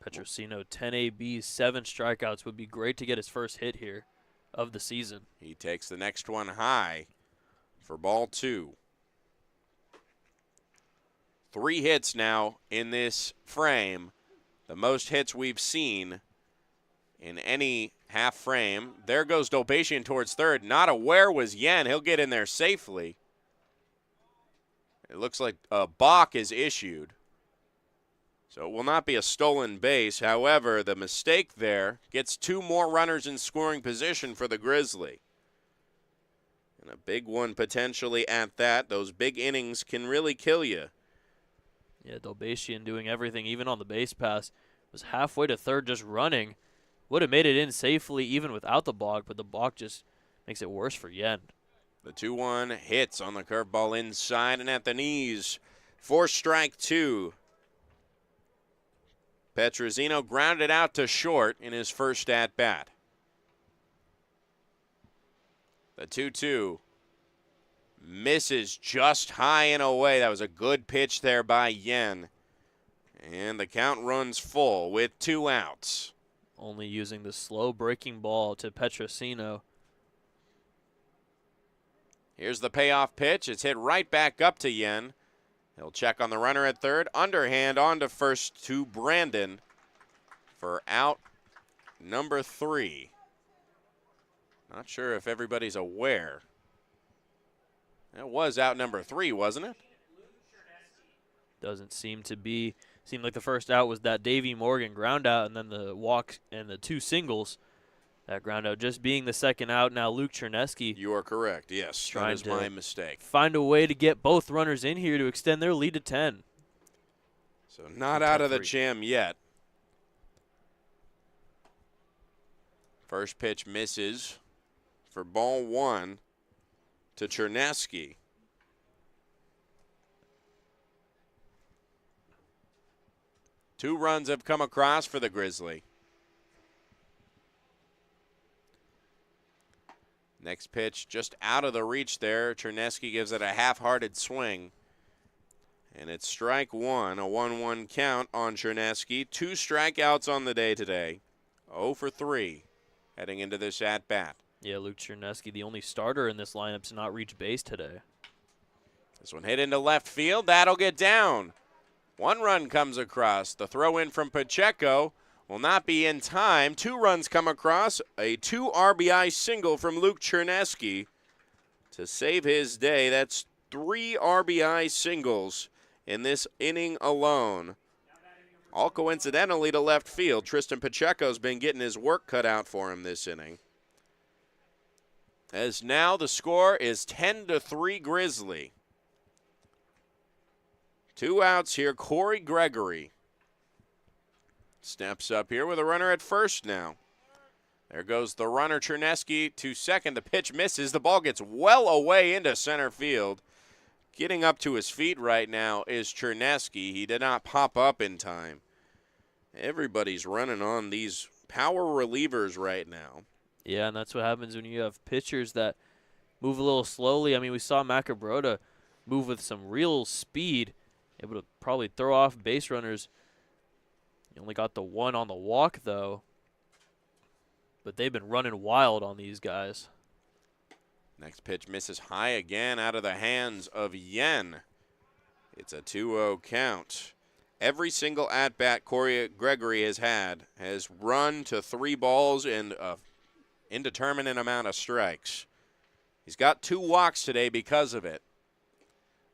Petrosino, 10 ABs, 7 strikeouts. Would be great to get his first hit here of the season. He takes the next one high for ball 2. 3 hits now in this frame. The most hits we've seen in any half frame. There goes Dolbatian towards third. Not aware was Yen. He'll get in there safely. It looks like a balk is issued. So it will not be a stolen base. However, the mistake there gets 2 more runners in scoring position for the Grizzly. And a big one potentially at that. Those big innings can really kill you. Yeah, Dolbatian doing everything, even on the base pass. Was halfway to third just running would have made it in safely even without the balk, but the balk just makes it worse for Yen. The 2-1 hits on the curveball inside and at the knees for strike 2. Petrosino grounded out to short in his first at-bat. The 2-2 misses just high and away. That was a good pitch there by Yen. And the count runs full with 2 outs. Only using the slow breaking ball to Petrosino. Here's the payoff pitch. It's hit right back up to Yen. He'll check on the runner at third. Underhand on to first to Brandon for out number 3. Not sure if everybody's aware. That was out number 3, wasn't it? Doesn't seem to be. Seemed like the first out was that Davey Morgan ground out, and then the walk and the 2 singles. That ground out just being the second out. Now Luke Chernesky. You are correct. Yes, that is my mistake. Find a way to get both runners in here to extend their lead to 10. So not out of the jam yet. First pitch misses for ball 1 to Chernesky. Two runs have come across for the Grizzly. Next pitch just out of the reach there. Chernesky gives it a half-hearted swing. And it's strike 1, a 1-1 count on Chernesky. 2 strikeouts on the day today. 0 for 3 heading into this at-bat. Yeah, Luke Chernesky, the only starter in this lineup to not reach base today. This one hit into left field. That'll get down. 1 run comes across. The throw in from Pacheco will not be in time. 2 runs come across. A 2 RBI single from Luke Chernesky to save his day. That's 3 RBI singles in this inning alone. All coincidentally to left field. Tristan Pacheco's been getting his work cut out for him this inning. As now the score is 10-3 Grizzly. 2 outs here. Corey Gregory steps up here with a runner at first now. There goes the runner, Chernesky, to second. The pitch misses. The ball gets well away into center field. Getting up to his feet right now is Chernesky. He did not pop up in time. Everybody's running on these power relievers right now. Yeah, and that's what happens when you have pitchers that move a little slowly. I mean, we saw Macabrota move with some real speed, able to probably throw off base runners. He only got the 1 on the walk, though. But they've been running wild on these guys. Next pitch misses high again out of the hands of Yen. It's a 2-0 count. Every single at-bat Corey Gregory has had has run to 3 balls and an indeterminate amount of strikes. He's got 2 walks today because of it.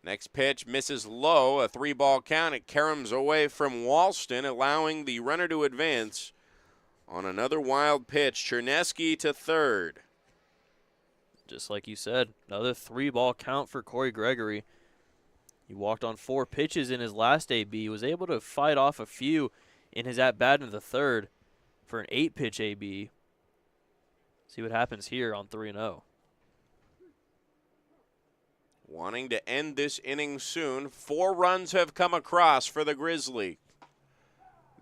Next pitch misses low, a 3-ball count. It caroms away from Walston, allowing the runner to advance on another wild pitch. Chernesky to third. Just like you said, another 3-ball count for Corey Gregory. He walked on 4 pitches in his last AB. He was able to fight off a few in his at-bat in the third for an 8-pitch AB. See what happens here on 3-0. Wanting to end this inning soon. 4 runs have come across for the Grizzly.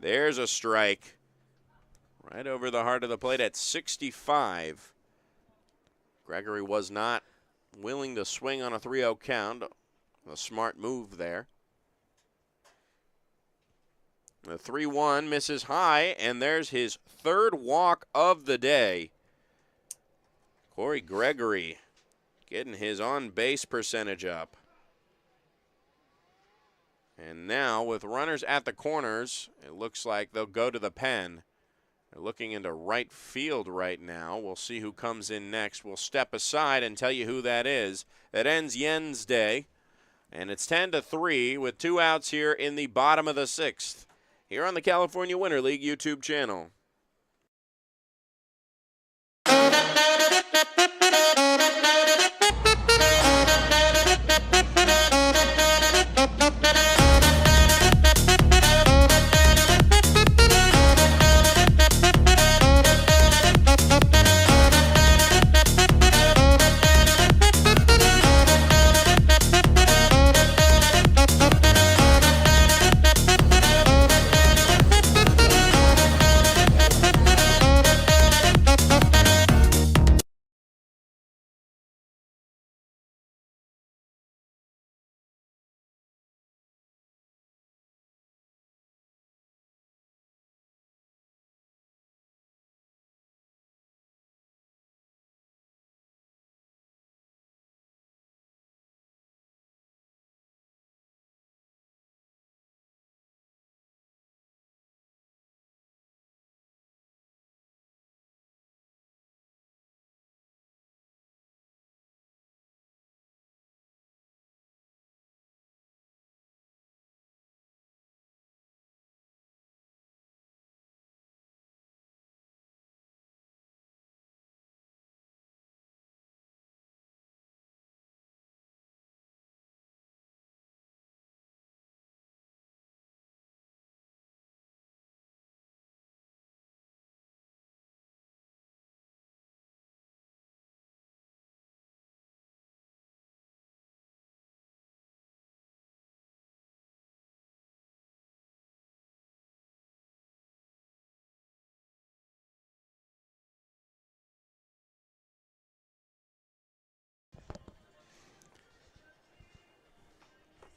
There's a strike right over the heart of the plate at 65. Gregory was not willing to swing on a 3-0 count. A smart move there. The 3-1 misses high, and there's his 3rd walk of the day. Corey Gregory getting his on-base percentage up. And now with runners at the corners, it looks like they'll go to the pen. They're looking into right field right now. We'll see who comes in next. We'll step aside and tell you who that is. That ends Yen's day. And it's 10-3 with 2 outs here in the bottom of the 6th. Here on the California Winter League YouTube channel.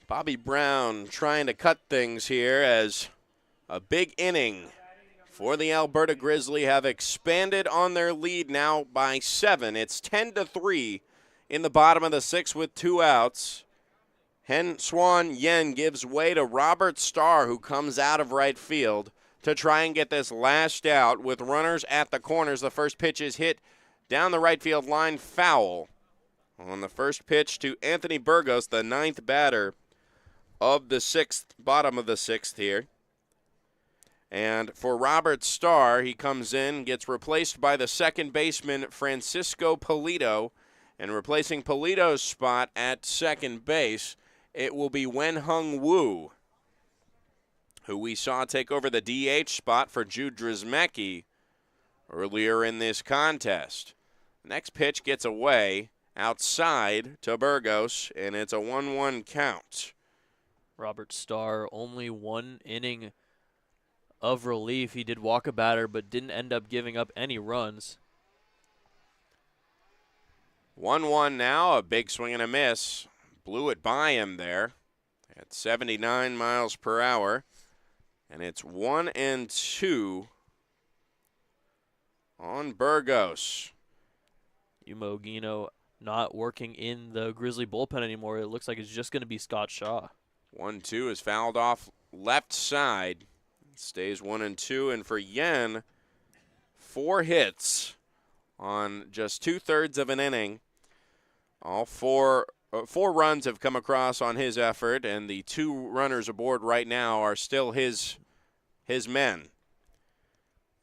Bobby Brown trying to cut things here as a big inning for the Alberta Grizzly have expanded on their lead now by 7. It's 10-3 in the bottom of the 6th with 2 outs. Swan Yen gives way to Robert Starr, who comes out of right field to try and get this last out with runners at the corners. The first pitch is hit down the right field line, foul. On the first pitch to Anthony Burgos, the 9th batter of the 6th, bottom of the 6th here. And for Robert Starr, he comes in, gets replaced by the second baseman Francisco Polito, and replacing Polito's spot at second base, it will be Wen-Hung Woo, who we saw take over the DH spot for Jude Drzemecki earlier in this contest. Next pitch gets away outside to Burgos, and it's a 1-1 count. Robert Starr, only 1 inning of relief. He did walk a batter, but didn't end up giving up any runs. 1-1 now, a big swing and a miss. Blew it by him there at 79 miles per hour. And it's 1-2 on Burgos. Yumo Gino not working in the Grizzly bullpen anymore. It looks like it's just going to be Scott Shaw. 1-2 is fouled off left side. Stays 1-2. And for Yen, 4 hits on just 2/3 of an inning. All 4 runs have come across on his effort, and the 2 runners aboard right now are still his men.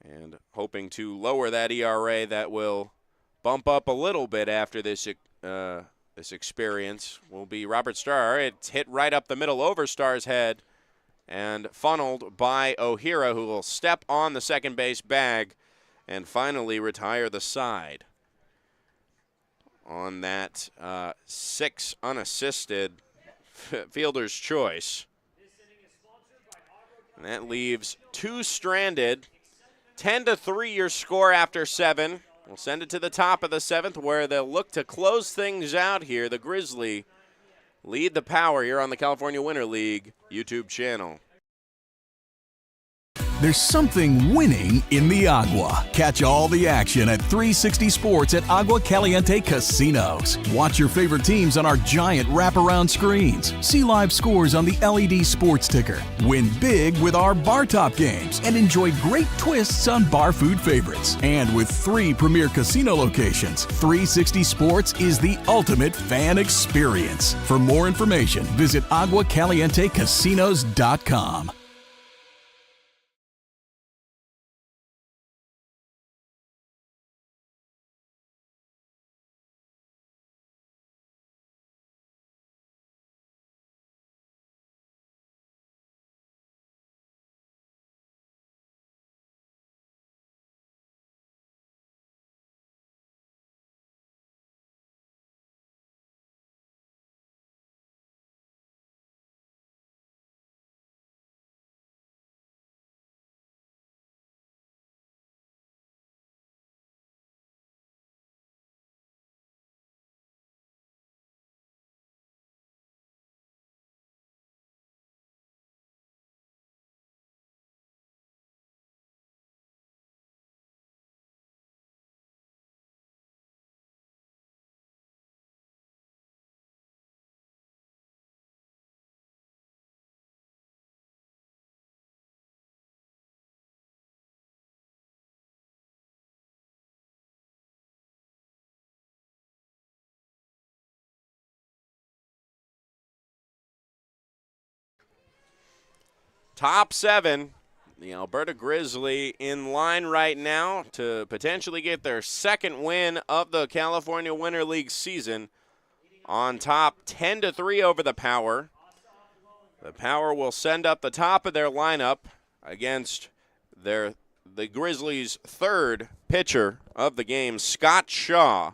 And hoping to lower that ERA, that will bump up a little bit after this experience, will be Robert Starr. It's hit right up the middle over Starr's head and funneled by O'Hara, who will step on the second base bag and finally retire the side on that 6 unassisted fielder's choice. And that leaves 2 stranded. 10-3 your score after 7. We'll send it to the top of the 7th where they'll look to close things out here. The Grizzly lead the Power here on the California Winter League YouTube channel. There's something winning in the Agua. Catch all the action at 360 Sports at Agua Caliente Casinos. Watch your favorite teams on our giant wraparound screens. See live scores on the LED sports ticker. Win big with our bar top games and enjoy great twists on bar food favorites. And with 3 premier casino locations, 360 Sports is the ultimate fan experience. For more information, visit aguacalientecasinos.com. Top 7, the Alberta Grizzly in line right now to potentially get their 2nd win of the California Winter League season. On top, 10-3 over the Power. The Power will send up the top of their lineup against the Grizzlies' 3rd pitcher of the game, Scott Shaw,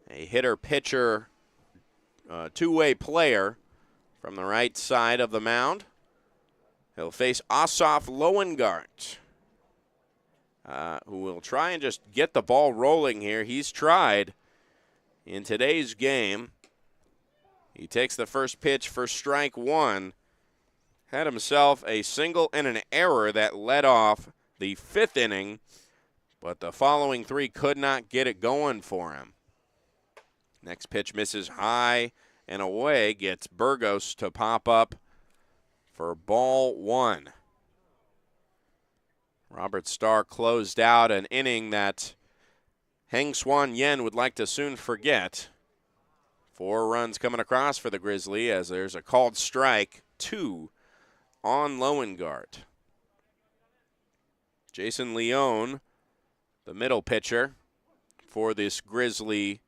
a hitter-pitcher, two-way player from the right side of the mound. He'll face Asaf Loengart, who will try and just get the ball rolling here. He's tried in today's game. He takes the first pitch for strike one. Had himself a single and an error that led off the 5th inning, but the following 3 could not get it going for him. Next pitch misses high and away, gets Burgos to pop up for ball 1. Robert Starr closed out an inning that Heng Swan Yen would like to soon forget. 4 runs coming across for the Grizzly as there's a called strike, 2 on Loengart. Jason Leone, the middle pitcher for this Grizzly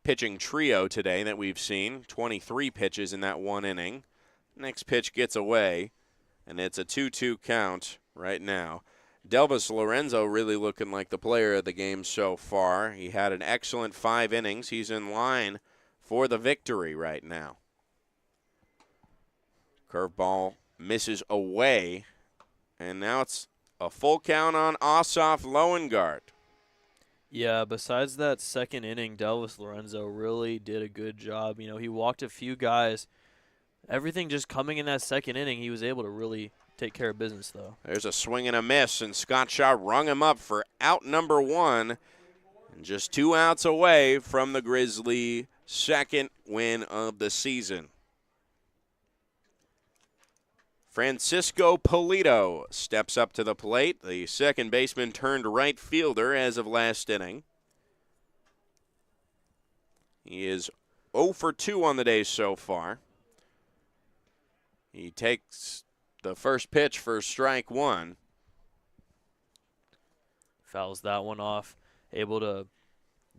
pitching trio today that we've seen. 23 pitches in that 1 inning. Next pitch gets away, and it's a 2-2 count right now. Delvis Lorenzo really looking like the player of the game so far. He had an excellent 5 innings. He's in line for the victory right now. Curveball misses away, and now it's a full count on Asaf Loengart. Yeah, besides that 2nd inning, Delvis Lorenzo really did a good job. You know, he walked a few guys. Everything just coming in that 2nd inning, he was able to really take care of business, though. There's a swing and a miss, and Scott Shaw rung him up for out number 1. And just 2 outs away from the Grizzly 2nd win of the season. Francisco Polito steps up to the plate. The second baseman turned right fielder as of last inning. He is 0 for 2 on the day so far. He takes the first pitch for strike 1. Fouls that one off. Able to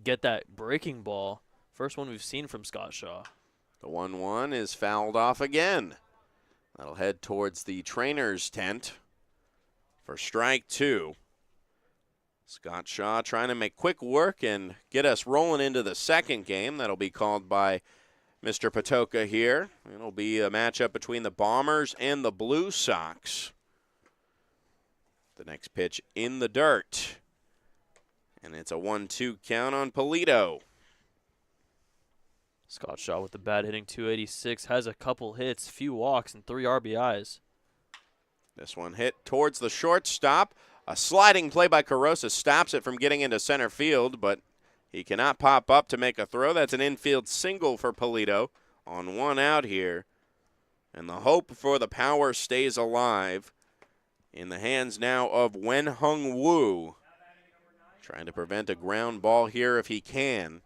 get that breaking ball. First one we've seen from Scott Shaw. The 1-1 is fouled off again. That'll head towards the trainer's tent for strike 2. Scott Shaw trying to make quick work and get us rolling into the 2nd game. That'll be called by Mr. Patoka here. It'll be a matchup between the Bombers and the Blue Sox. The next pitch in the dirt. And it's a 1-2 count on Polito. Scott Shaw with the bat hitting .286, has a couple hits, few walks, and 3 RBIs. This one hit towards the shortstop. A sliding play by Carosa stops it from getting into center field, but he cannot pop up to make a throw. That's an infield single for Polito on 1 out here. And the hope for the Power stays alive in the hands now of Wen Hung Woo. Trying to prevent a ground ball here if he can.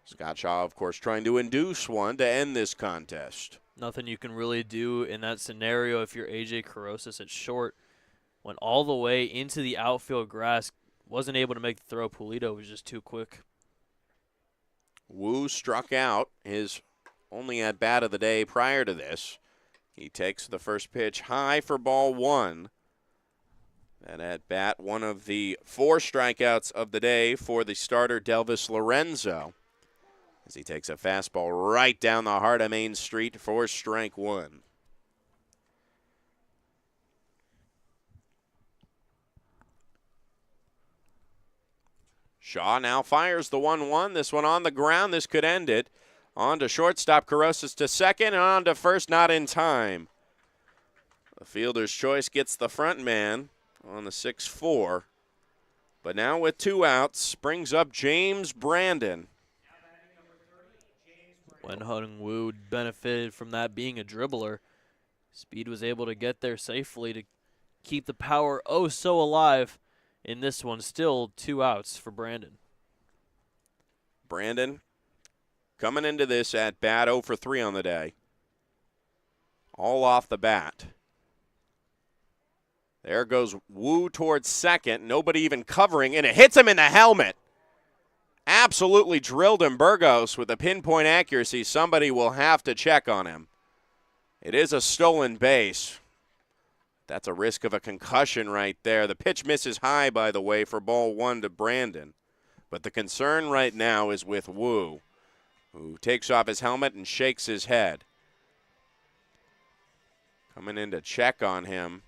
Scott Shaw, of course, trying to induce one to end this contest. Nothing you can really do in that scenario if you're A.J. Carosis at short. Went all the way into the outfield grass. Wasn't able to make the throw. Polito was just too quick. Wu struck out his only at-bat of the day prior to this. He takes the first pitch high for ball 1. That at-bat, one of the 4 strikeouts of the day for the starter, Delvis Lorenzo, as he takes a fastball right down the heart of Main Street for strike 1. Shaw now fires the 1-1. This one on the ground. This could end it. On to shortstop, Carosis to second, and on to first, not in time. The fielder's choice gets the front man on the 6-4. But now with 2 outs, brings up James Brandon. Wen Hung Woo benefited from that being a dribbler. Speed was able to get there safely to keep the Power oh so alive in this one. Still 2 outs for Brandon. Brandon coming into this at bat 0 for 3 on the day. All off the bat. There goes Woo towards second. Nobody even covering, and it hits him in the helmet. Absolutely drilled him. Burgos with a pinpoint accuracy. Somebody will have to check on him. It is a stolen base. That's a risk of a concussion right there. The pitch misses high, by the way, for ball 1 to Brandon. But the concern right now is with Woo, who takes off his helmet and shakes his head. Coming in to check on him,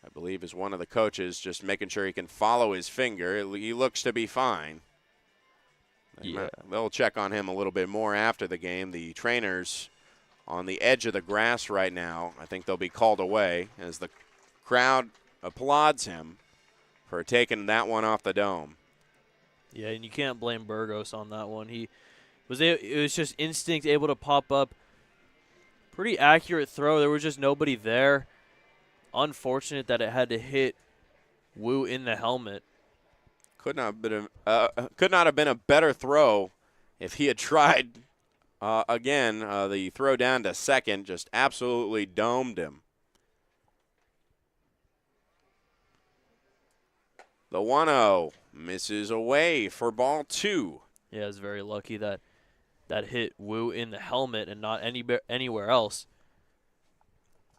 I believe, is one of the coaches, just making sure he can follow his finger. He looks to be fine. Yeah. They'll check on him a little bit more after the game. The trainers on the edge of the grass right now. I think they'll be called away as the crowd applauds him for taking that one off the dome. Yeah, and you can't blame Burgos on that one. It was just instinct, able to pop up. Pretty accurate throw. There was just nobody there. Unfortunate that it had to hit Wu in the helmet. Could not have been a better throw if he had tried again. The throw down to second just absolutely domed him. The 1-0 misses away for ball 2. Yeah, it's very lucky that hit Wu in the helmet and not anywhere else.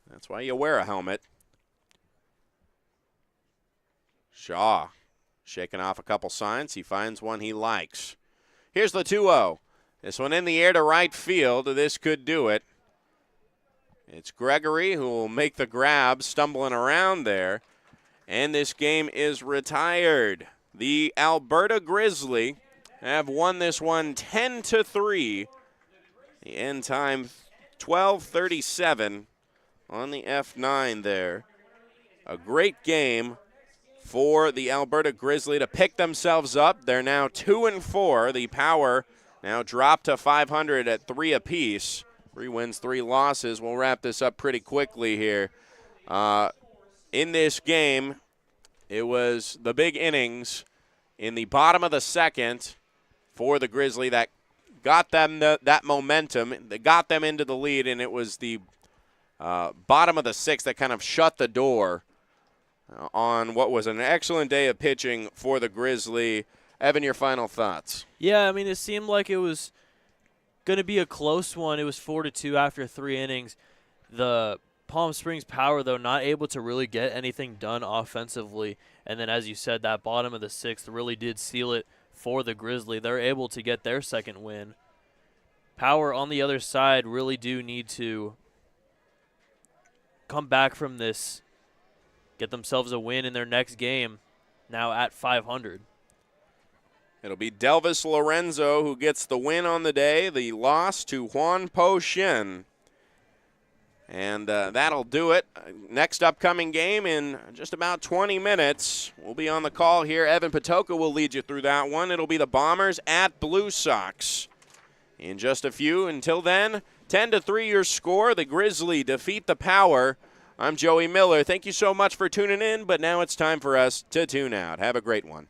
That's why you wear a helmet. Shaw shaking off a couple signs. He finds one he likes. Here's the 2-0. This one in the air to right field. This could do it. It's Gregory who will make the grab, stumbling around there. And this game is retired. The Alberta Grizzly have won this one 10-3. The end time 12:37 on the F9 there. A great game for the Alberta Grizzly to pick themselves up. They're now 2-4. The Power now dropped to 500 at 3 apiece. 3 wins, 3 losses. We'll wrap this up pretty quickly here. In this game, it was the big innings in the bottom of the second for the Grizzly that got them that momentum, that got them into the lead, and it was the bottom of the sixth that kind of shut the door on what was an excellent day of pitching for the Grizzly. Evan, your final thoughts? Yeah, I mean, it seemed like it was going to be a close one. It was 4-2 after 3 innings. The Palm Springs Power, though, not able to really get anything done offensively. And then, as you said, that bottom of the sixth really did seal it for the Grizzly. They're able to get their second win. Power on the other side really do need to come back from this, get themselves a win in their next game, now at 500. It'll be Delvis Lorenzo who gets the win on the day, the loss to Juan Po Shin. And that'll do it. Next upcoming game in just about 20 minutes. We'll be on the call here. Evan Patoka will lead you through that one. It'll be the Bombers at Blue Sox in just a few. Until then, 10-3 your score. The Grizzly defeat the Power. I'm Joey Miller. Thank you so much for tuning in, but now it's time for us to tune out. Have a great one.